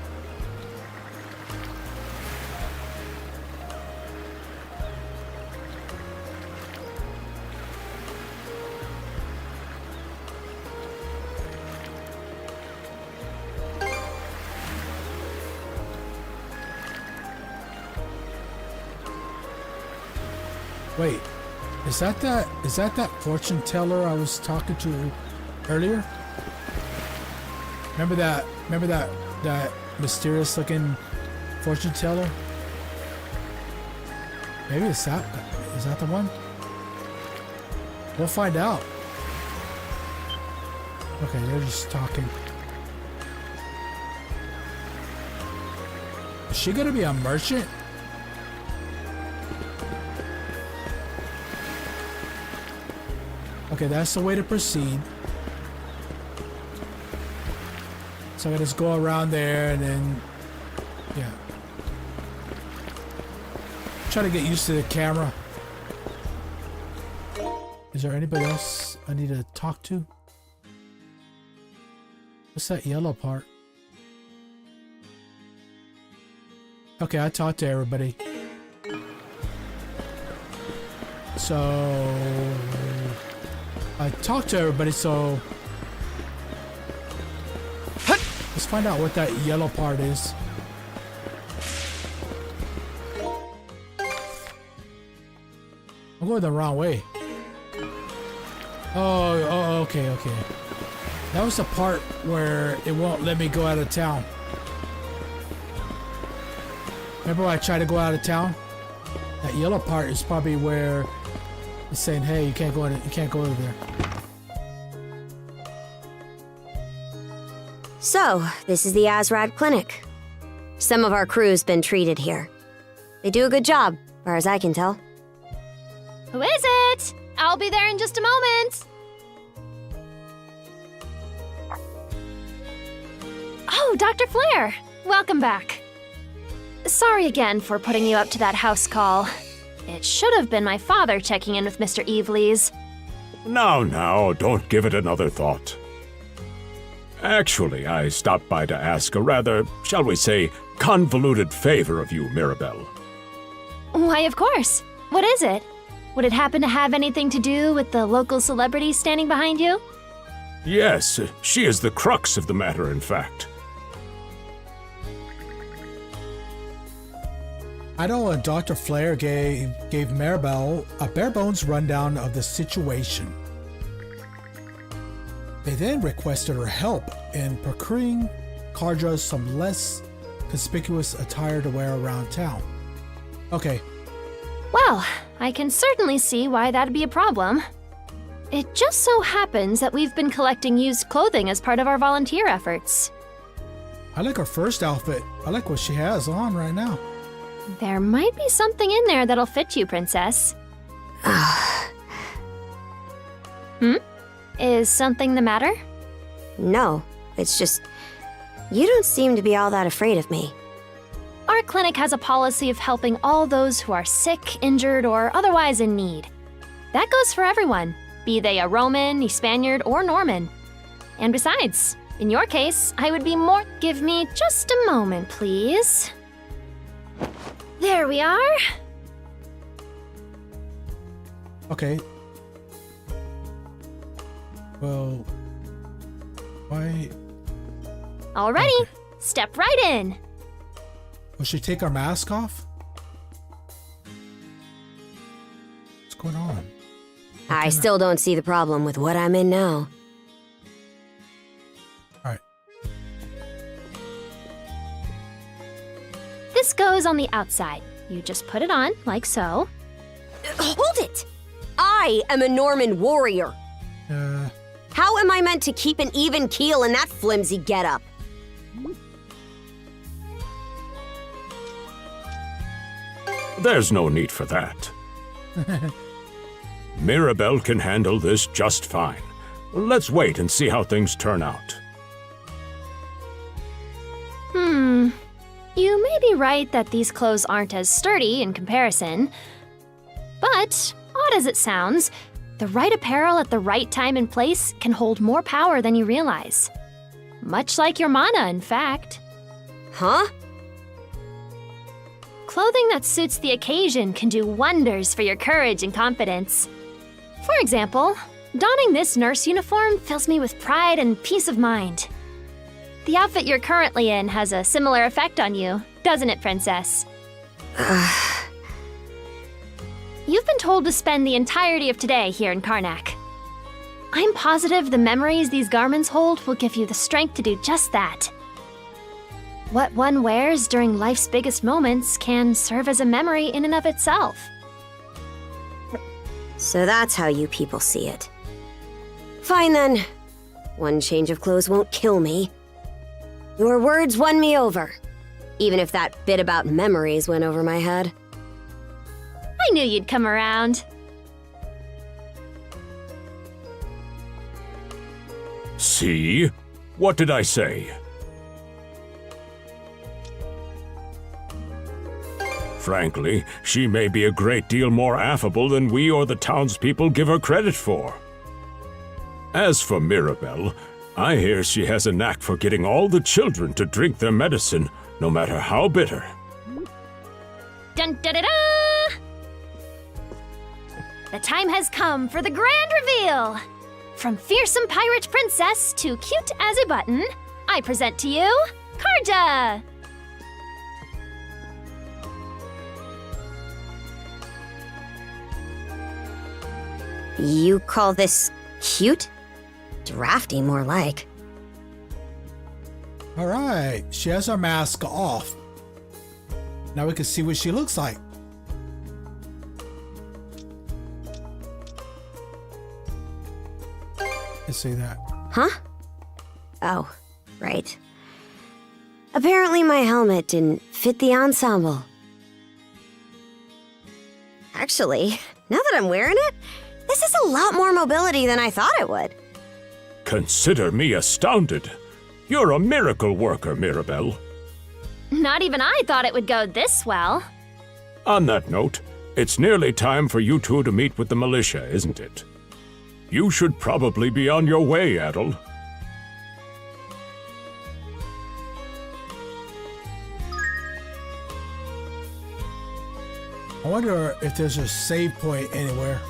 S1: Wait, is that that fortune teller I was talking to earlier? Remember that mysterious looking fortune teller? Maybe is that the one? We'll find out. Okay, they're just talking. Is she gonna be a merchant? Okay, that's the way to proceed. So I just go around there and then, yeah. Try to get used to the camera. Is there anybody else I need to talk to? What's that yellow part? Okay, I talked to everybody. So I talked to everybody, so let's find out what that yellow part is. I'm going the wrong way. Oh, okay. That was the part where it won't let me go out of town. Remember when I tried to go out of town? That yellow part is probably where it's saying, "Hey, you can't go over there."
S7: So, this is the Azrad Clinic. Some of our crew's been treated here. They do a good job, as far as I can tell.
S11: Who is it? I'll be there in just a moment. Oh, Dr. Flare. Welcome back. Sorry again for putting you up to that house call. It should have been my father checking in with Mr. Evelees.
S5: Now, don't give it another thought. Actually, I stopped by to ask a rather, shall we say, convoluted favor of you, Mirabelle.
S11: Why, of course. What is it? Would it happen to have anything to do with the local celebrity standing behind you?
S5: Yes, she is the crux of the matter, in fact.
S1: Adol and Dr. Flare gave Mirabelle a bare-bones rundown of the situation. They then requested her help in procuring Karja some less conspicuous attire to wear around town. Okay.
S11: Well, I can certainly see why that'd be a problem. It just so happens that we've been collecting used clothing as part of our volunteer efforts.
S1: I like her first outfit. I like what she has on right now.
S11: There might be something in there that'll fit you, Princess. Is something the matter?
S7: No, it's just... You don't seem to be all that afraid of me.
S11: Our clinic has a policy of helping all those who are sick, injured, or otherwise in need. That goes for everyone, be they a Roman, a Spaniard, or Norman. And besides, in your case, I would be more— Give me just a moment, please. There we are.
S1: Okay. Well, why?
S11: Alrighty, okay. Step right in.
S1: Will she take our mask off? What's going on?
S7: I still don't see the problem with what I'm in now.
S1: Alright.
S11: This goes on the outside. You just put it on, like so.
S7: Hold it! I am a Norman warrior. How am I meant to keep an even keel in that flimsy getup?
S5: There's no need for that. Mirabelle can handle this just fine. Let's wait and see how things turn out.
S11: You may be right that these clothes aren't as sturdy in comparison. But, odd as it sounds, the right apparel at the right time and place can hold more power than you realize. Much like your mana, in fact.
S7: Huh?
S11: Clothing that suits the occasion can do wonders for your courage and confidence. For example, donning this nurse uniform fills me with pride and peace of mind. The outfit you're currently in has a similar effect on you, doesn't it, Princess? You've been told to spend the entirety of today here in Karnak. I'm positive the memories these garments hold will give you the strength to do just that. What one wears during life's biggest moments can serve as a memory in and of itself.
S7: So that's how you people see it. Fine then. One change of clothes won't kill me. Your words won me over, even if that bit about memories went over my head.
S11: I knew you'd come around.
S5: See? What did I say? Frankly, she may be a great deal more affable than we or the townspeople give her credit for. As for Mirabelle, I hear she has a knack for getting all the children to drink their medicine, no matter how bitter.
S11: Dun da da da! The time has come for the grand reveal! From fearsome pirate princess to cute as a button, I present to you, Karja!
S7: You call this cute? Drafty, more like.
S1: Alright, she has her mask off. Now we can see what she looks like. Let's see that.
S7: Huh? Oh, right. Apparently my helmet didn't fit the ensemble. Actually, now that I'm wearing it, this is a lot more mobility than I thought it would.
S5: Consider me astounded. You're a miracle worker, Mirabelle.
S11: Not even I thought it would go this well.
S5: On that note, it's nearly time for you two to meet with the militia, isn't it? You should probably be on your way, Adol.
S1: I wonder if there's a save point anywhere.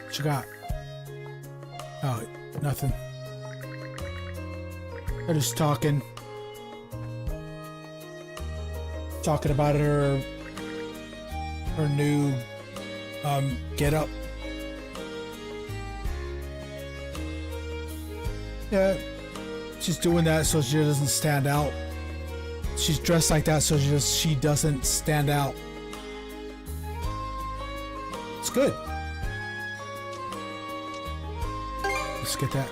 S1: What you got? Oh, nothing. They're just talking. Talking about her new get up. Yeah, she's doing that so she doesn't stand out. She's dressed like that so she doesn't stand out. It's good. Let's get that.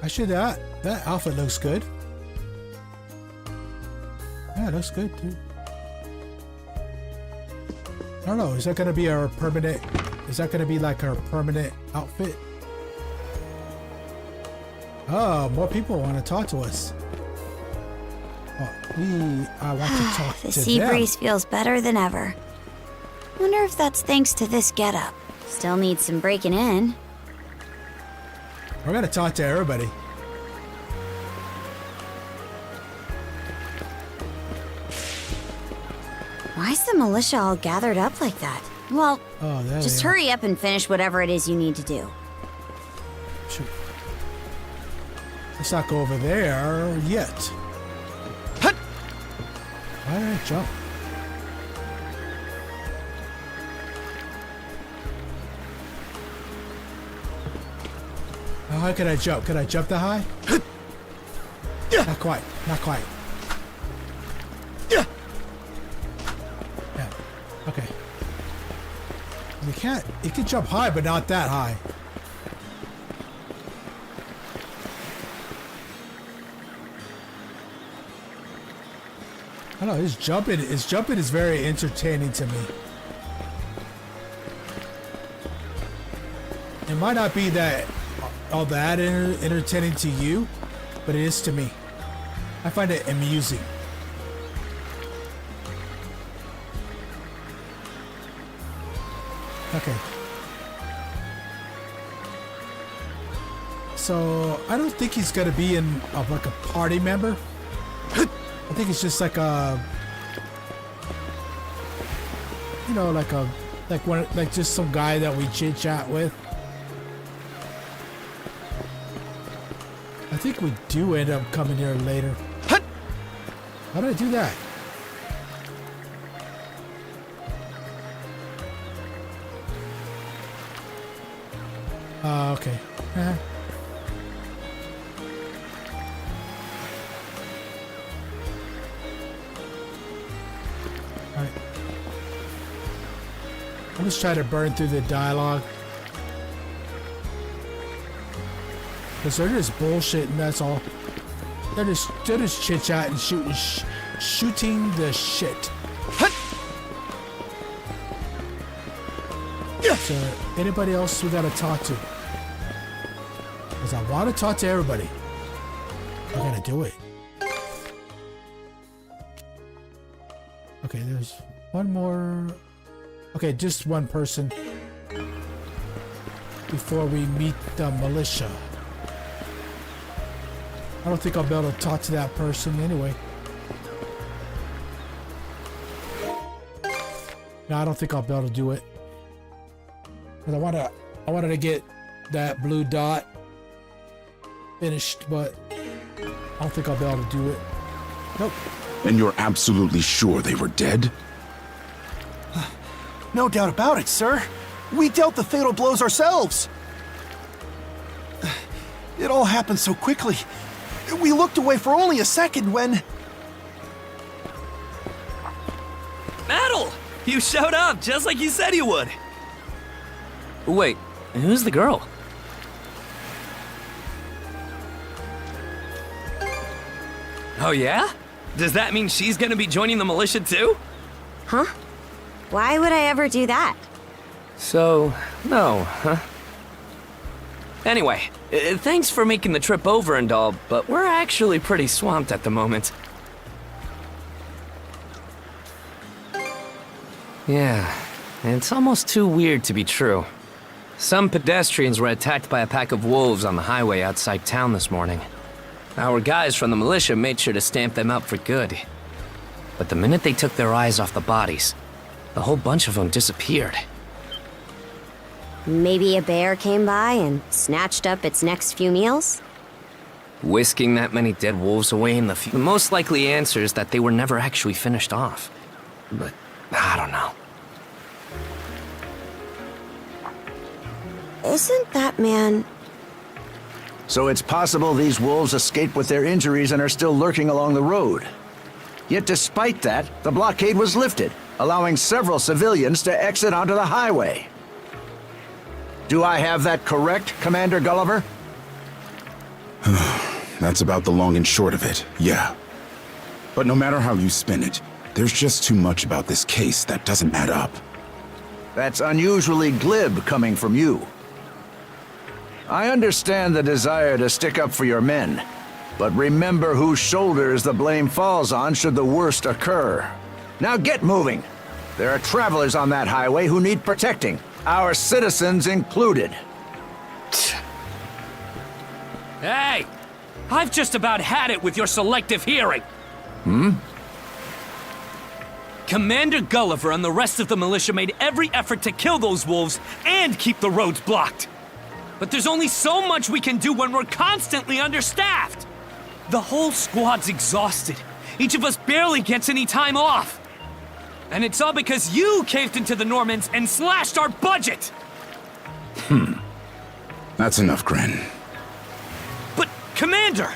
S1: Actually, that outfit looks good. Yeah, it looks good too. I don't know. Is that gonna be our permanent? Is that gonna be like our permanent outfit? Oh, more people want to talk to us. Oh, I want to talk
S18: The
S1: to
S18: sea
S1: them.
S18: breeze feels better than ever. Wonder if that's thanks to this getup. Still needs some breaking in.
S1: We're gonna talk to everybody.
S18: Why is the militia all gathered up like that? Well, just hurry up and finish whatever it is you need to do.
S1: Shoot. Let's not go over there yet. Why did I jump? How high can I jump? Can I jump that high? Not quite. Not quite. Yeah. Okay. You can't. You can jump high, but not that high. I don't know. His jumping is very entertaining to me. It might not be that all that entertaining to you, but it is to me. I find it amusing. Okay. So I don't think he's gonna be in like a party member. I think it's just like a, you know, like just some guy that we chit chat with. I think we do end up coming here later. How did I do that? Okay. Alright. I'm just trying to burn through the dialogue. Because they're just bullshitting, that's all. They're just chit-chatting, shooting the shit. So, anybody else we gotta talk to? Because I want to talk to everybody. I gotta do it. Okay, there's one more. Okay, just one person before we meet the militia. I don't think I'll be able to talk to that person anyway. No, I don't think I'll be able to do it. Because I wanted to get that blue dot finished, but I don't think I'll be able to do it. Nope.
S2: And you're absolutely sure they were dead?
S13: No doubt about it, sir. We dealt the fatal blows ourselves. It all happened so quickly. We looked away for only a second when...
S17: Adol! You showed up just like you said you would. Wait, who's the girl? Oh yeah? Does that mean she's gonna be joining the militia too?
S7: Huh? Why would I ever do that?
S17: So, no, huh? Anyway, thanks for making the trip over and all, but we're actually pretty swamped at the moment. Yeah, it's almost too weird to be true. Some pedestrians were attacked by a pack of wolves on the highway outside town this morning. Our guys from the militia made sure to stamp them out for good. But the minute they took their eyes off the bodies, the whole bunch of them disappeared.
S7: Maybe a bear came by and snatched up its next few meals?
S17: Whisking that many dead wolves away in the most likely answer is that they were never actually finished off. But I don't know.
S18: Isn't that man...
S21: So it's possible these wolves escaped with their injuries and are still lurking along the road. Yet despite that, the blockade was lifted, allowing several civilians to exit onto the highway. Do I have that correct, Commander Gulliver?
S6: That's about the long and short of it, yeah. But no matter how you spin it, there's just too much about this case that doesn't add up.
S21: That's unusually glib coming from you. I understand the desire to stick up for your men, but remember whose shoulders the blame falls on should the worst occur. Now get moving. There are travelers on that highway who need protecting, our citizens included.
S17: Hey! I've just about had it with your selective hearing. Commander Gulliver and the rest of the militia made every effort to kill those wolves and keep the roads blocked. But there's only so much we can do when we're constantly understaffed. The whole squad's exhausted. Each of us barely gets any time off. And it's all because you caved into the Normans and slashed our budget!
S6: That's enough, Gren.
S17: But, Commander!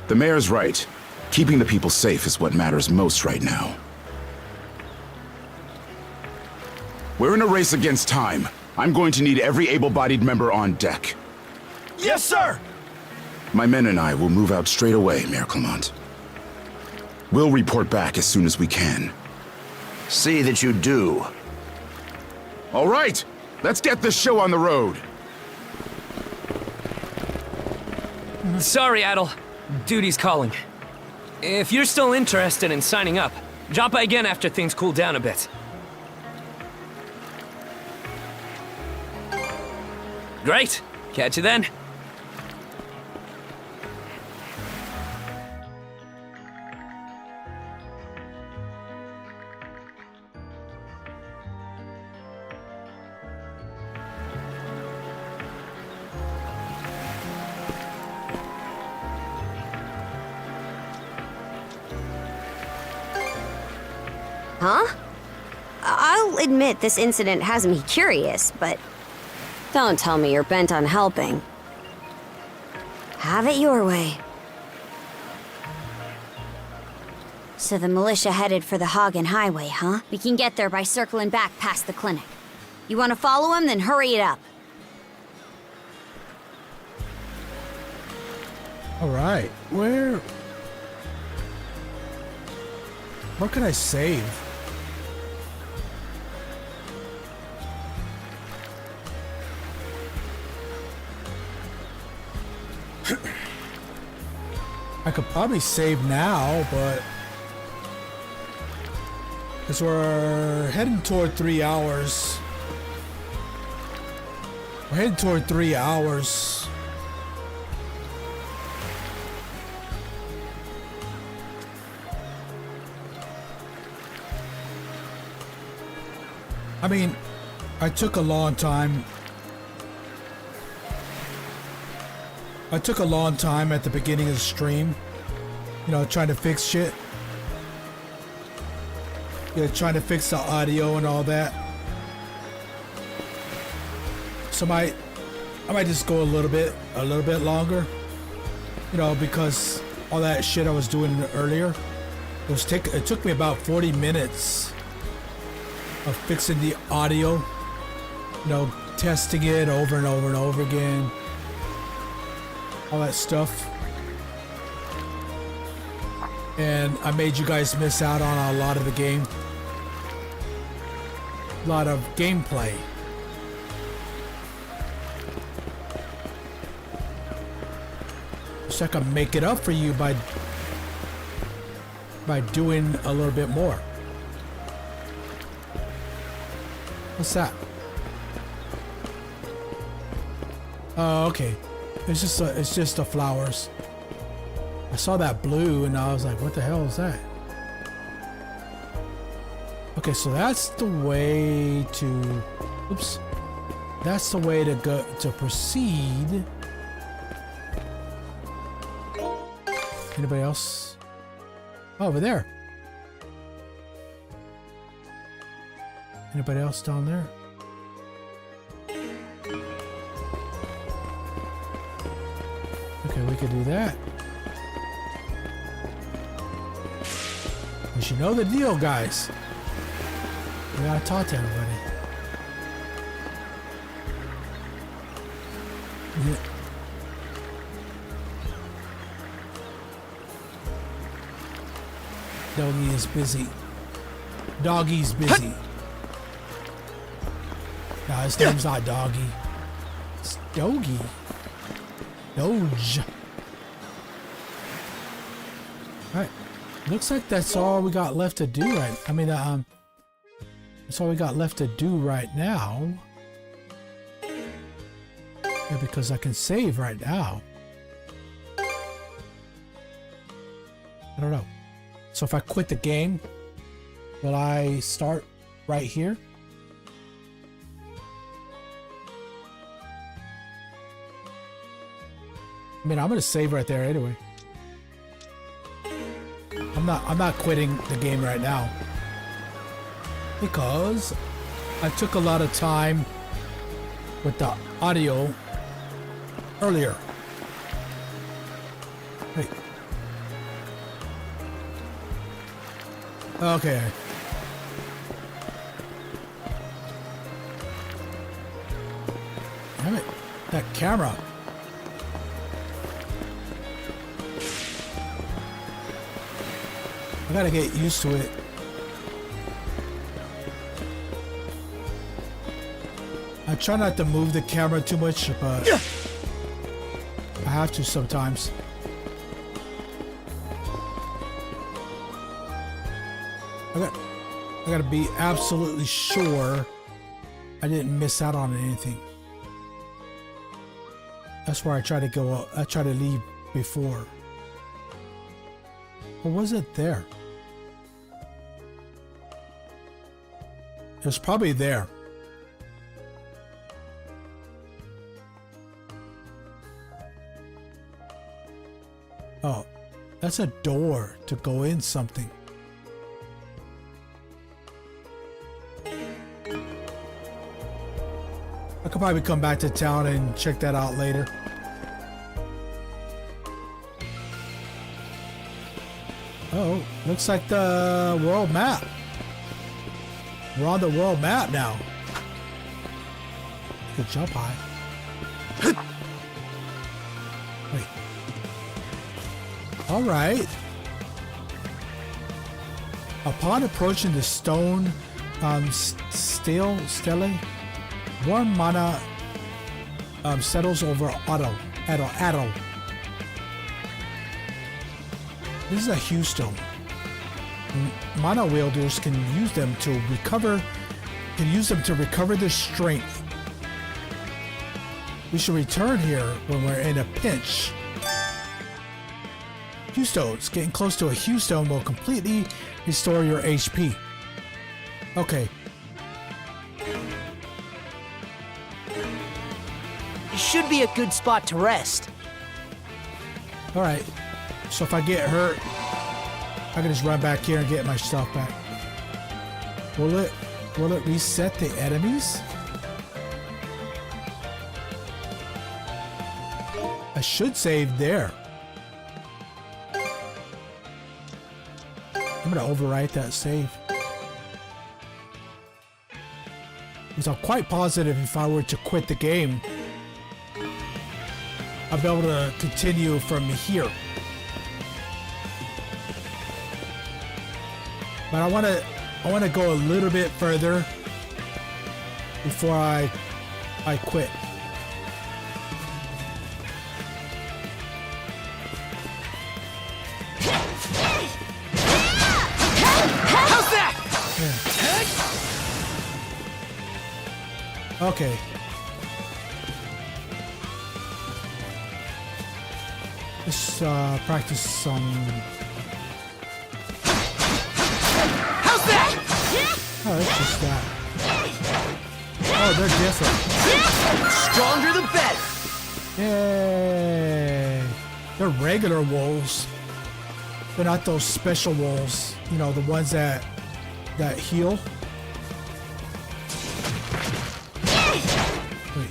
S6: The mayor's right. Keeping the people safe is what matters most right now. We're in a race against time. I'm going to need every able-bodied member on deck.
S12: Yes, sir!
S6: My men and I will move out straight away, Mayor Clement. We'll report back as soon as we can.
S21: See that you do.
S6: All right, let's get this show on the road.
S17: Sorry, Adol. Duty's calling. If you're still interested in signing up, drop by again after things cool down a bit. Great. Catch you then.
S7: Huh? I'll admit this incident has me curious, but don't tell me you're bent on helping. Have it your way.
S18: So the militia headed for the Hagen Highway, huh? We can get there by circling back past the clinic. You want to follow him? Then hurry it up.
S1: All right, where can I save? I could probably save now, but because we're heading toward 3 hours. We're heading toward 3 hours. I mean, I took a long time. I took a long time at the beginning of the stream, you know, trying to fix shit. You know, trying to fix the audio and all that. So I might just go a little bit longer, you know, because all that shit I was doing earlier, it took me about 40 minutes of fixing the audio, you know, testing it over and over and over again, all that stuff. And I made you guys miss out on a lot of the game, a lot of gameplay. So I can make it up for you by doing a little bit more. What's that? Oh, okay. It's just the flowers. I saw that blue and I was like, what the hell is that? Okay, so that's the way to, oops. That's the way to go, to proceed. Anybody else? Oh, over there. Anybody else down there? Okay, we could do that. You should know the deal, guys. We gotta talk to everybody. Doggy is busy. Doggy's busy. No, his name's not Doggy. It's Doggy. Doge. Alright. Looks like that's all we got left to do right. I mean, that's all we got left to do right now. Yeah, because I can save right now. I don't know. So if I quit the game, will I start right here? I mean, I'm gonna save right there anyway. I'm not quitting the game right now because I took a lot of time with the audio earlier. Hey. Okay. Damn it. That camera. I gotta get used to it. I try not to move the camera too much, but I have to sometimes. I gotta be absolutely sure I didn't miss out on anything. That's where I try to go. I try to leave before. Or was it there? It was probably there. Oh, that's a door to go in something. I could probably come back to town and check that out later. Oh, looks like the world map. We're on the world map now. Good jump high. Wait. All right. Upon approaching the stone stele, one mana settles over Adol. This is a Hue Stone. Mana wielders can use them to recover. Their strength. We should return here when we're in a pinch. Hue Stones. Getting close to a Hue Stone will completely restore your HP. Okay.
S10: It should be a good spot to rest.
S1: All right. So if I get hurt, I can just run back here and get my stuff back. Will it reset the enemies? I should save there. I'm gonna overwrite that save. Because I'm quite positive if I were to quit the game, I'll be able to continue from here. But I want to go a little bit further before I quit.
S10: How's that?
S1: Yeah. Okay. Let's practice some. Oh, it's just that. Oh, they're different.
S10: Stronger the better.
S1: Yay! They're regular wolves. They're not those special wolves. You know, the ones that heal. Wait.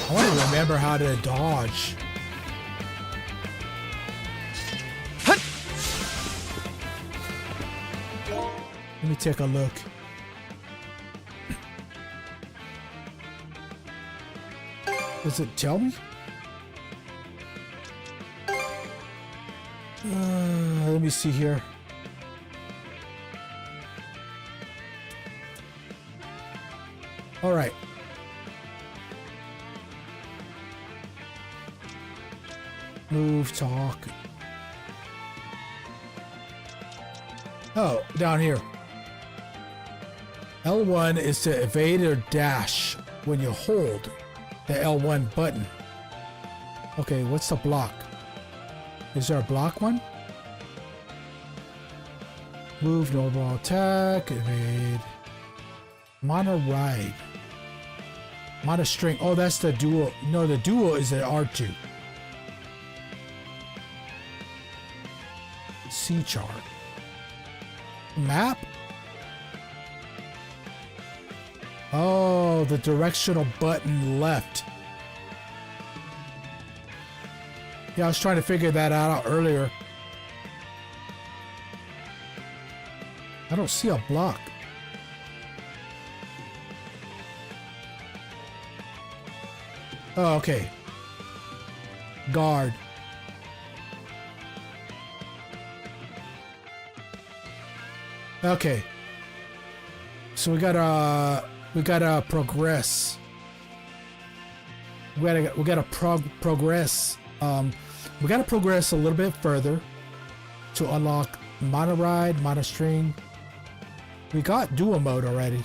S1: I want to remember how to dodge. Let me take a look. Does it tell me? Let me see here. All right. Move, talk. Oh, down here. L1 is to evade or dash when you hold the L1 button. Okay, what's the block? Is there a block one? Move, normal attack, evade. Mono ride. Mono string. Oh, that's the dual. No, the dual is the R2. C chart. Map? Oh, the directional button left. Yeah, I was trying to figure that out earlier. I don't see a block. Oh, okay. Guard. Okay. So we gotta progress. We gotta progress. We gotta progress a little bit further to unlock mono ride, mono string. We got dual mode already.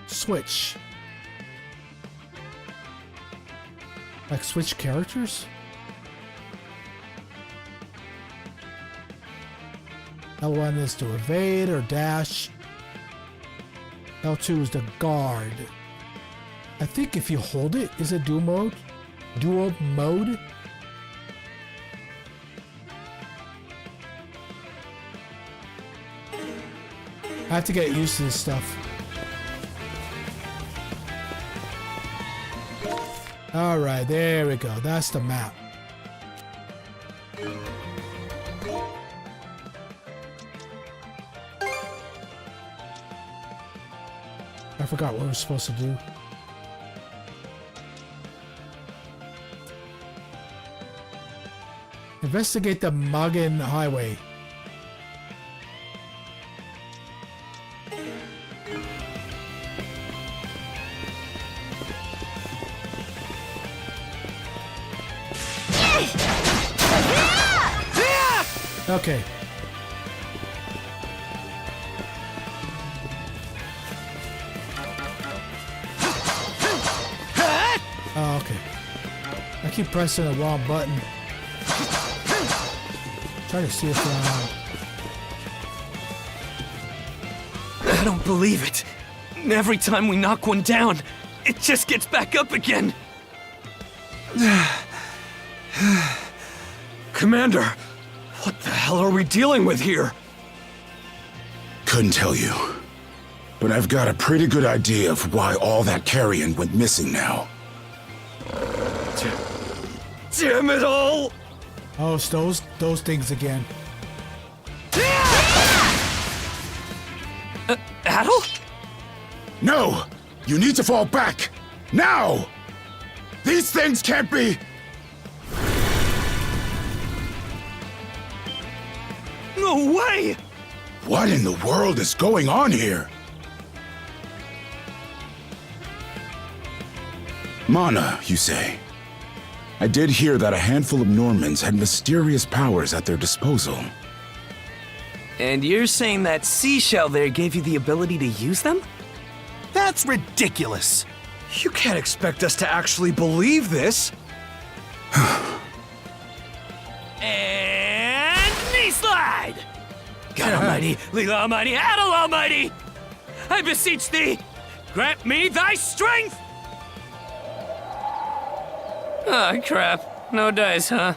S1: Switch. Like switch characters? L1 is to evade or dash. L2 is the guard. I think if you hold it, is it dual mode? Dual mode? I have to get used to this stuff. All right, there we go. That's the map. I forgot what we're supposed to do. Investigate the Magen Highway. Okay. Oh, okay. I keep pressing the wrong button. Try to see if
S17: I don't believe it. Every time we knock one down, it just gets back up again. Commander, what the hell are we dealing with here?
S6: Couldn't tell you. But I've got a pretty good idea of why all that carrion went missing now.
S17: Damn it all!
S1: Oh, it's those things again.
S17: Adol?
S6: No! You need to fall back! Now! These things can't be...
S17: No way!
S6: What in the world is going on here? Mana, you say? I did hear that a handful of Normans had mysterious powers at their disposal.
S17: And you're saying that seashell there gave you the ability to use them?
S13: That's ridiculous.
S12: You can't expect us to actually believe this.
S17: And knee slide! God Almighty, Leela Almighty, Adol Almighty! I beseech thee, grant me thy strength! Oh, crap. No dice, huh?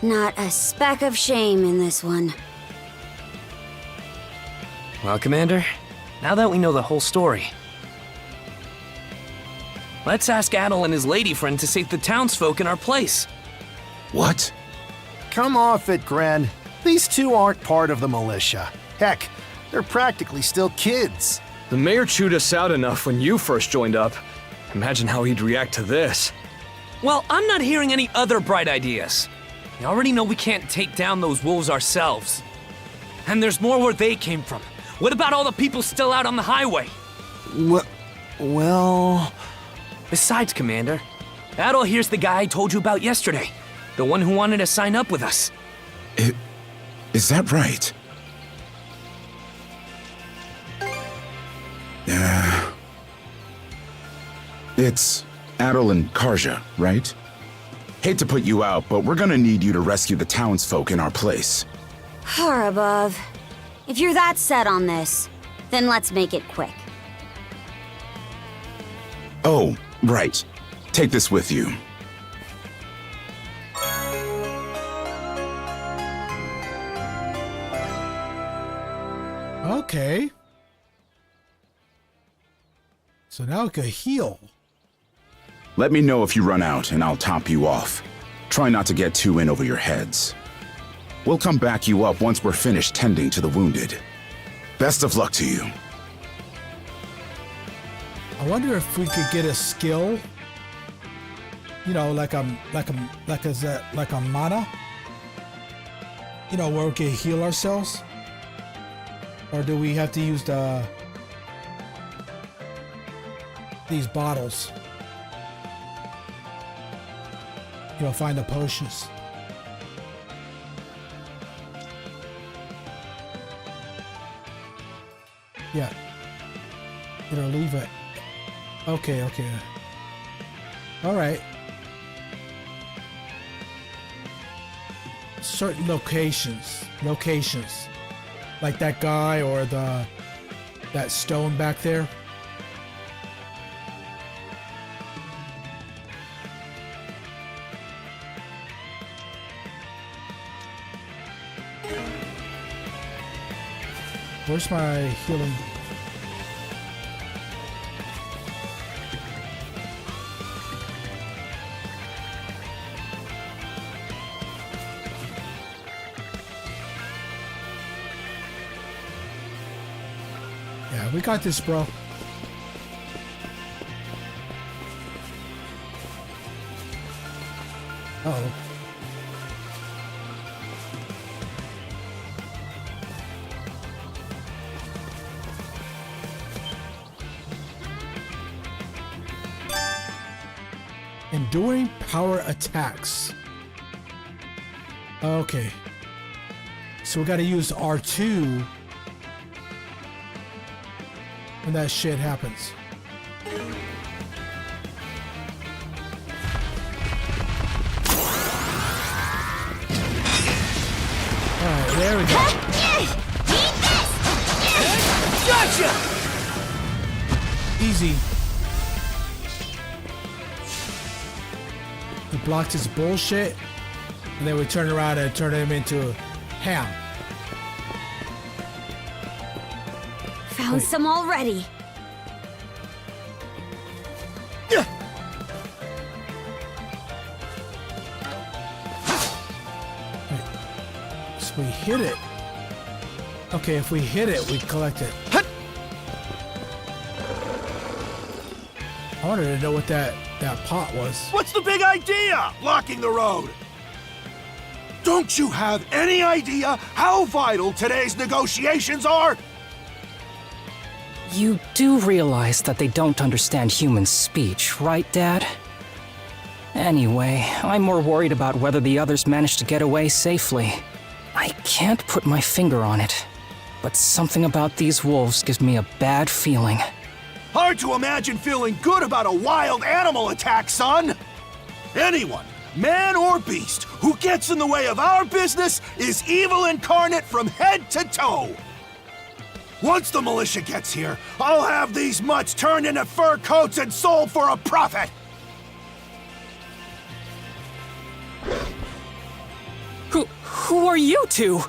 S18: Not a speck of shame in this one.
S17: Well, Commander, now that we know the whole story, let's ask Adol and his lady friend to save the townsfolk in our place.
S6: What?
S13: Come off it, Gren. These two aren't part of the militia. Heck, They're practically still kids.
S8: The mayor chewed us out enough when you first joined up. Imagine how he'd react to this.
S17: Well, I'm not hearing any other bright ideas. We already know we can't take down those wolves ourselves. And there's more where they came from. What about all the people still out on the highway?
S12: Well...
S17: Besides, Commander, Adol here's the guy I told you about yesterday. The one who wanted to sign up with us.
S6: Is that right? It's Adol and Karja, right? Hate to put you out, but we're gonna need you to rescue the townsfolk in our place.
S18: Far above. If you're that set on this, then let's make it quick.
S6: Oh, right. Take this with you.
S1: Okay. So now I can heal.
S6: Let me know if you run out, and I'll top you off. Try not to get too in over your heads. We'll come back you up once we're finished tending to the wounded. Best of luck to you.
S1: I wonder if we could get a skill. You know, like a mana. You know, where we can heal ourselves. Or do we have to use these bottles? You know, find the potions. Yeah. You know, leave it. Okay. All right. Certain locations, like that guy or that stone back there. Where's my healing? Yeah, we got this, bro. Uh-oh. Enduring power attacks. Okay. So we gotta use R2 when that shit happens. Alright, there we go.
S10: Gotcha!
S1: Easy. We blocked his bullshit, and then we turn around and turn him into ham.
S18: Found some already.
S1: So we hit it. Okay, if we hit it, we collect it. I wanted to know what that pot was.
S12: What's the big idea? Blocking the road. Don't you have any idea how vital today's negotiations are?
S9: You do realize that they don't understand human speech, right, Dad? Anyway, I'm more worried about whether the others managed to get away safely. I can't put my finger on it, but something about these wolves gives me a bad feeling.
S12: Hard to imagine feeling good about a wild animal attack, son! Anyone, man or beast, who gets in the way of our business is evil incarnate from head to toe! Once the militia gets here, I'll have these mutts turned into fur coats and sold for a profit!
S9: Who are you two?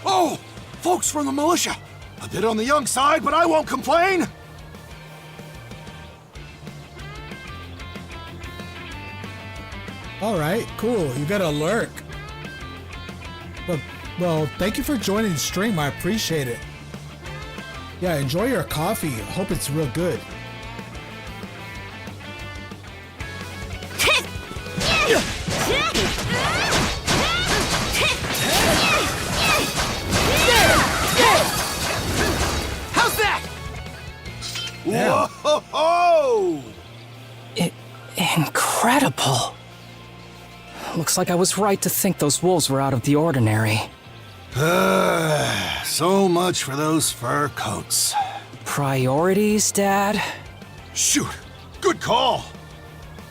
S12: Oh, folks from the militia! A bit on the young side, but I won't complain!
S1: Alright, cool. You got a lurk. But Well, thank you for joining the stream. I appreciate it. Yeah, enjoy your coffee. I hope it's real good.
S12: How's that?
S1: Yeah.
S12: Whoa!
S9: Incredible. Looks like I was right to think those wolves were out of the ordinary.
S13: So much for those fur coats.
S9: Priorities, Dad?
S12: Shoot, good call.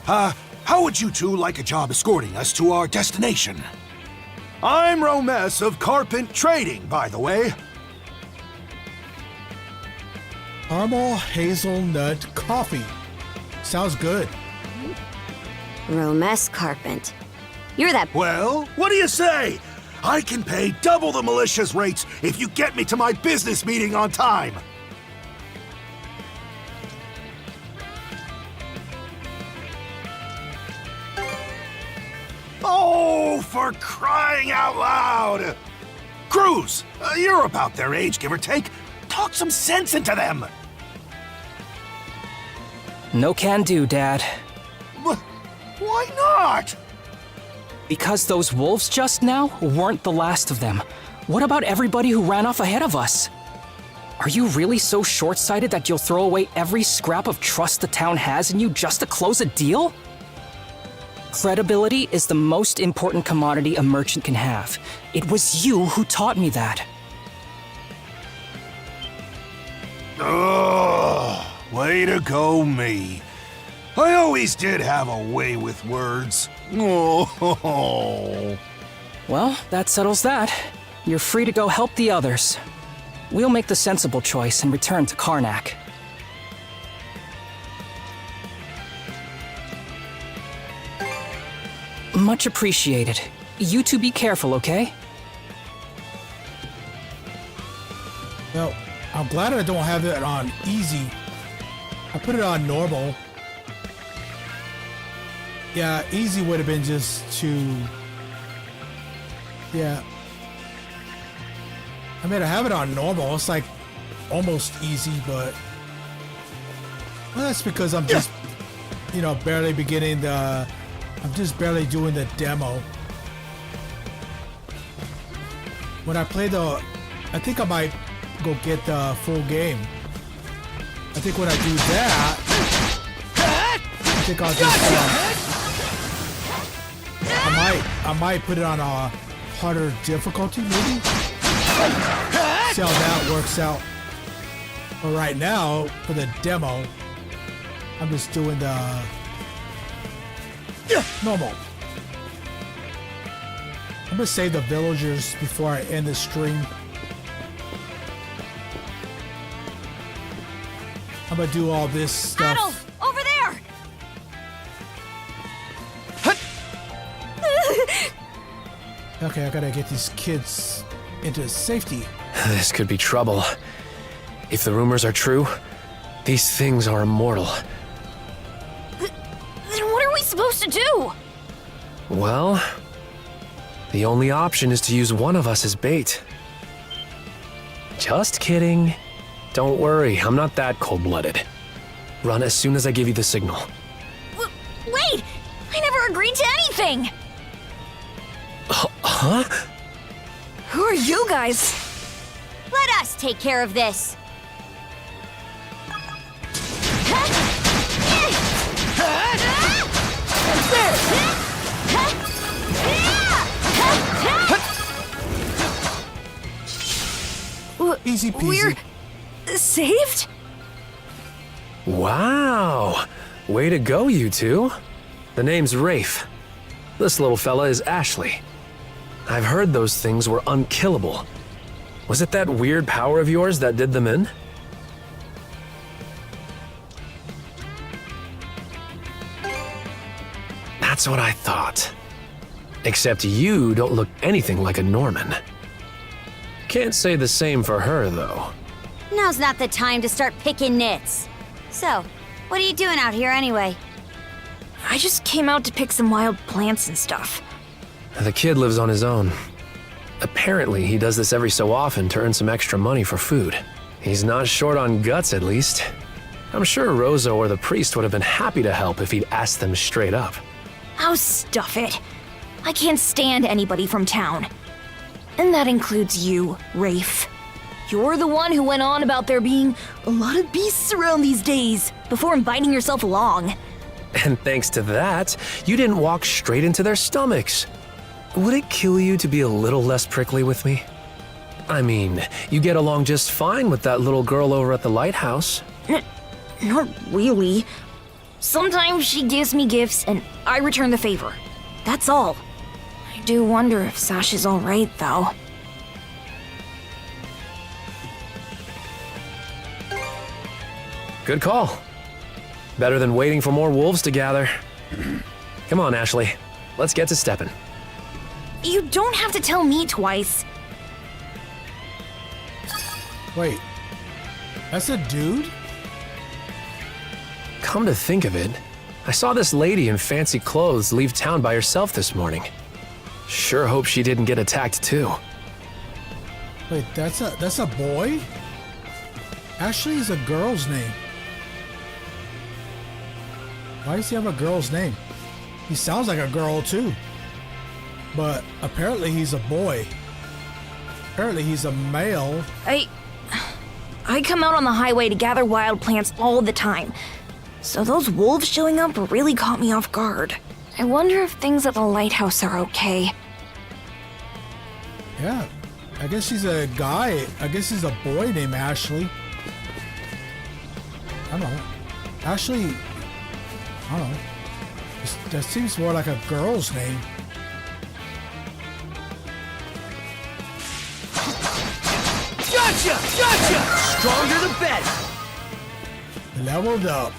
S12: How would you two like a job escorting us to our destination? I'm Romess of Carpent Trading, by the way.
S1: Caramel hazelnut coffee. Sounds good.
S7: Romess Carpent. You're that...
S12: Well, what do you say? I can pay double the militia's rates if you get me to my business meeting on time. Oh, for crying out loud! Cruz, you're about their age, give or take. Talk some sense into them.
S9: No can do, Dad.
S12: Why not?
S9: Because those wolves just now weren't the last of them. What about everybody who ran off ahead of us? Are you really so short-sighted that you'll throw away every scrap of trust the town has in you just to close a deal? Credibility is the most important commodity a merchant can have. It was you who taught me that.
S12: Ugh, way to go, me. I always did have a way with words. Oh.
S9: Well, that settles that. You're free to go help the others. We'll make the sensible choice and return to Karnak. Much appreciated. You two be careful, okay?
S1: Well, I'm glad I don't have it on easy. I put it on normal. Yeah, easy would have been just to... Yeah. I mean, I have it on normal. It's like almost easy, but... Well, that's because I'm just, you know, barely beginning the... I'm just barely doing the demo. When I play the... I think I might go get the full game. I think when I do that... I think I'll just... I might put it on a harder difficulty, maybe? See how that works out. But right now, for the demo, I'm just doing the normal. I'm gonna save the villagers before I end the stream. I'm gonna do all this stuff.
S7: Adol, over there!
S1: Okay, I gotta get these kids into safety.
S14: This could be trouble. If the rumors are true, these things are immortal.
S7: Then what are we supposed to do?
S14: Well, the only option is to use one of us as bait. Just kidding. Don't worry, I'm not that cold-blooded. Run as soon as I give you the signal.
S7: Wait! I never agreed to anything!
S14: Huh?
S7: Who are you guys? Let us take care of this.
S1: Easy peasy.
S7: We're saved?
S14: Wow! Way to go, you two. The name's Rafe. This little fella is Ashley. I've heard those things were unkillable. Was it that weird power of yours that did them in? That's what I thought. Except you don't look anything like a Norman. Can't say the same for her, though.
S18: Now's not the time to start picking nits. So, what are you doing out here anyway?
S15: I just came out to pick some wild plants and stuff.
S14: The kid lives on his own. Apparently, he does this every so often to earn some extra money for food. He's not short on guts, at least. I'm sure Rozo or the priest would have been happy to help if he'd asked them straight up.
S16: Oh, stuff it. I can't stand anybody from town. And that includes you, Rafe. You're the one who went on about there being a lot of beasts around these days before inviting yourself along.
S14: And thanks to that, you didn't walk straight into their stomachs. Would it kill you to be a little less prickly with me? I mean, you get along just fine with that little girl over at the lighthouse.
S16: Not really. Sometimes she gives me gifts and I return the favor. That's all. I do wonder if Sash is alright, though.
S14: Good call. Better than waiting for more wolves to gather. Come on, Ashley. Let's get to stepping.
S16: You don't have to tell me twice.
S1: Wait, that's a dude?
S14: Come to think of it, I saw this lady in fancy clothes leave town by herself this morning. Sure hope she didn't get attacked too.
S1: Wait, that's a boy? Ashley is a girl's name. Why does he have a girl's name? He sounds like a girl too. But apparently he's a boy. Apparently he's a male.
S16: I come out on the highway to gather wild plants all the time. So those wolves showing up really caught me off guard. I wonder if things at the lighthouse are okay.
S1: Yeah, I guess he's a guy. I guess he's a boy named Ashley. I don't know. Ashley, I don't know. That seems more like a girl's name.
S10: Gotcha! Gotcha! Stronger the better!
S1: Leveled up.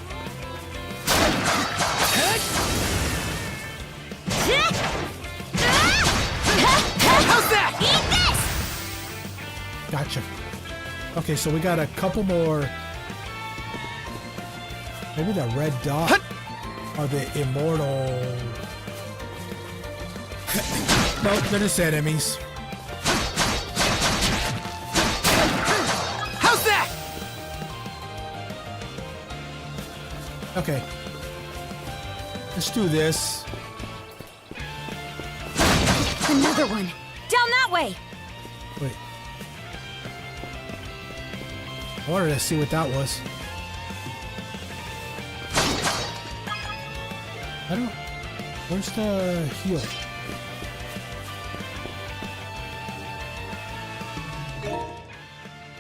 S10: How's that?
S18: Eat this!
S1: Gotcha. Okay, so we got a couple more. Maybe the red dot or the immortal. No, they're just enemies.
S10: How's that?
S1: Okay. Let's do this.
S18: Another one. Down that way.
S1: Wait. I wanted to see what that was. I don't. Where's the heal?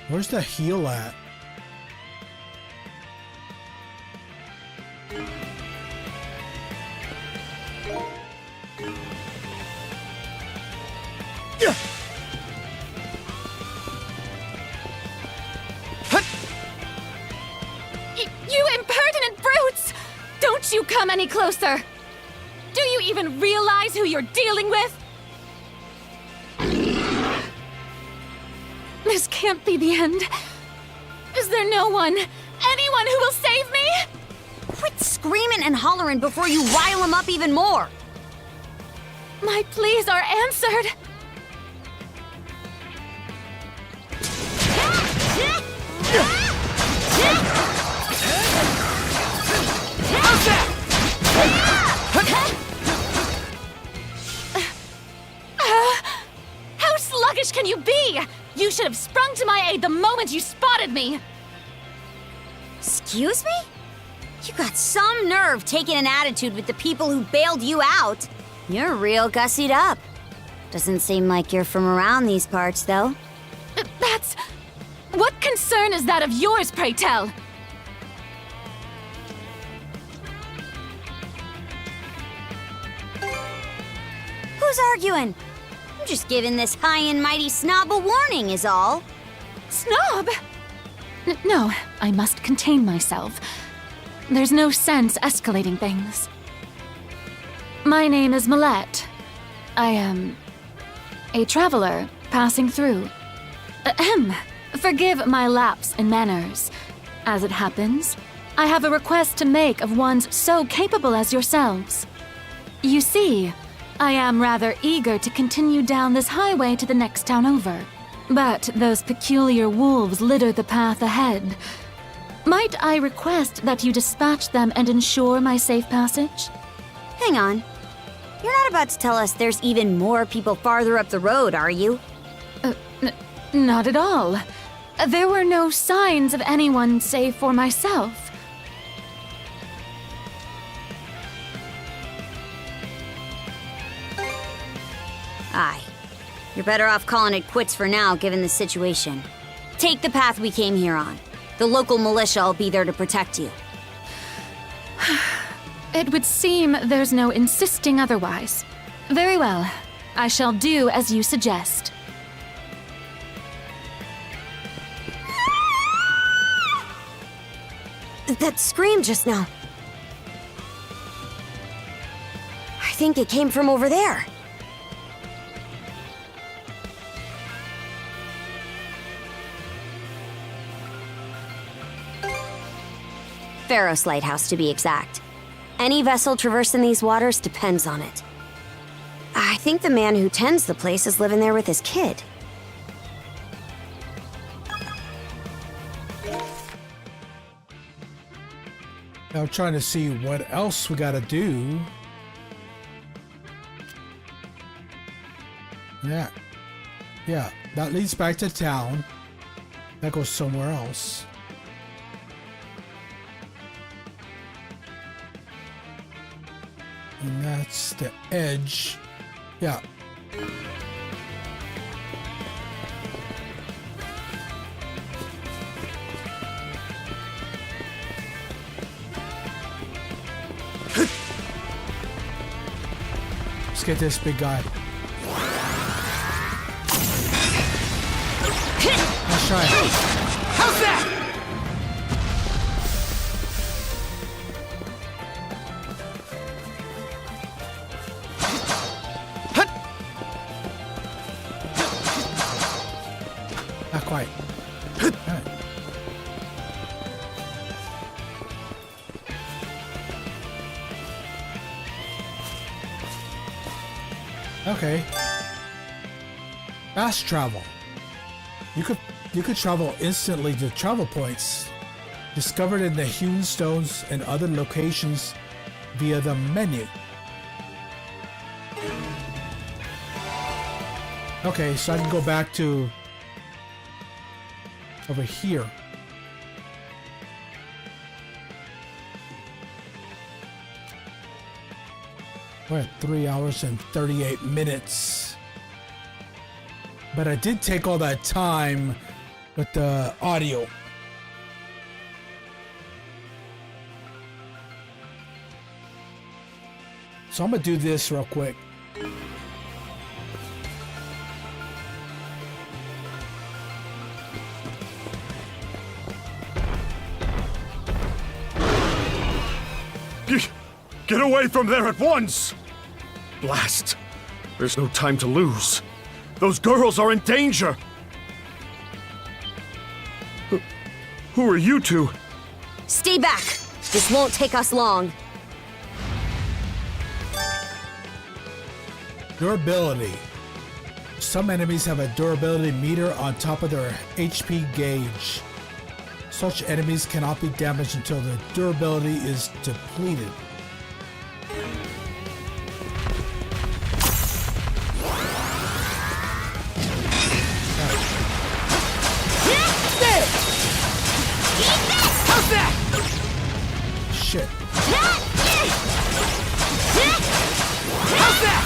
S1: Where's the heal at?
S22: You impertinent brutes! Don't you come any closer! Do you even realize who you're dealing with? This can't be the end. Is there no one, anyone who will save me?
S18: Quit screaming and hollering before you rile them up even more.
S22: My pleas are answered.
S10: How's that?
S22: How sluggish can you be? You should have sprung to my aid the moment you spotted me.
S18: Excuse me? You got some nerve taking an attitude with the people who bailed you out. You're real gussied up. Doesn't seem like you're from around these parts, though.
S22: That's... What concern is that of yours, pray tell?
S18: Who's arguing? I'm just giving this high and mighty snob a warning is all.
S22: Snob? No, I must contain myself. There's no sense escalating things. My name is Millette. I am a traveler passing through. Ahem. Forgive my lapse in manners. As it happens, I have a request to make of ones so capable as yourselves. You see, I am rather eager to continue down this highway to the next town over. But those peculiar wolves litter the path ahead. Might I request that you dispatch them and ensure my safe passage?
S18: Hang on. You're not about to tell us there's even more people farther up the road, are you?
S22: Not at all. There were no signs of anyone save for myself.
S18: Aye. You're better off calling it quits for now, given the situation. Take the path we came here on. The local militia will be there to protect you.
S22: It would seem there's no insisting otherwise. Very well. I shall do as you suggest.
S7: That scream just now. I think it came from over there.
S18: Pharos Lighthouse, to be exact. Any vessel traversing these waters depends on it. I think the man who tends the place is living there with his kid.
S1: Now I'm trying to see what else we gotta do. Yeah, that leads back to town. That goes somewhere else. And that's the edge. Yeah. Let's get this big guy. Let's try it.
S10: How's that?
S1: Not quite. Okay. Fast travel. You could travel instantly to travel points discovered in the hewn stones and other locations via the menu. Okay, so I can go back to over here. We're at 3 hours and 38 minutes. But I did take all that time with the audio. So I'm gonna do this real quick.
S12: Get away from there at once! Blast! There's no time to lose. Those girls are in danger! Who are you two?
S7: Stay back! This won't take us long.
S1: Durability. Some enemies have a durability meter on top of their HP gauge. Such enemies cannot be damaged until the durability is depleted. Shit.
S10: How's that?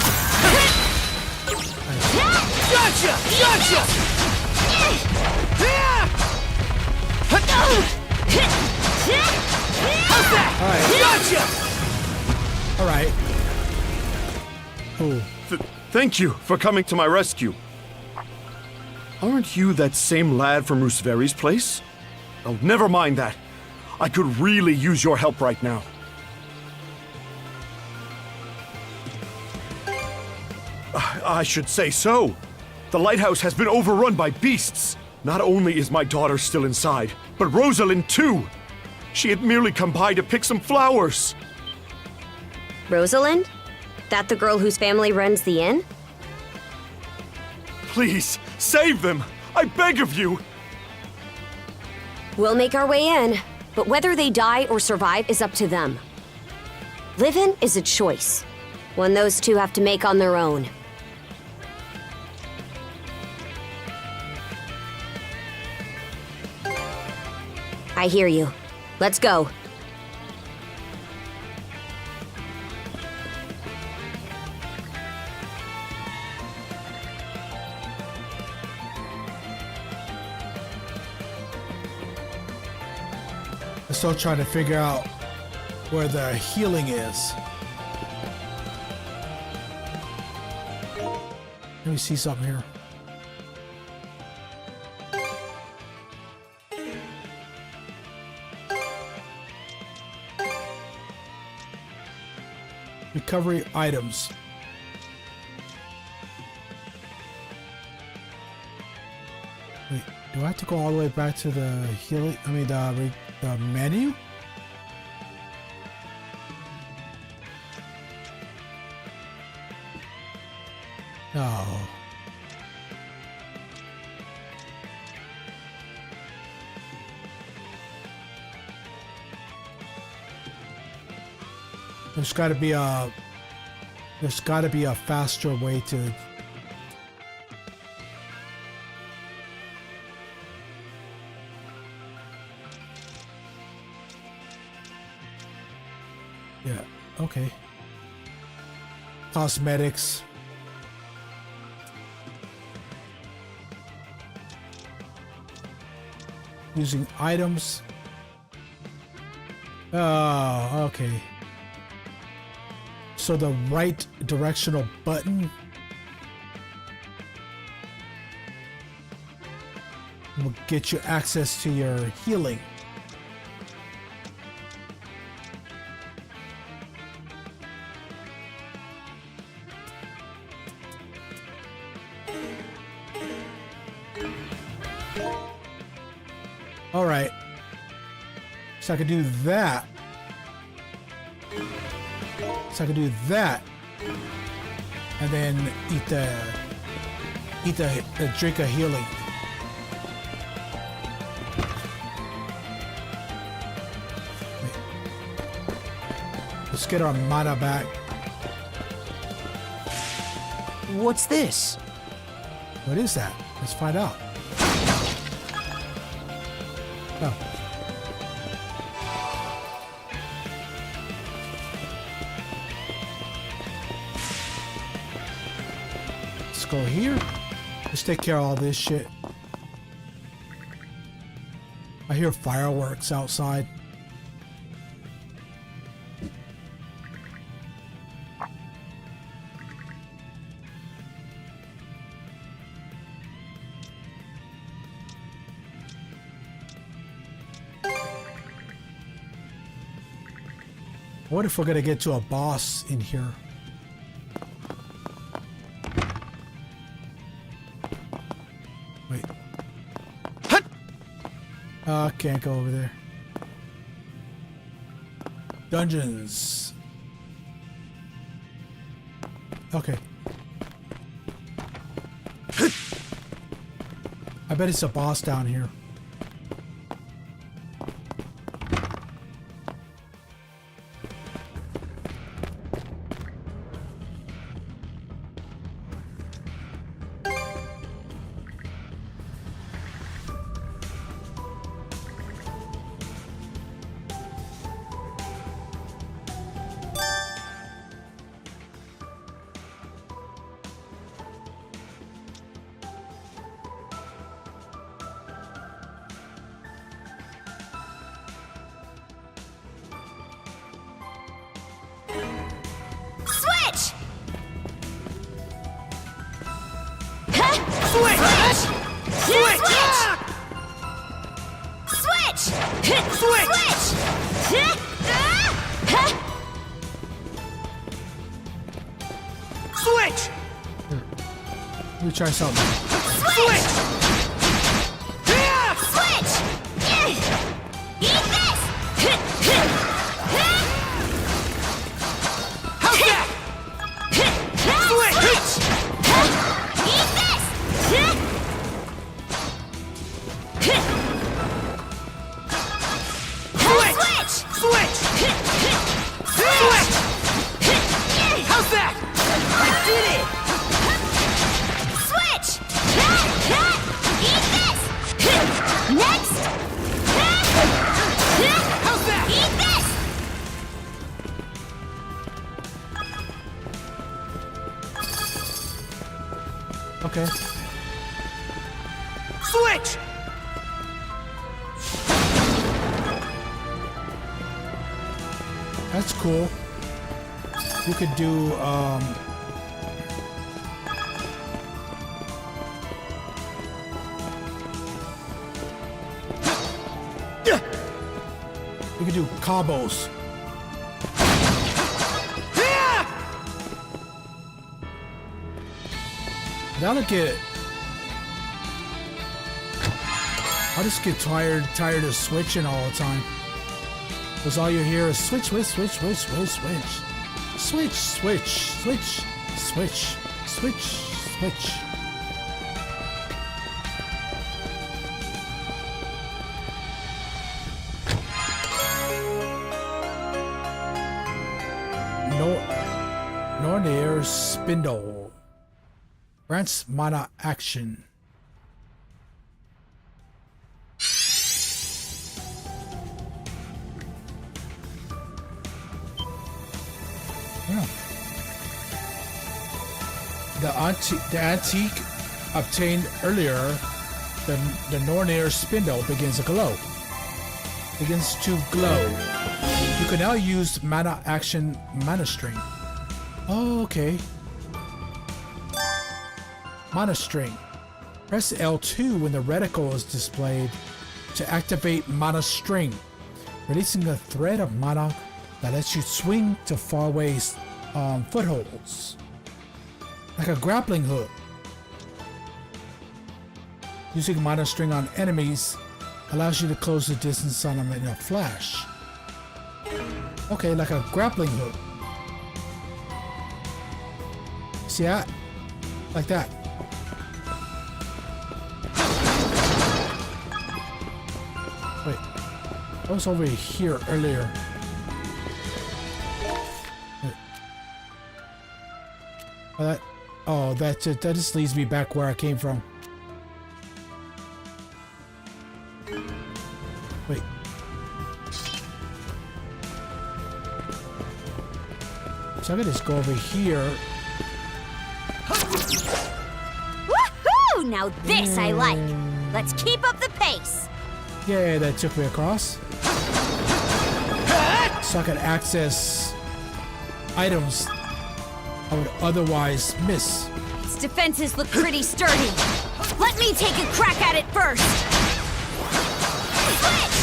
S10: Gotcha! Gotcha! How's that?
S1: All right.
S12: Gotcha! All right. Cool. Thank you for coming to my rescue. Aren't you that same lad from Rooseveri's place? Oh, never mind that. I could really use your help right now. I should say so. The lighthouse has been overrun by beasts. Not only is my daughter still inside, but Rosalind too. She had merely come by to pick some flowers.
S18: Rosalind?
S7: That the girl whose family runs the inn?
S12: Please, save them! I beg of you!
S7: We'll make our way in, but whether they die or survive is up to them. Living is a choice, one those two have to make on their own. I hear you. Let's go.
S1: I'm still trying to figure out where the healing is. Let me see something here. Recovery items. Wait, do I have to go all the way back to the healing? I mean, the menu? No. There's got to be a faster way to. Yeah, okay. Cosmetics. Using items. Oh, okay. So the right directional button will get you access to your healing. All right. So I can do that. So I can do that, and then eat the drink of healing. Wait. Let's get our mana back.
S10: What's this?
S1: What is that? Let's find out. Oh. Go here. Let's take care of all this shit. I hear fireworks outside. What if we're gonna get to a boss in here? I can't go over there. Dungeons. Okay. I bet it's a boss down here. Let me try something.
S10: Switch! Switch! Eat this! How's that?
S1: Okay.
S10: Switch!
S1: That's cool. You could do, you could do combos. Now look at it. I just get tired of switching all the time. Because all you hear is switch, switch, switch, switch, switch, switch. Switch, switch, switch, switch, switch, switch. Nordics Spindle. Grants mana action. Yeah. The antique obtained earlier, the Nordics Spindle begins to glow. You can now use mana action mana string. Oh, okay. Mana string. Press L2 when the reticle is displayed to activate mana string, releasing a thread of mana that lets you swing to faraway footholds, like a grappling hook. Using mana string on enemies allows you to close the distance on them in a flash. Okay, like a grappling hook. See that? Like that. Wait, I was over here earlier. That just leads me back where I came from. Wait. So I'm gonna just go over here.
S18: Woohoo! Now this I like. Let's keep up the pace.
S1: Yeah, that took me across. So I can access items I would otherwise miss.
S18: Its defenses look pretty sturdy. Let me take a crack at it first. Switch!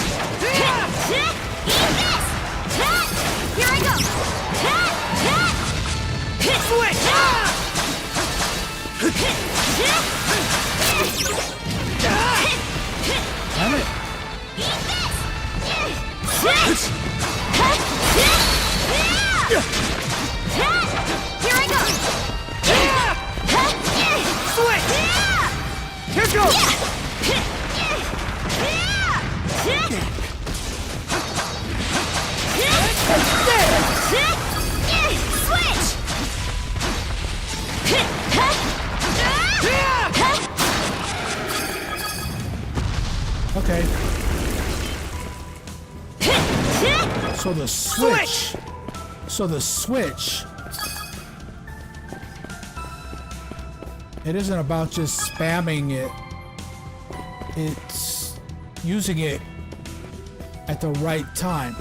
S18: Eat this! Here I go!
S10: Switch!
S1: Damn it!
S10: Switch!
S18: Here I go!
S10: Switch! Here goes!
S18: Switch!
S1: Okay. So the switch. So the switch. It isn't about just spamming it. It's using it at the right time.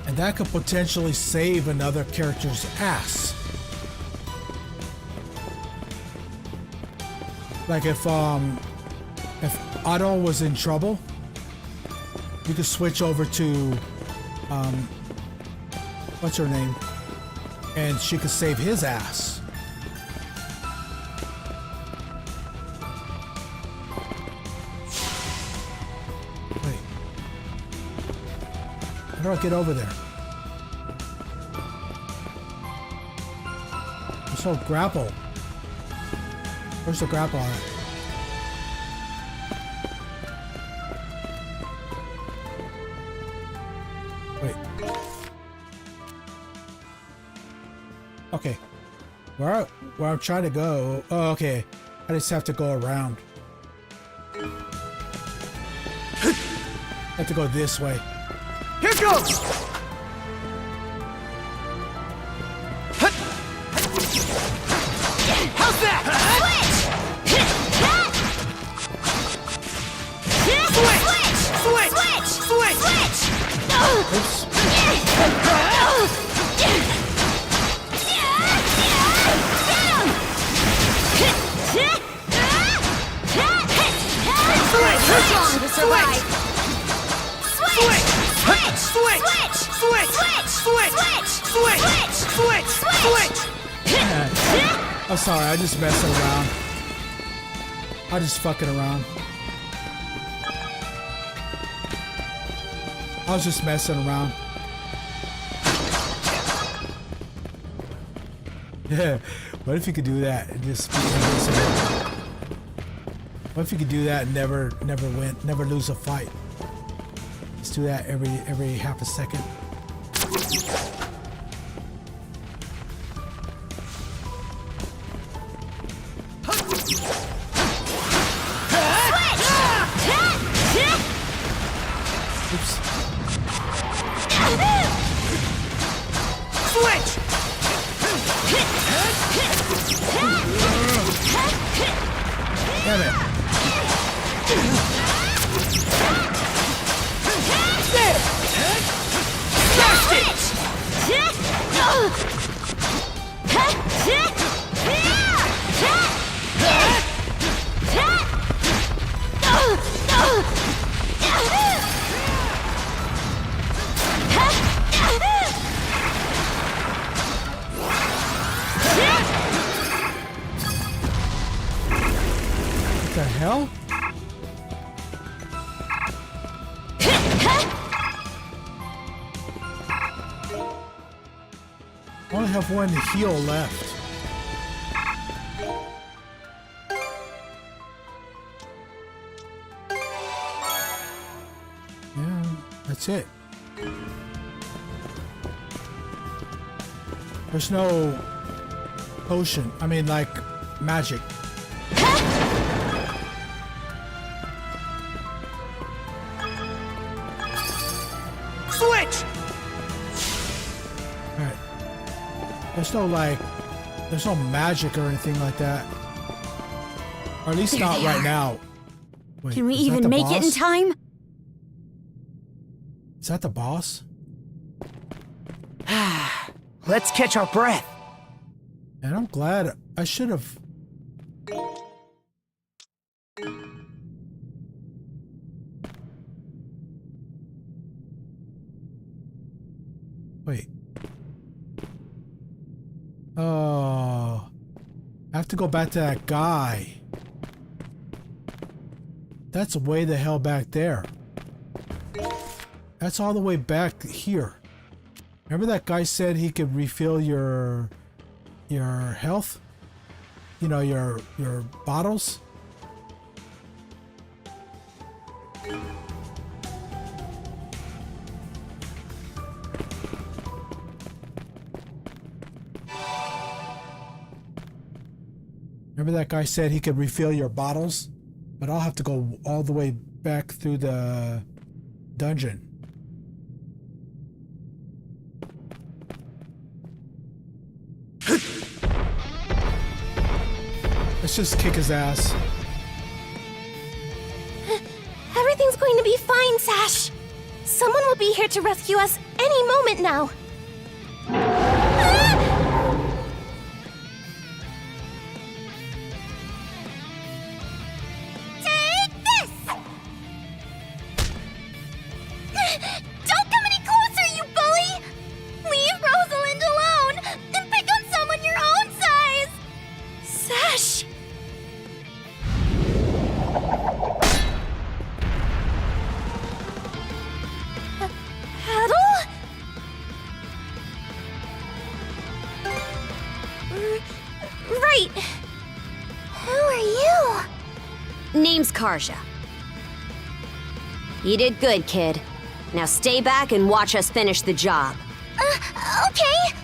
S1: And that could potentially save another character's ass. Like if Adol was in trouble, you could switch over to what's her name? And she could save his ass. Wait. How do I get over there? There's no grapple. Where's the grapple on it? Wait. Okay. Where I'm trying to go. Oh, okay. I just have to go around. I have to go this way.
S10: Here goes! Switch! Switch! Switch! Switch! Switch! Switch!
S1: I'm sorry, I just messing around. I just fucking around. I was just messing around. Yeah. What if you could do that and just be invincible? What if you could do that and never win, never lose a fight? Let's do that every half a second. Oops.
S10: Switch!
S1: Damn it. What the hell? I only have one heal left. Yeah, that's it. There's no potion. I mean, like, magic.
S10: Switch!
S1: Alright. There's no, like, there's no magic or anything like that. Or at least
S7: There
S1: not
S7: they
S1: right
S7: are.
S1: now. Wait,
S7: Can we
S1: is that
S7: even
S1: the
S7: make it in
S1: boss?
S7: time?
S1: Is that the boss?
S10: Let's catch our breath.
S1: And I'm glad I should have. Wait. Oh. I have to go back to that guy. That's way the hell back there. That's all the way back here. Remember that guy said he could refill your health? You know, your bottles? Remember that guy said he could refill your bottles? But I'll have to go all the way back through the dungeon. Let's just kick his ass.
S11: Everything's going to be fine, Sash. Someone will be here to rescue us any moment now.
S3: Take this! Don't come any closer, you bully! Leave Rosalind alone and pick on someone your own size!
S11: Sash!
S3: Adol?
S11: Right.
S3: Who are you?
S7: Name's Karja. You did good, kid. Now stay back and watch us finish the job.
S3: Okay.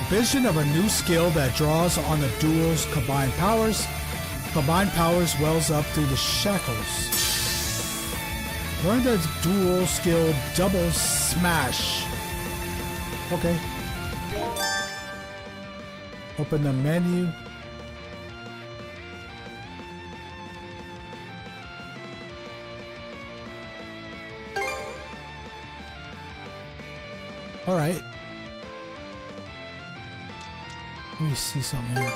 S1: Vision of a new skill that draws on the duel's combined powers. Combined powers wells up through the shackles. Learn the duel skill Double Smash. Okay. Open the menu. All right. Let me see something here.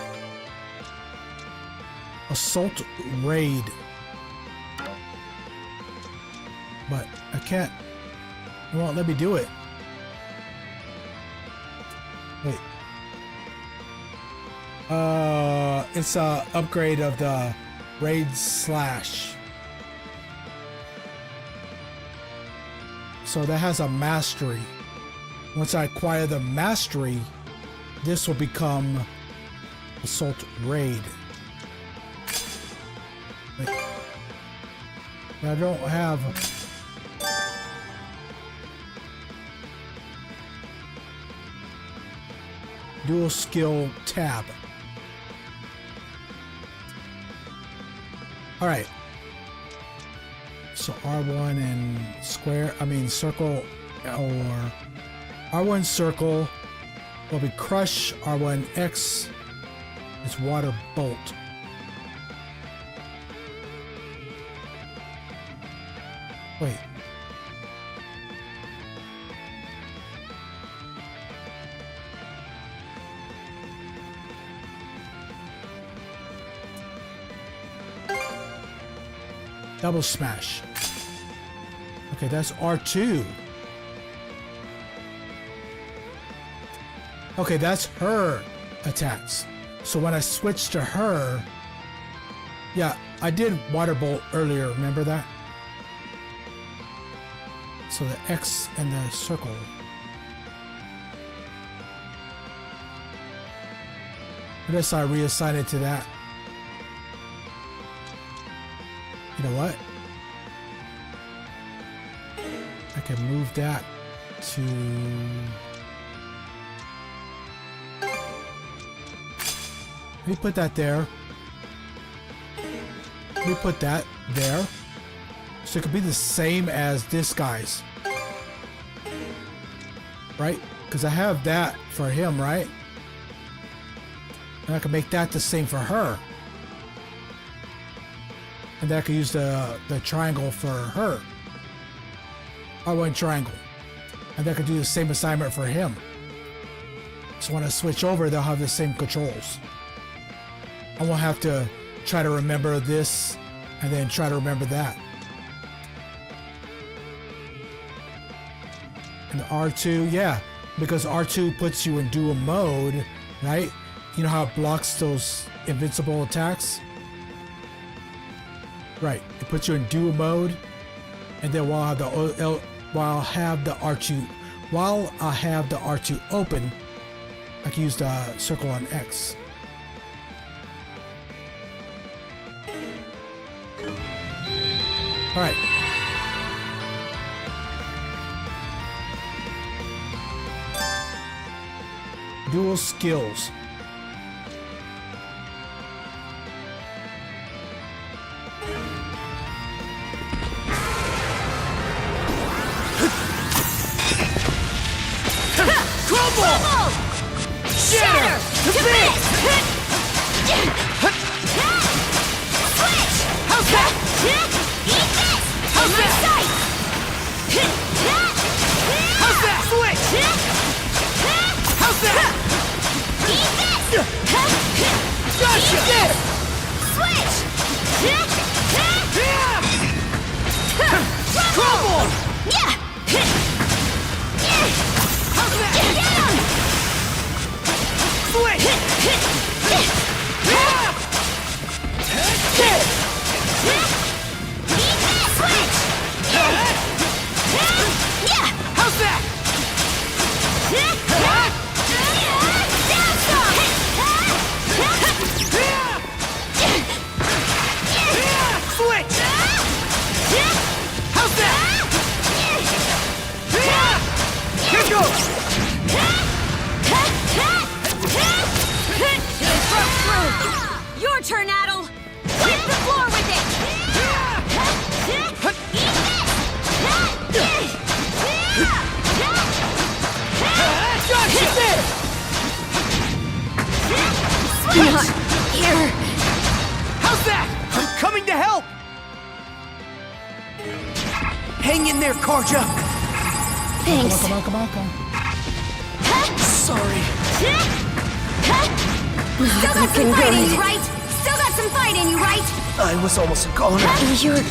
S1: Assault raid. But I can't. It won't let me do it. Wait. It's a upgrade of the raid slash. So that has a mastery. Once I acquire the mastery, this will become Assault Raid. Wait. I don't have... Dual skill tab. Alright. So R1 and square, circle, or R1 circle will be crush, R1 X is water bolt. Wait. Double smash. Okay, that's R2. Okay, that's her attacks. So when I switch to her, yeah, I did water bolt earlier, remember that? So the X and the circle. I guess I reassign it to that. You know what? I can move that to... Let me put that there. Let me put that there. So it could be the same as this guy's. Right? Because I have that for him, right? And I can make that the same for her. And then I can use the triangle for her. R1 triangle. And then I can do the same assignment for him. So when I switch over, they'll have the same controls. I won't have to try to remember this and then try to remember that. And the R2, yeah, because R2 puts you in dual mode, right? You know how it blocks those invincible attacks? Right, it puts you in dual mode, and then while I have the R2 open, I can use the circle on X. All right. Dual skills.
S10: Crumble! Shatter! To bits! Switch! How's that? Eat this! How's that? How's that? Switch! How's that? Eat this! Gotcha! Eat this! Switch! Crumble! Yeah! How's that? Get him! Switch! Switch! Yeah! How's that? Down some! Switch! How's that? Here goes!
S7: Your turn, Adol! Wipe the floor with it!
S10: Gotcha!
S7: Not here!
S10: How's that? I'm coming to help! Hang in there, Karja!
S1: Thanks. Come on.
S10: Sorry.
S3: Still got some fight in you, right? Still got some fight in you, right?
S10: I was almost a goner.
S3: You're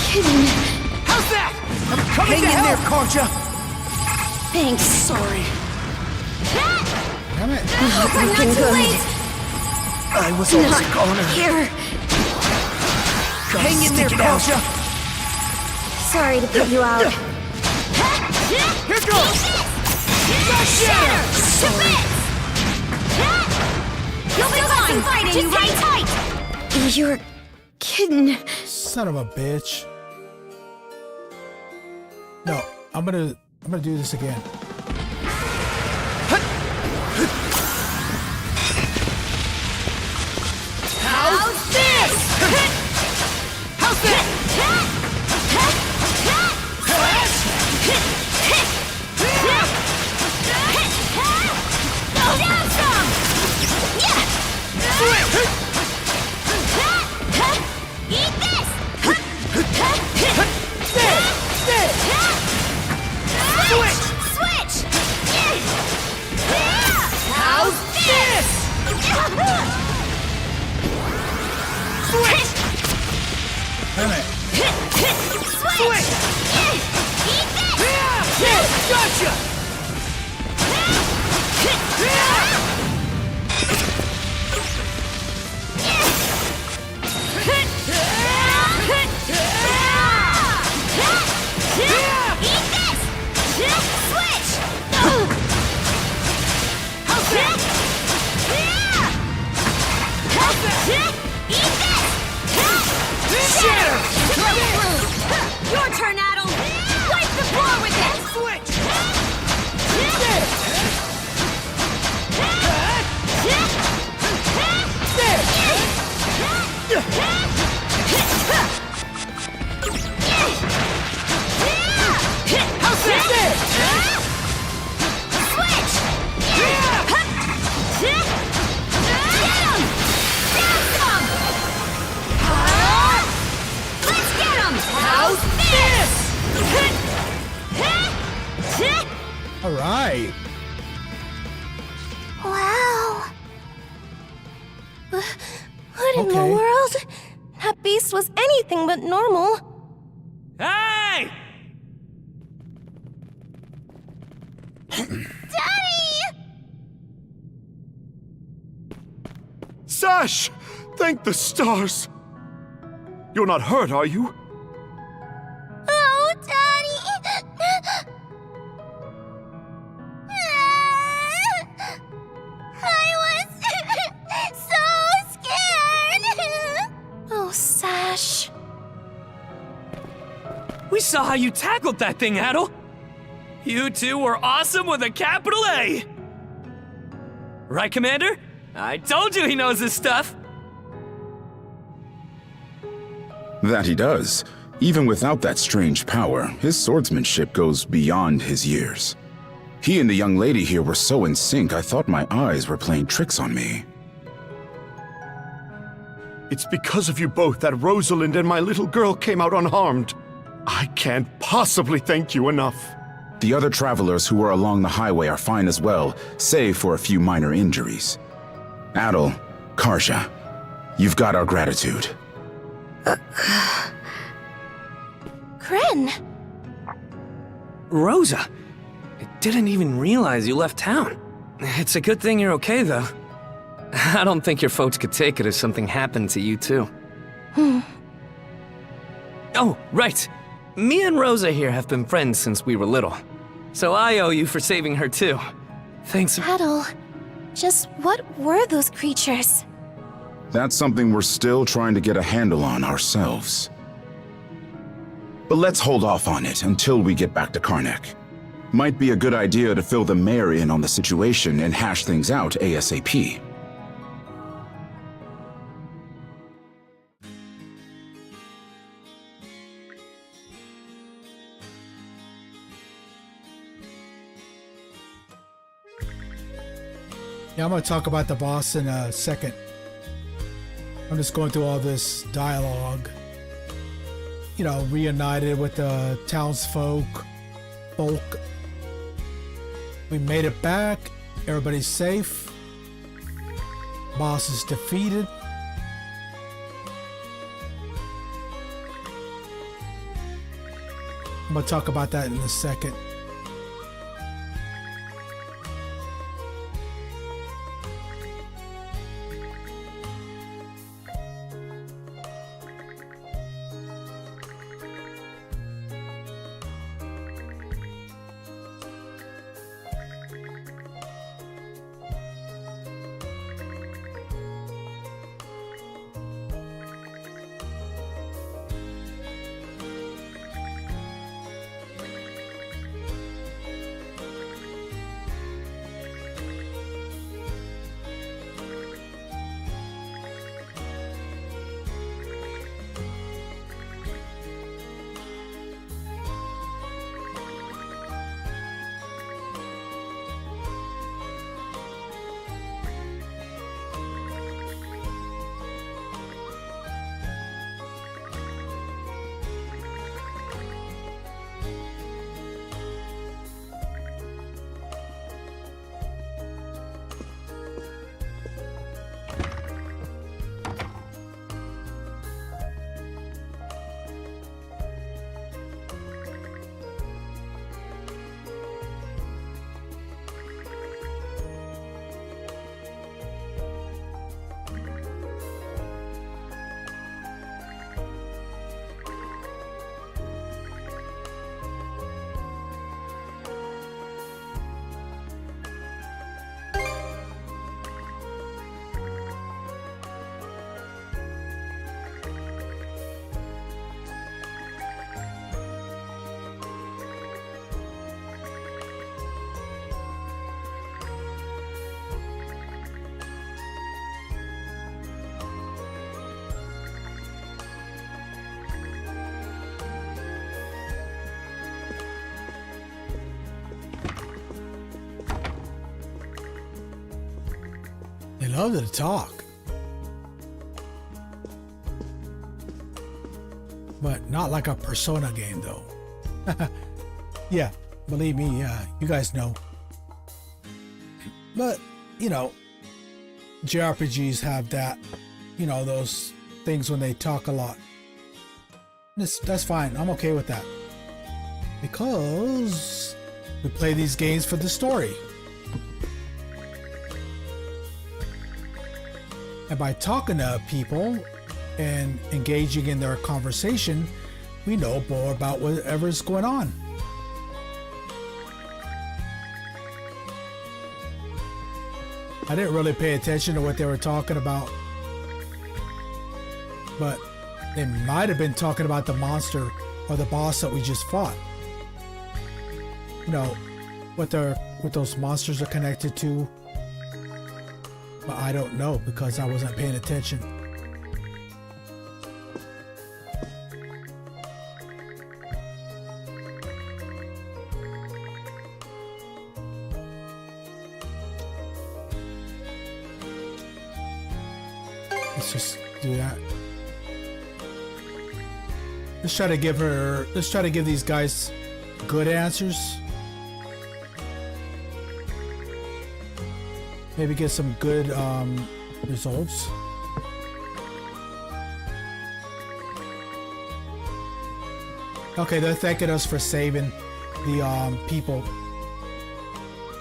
S3: kidding.
S10: How's that? I'm coming
S3: Hang
S10: to
S3: in
S10: help.
S3: there, Karja. Thanks.
S10: Sorry.
S1: Damn it.
S3: Not too late.
S10: I was almost a goner.
S3: Here.
S10: Hang in there, Karja.
S3: Sorry to put you out.
S10: Here goes.
S3: Shatter! Sorry. You'll be fine. Fighting you, right? Tight. You're kidding.
S1: Son of a bitch. No, I'm gonna do this again.
S10: How's this? How's that?
S3: Go down some! Yeah! Eat this! Switch!
S10: How's this? Switch!
S1: Damn it.
S10: Switch!
S3: Eat this!
S10: Gotcha!
S3: Your turn, Adol! Wipe the floor with it!
S10: Switch! How's that?
S3: Switch! Get him! Down some! Let's get him!
S10: How's this?
S1: All right.
S11: Wow. What in the
S1: Okay.
S11: world? That beast was anything but normal.
S17: Hey!
S3: Daddy!
S2: Sash! Thank the stars! You're not hurt, are you?
S3: Oh, Daddy! I was so scared!
S11: Oh, Sash.
S17: We saw how you tackled that thing, Adol. You two were awesome with a capital A. Right, Commander? I told you he knows his stuff.
S6: That he does. Even without that strange power, his swordsmanship goes beyond his years. He and the young lady here were so in sync, I thought my eyes were playing tricks on me.
S2: It's because of you both that Rosalind and my little girl came out unharmed. I can't possibly thank you enough.
S6: The other travelers who were along the highway are fine as well, save for a few minor injuries. Adol, Karja, you've got our gratitude.
S11: Kren.
S17: Rosa, I didn't even realize you left town. It's a good thing you're okay, though. I don't think your folks could take it if something happened to you, too. Oh, right. Me and Rosa here have been friends since we were little. So I owe you for saving her, too. Thanks.
S11: Adol, just what were those creatures?
S6: That's something we're still trying to get a handle on ourselves. But let's hold off on it until we get back to Karnak. Might be a good idea to fill the mayor in on the situation and hash things out ASAP.
S1: Yeah, I'm gonna talk about the boss in a second. I'm just going through all this dialogue. You know, reunited with the townsfolk. We made it back. Everybody's safe. boss is defeated. I'm gonna talk about that in a second. They love to talk. But not like a Persona game, though. Yeah, believe me, yeah, you guys know. But, you know, JRPGs have that, you know, those things when they talk a lot. That's fine, I'm okay with that. Because we play these games for the story. And by talking to people and engaging in their conversation, we know more about whatever's going on. I didn't really pay attention to what they were talking about, but they might have been talking about the monster or the boss that we just fought. You know, what those monsters are connected to. But I don't know because I wasn't paying attention. Let's just do that. Let's try to give these guys good answers. Maybe get some good results. Okay, they're thanking us for saving the people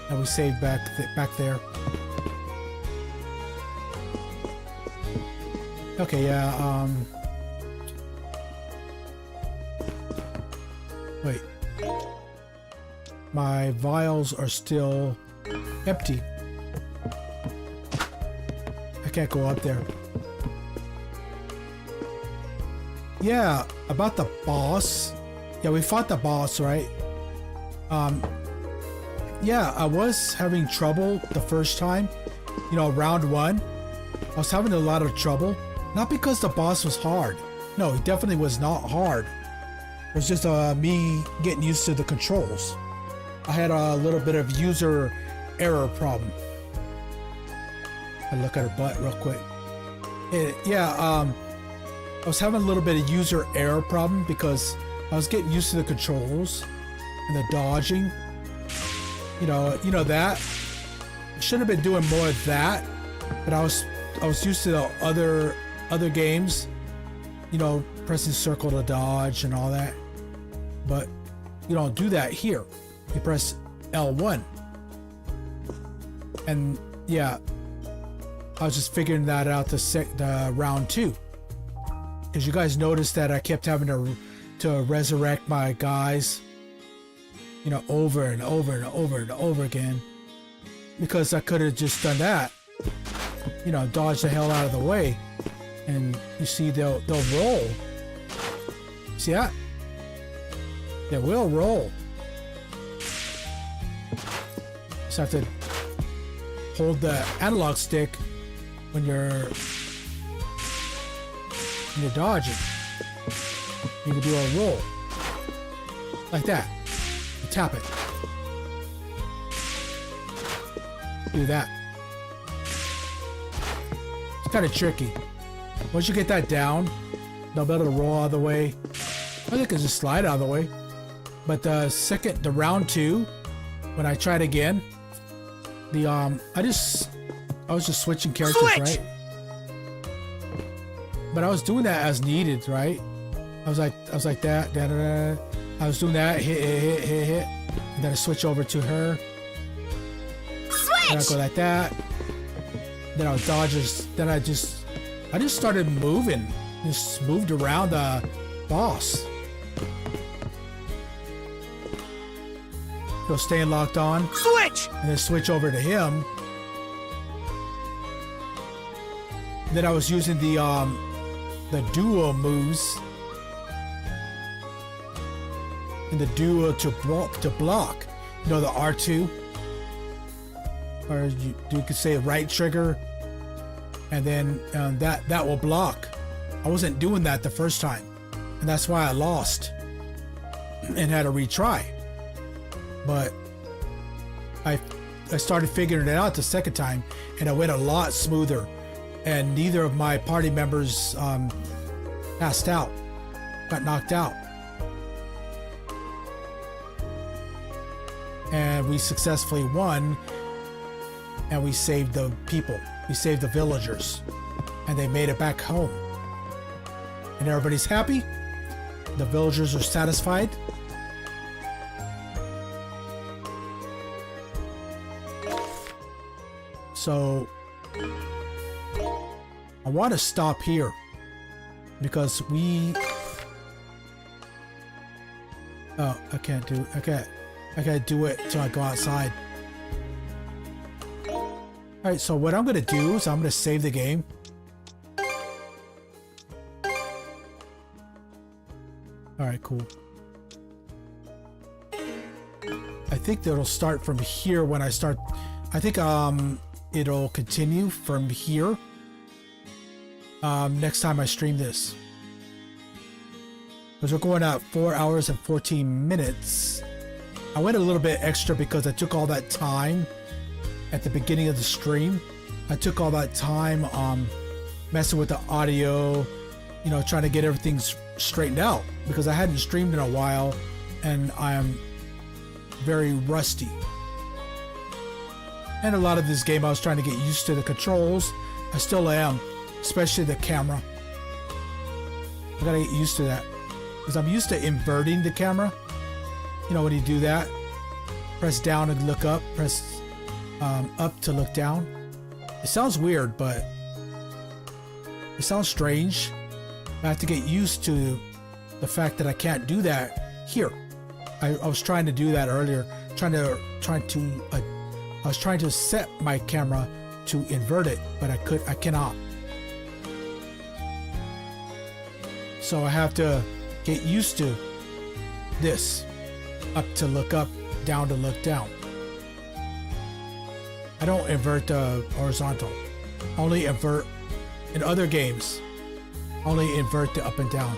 S1: that we saved back there. Okay, yeah, wait. My vials are still empty. I can't go up there. Yeah, about the boss. Yeah, we fought the boss, right? Yeah, I was having trouble the first time. You know, round one. I was having a lot of trouble. Not because the boss was hard. No, he definitely was not hard. It was just me getting used to the controls. I had a little bit of user error problem. I look at her butt real quick. I was having a little bit of user error problem because I was getting used to the controls and the dodging. You know that. I should have been doing more of that, but I was I was used to the other games, you know, pressing circle to dodge and all that, but you don't do that here. You press L1, and yeah, I was just figuring that out the round 2, because you guys noticed that I kept having to resurrect my guys, you know, over and over and over and over again, because I could have just done that, you know, dodge the hell out of the way, and you see they'll roll. See that? They will roll. Just have to hold the analog stick when you're dodging. You can do a roll like that. You tap it. Do that. It's kind of tricky. Once you get that down, they'll be able to roll out of the way. I think it's just slide out of the way. But the round 2, when I tried again, I was just switching characters, right? But I was doing that as needed, right? I was like that, da, da, da. I was doing that, hit, and then I switch over to her.
S10: Switch!
S1: Then I go like that. Then I would dodge. Then I just started moving. Just moved around the boss. Go staying locked on.
S10: Switch!
S1: And then switch over to him. Then I was using the duo moves. And the duo to block. You know, the R2. Or you could say right trigger. And then that will block. I wasn't doing that the first time. And that's why I lost. And had to retry. But I started figuring it out the second time, and it went a lot smoother, and neither of my party members passed out, got knocked out, and we successfully won, and we saved the people, we saved the villagers, and they made it back home, and everybody's happy. The villagers are satisfied. So I want to stop here because I can't do it till I go outside. Alright, so what I'm gonna do is I'm gonna save the game. Alright, cool. I think that'll start from here when I start. I think it'll continue from here next time I stream this, because we're going at 4 hours and 14 minutes. I went a little bit extra because I took all that time at the beginning of the stream. I took all that time messing with the audio, you know, trying to get everything straightened out, because I hadn't streamed in a while and I am very rusty. And a lot of this game I was trying to get used to the controls. I still am, especially the camera. I gotta get used to that, because I'm used to inverting the camera. You know, when you do that, press down and look up, press up to look down. It sounds weird, but it sounds strange. I have to get used to the fact that I can't do that here. I was trying to do that earlier, I was trying to set my camera to invert it, but I cannot. So I have to get used to this. Up to look up, down to look down. I don't invert the horizontal. Only invert in other games. Only invert the up and down.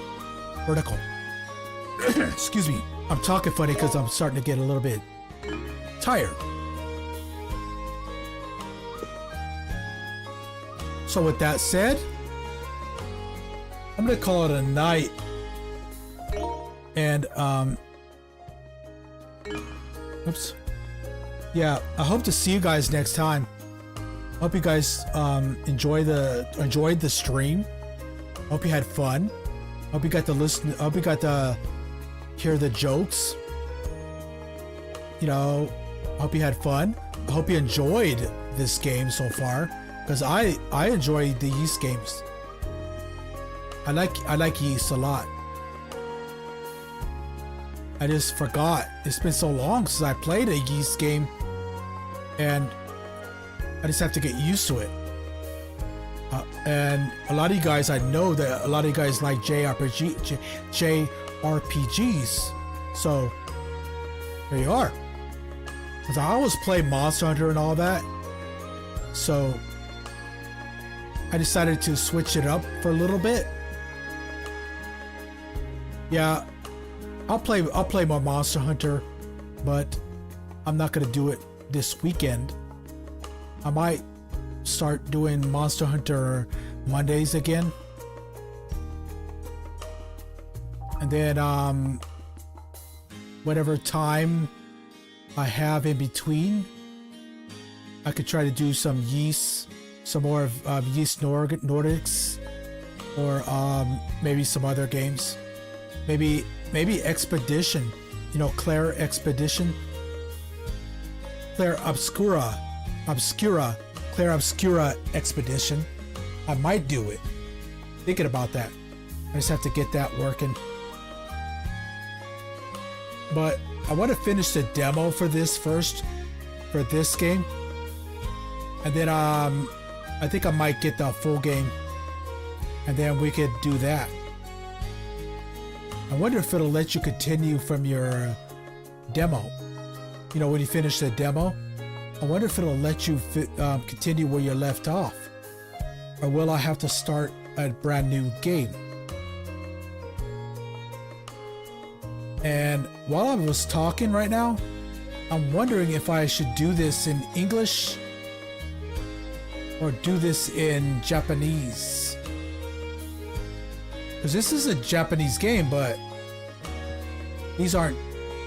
S1: Vertical. Excuse me. I'm talking funny because I'm starting to get a little bit tired. So with that said, I'm gonna call it a night. And oops. Yeah, I hope to see you guys next time. Hope you guys enjoyed the stream. Hope you had fun. Hope you got to listen. Hope you got to hear the jokes. You know, hope you had fun. I hope you enjoyed this game so far, because I enjoy the Ys games. I like Ys a lot. I just forgot. It's been so long since I played a Ys game, and I just have to get used to it. And a lot of you guys, I know that a lot of you guys like JRPGs. So there you are. Because I always play Monster Hunter and all that. So I decided to switch it up for a little bit. Yeah, I'll play more Monster Hunter, but I'm not gonna do it this weekend. I might start doing Monster Hunter Mondays again. And then whatever time I have in between, I could try to do some Ys, some more of Ys Nordics, or maybe some other games. Maybe Expedition, you know, Claire Expedition, Claire Obscura Expedition. I might do it. Thinking about that. I just have to get that working. But I want to finish the demo for this first, for this game. And then I think I might get the full game, and then we could do that. I wonder if it'll let you continue from your demo. You know, when you finish the demo, I wonder if it'll let you continue where you left off. Or will I have to start a brand new game? And while I was talking right now, I'm wondering if I should do this in English or do this in Japanese. Because this is a Japanese game, but these aren't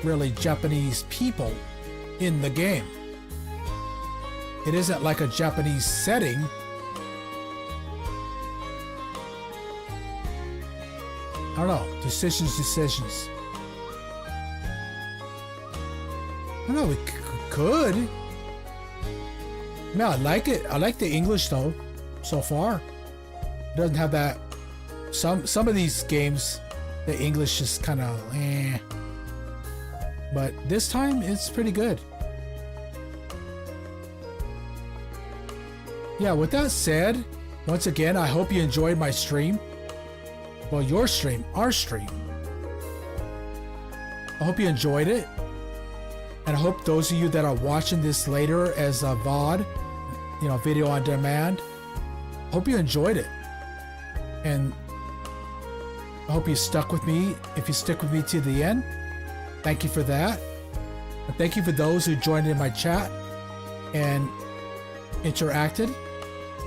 S1: really Japanese people in the game. It isn't like a Japanese setting. I don't know. Decisions. I don't know. We could. No, I like it. I like the English though. So far, it doesn't have that. Some of these games, the English is kind of eh. But this time, it's pretty good. Yeah, with that said, once again, I hope you enjoyed my stream. Well, your stream, our stream. I hope you enjoyed it. And I hope those of you that are watching this later as a VOD, you know, video on demand, hope you enjoyed it. And I hope you stuck with me. If you stick with me to the end, thank you for that. And thank you for those who joined in my chat and interacted.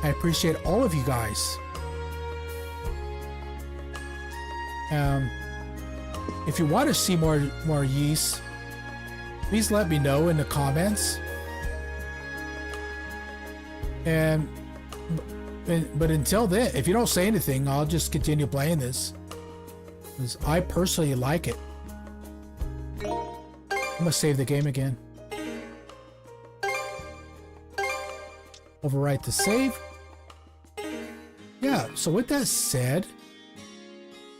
S1: I appreciate all of you guys. If you want to see more Ys, please let me know in the comments. But until then, if you don't say anything, I'll just continue playing this, because I personally like it. I'm gonna save the game again. Overwrite the save. Yeah, so with that said,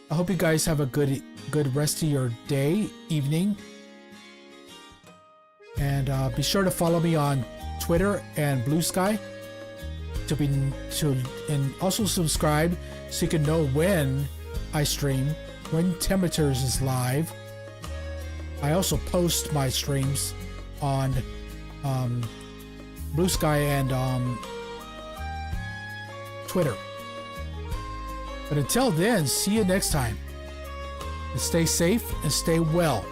S1: I hope you guys have a good rest of your day, evening. And be sure to follow me on Twitter and Blue Sky and also subscribe so you can know when I stream, when Temeturs is live. I also post my streams on Blue Sky and Twitter. But until then, see you next time. And stay safe and stay well.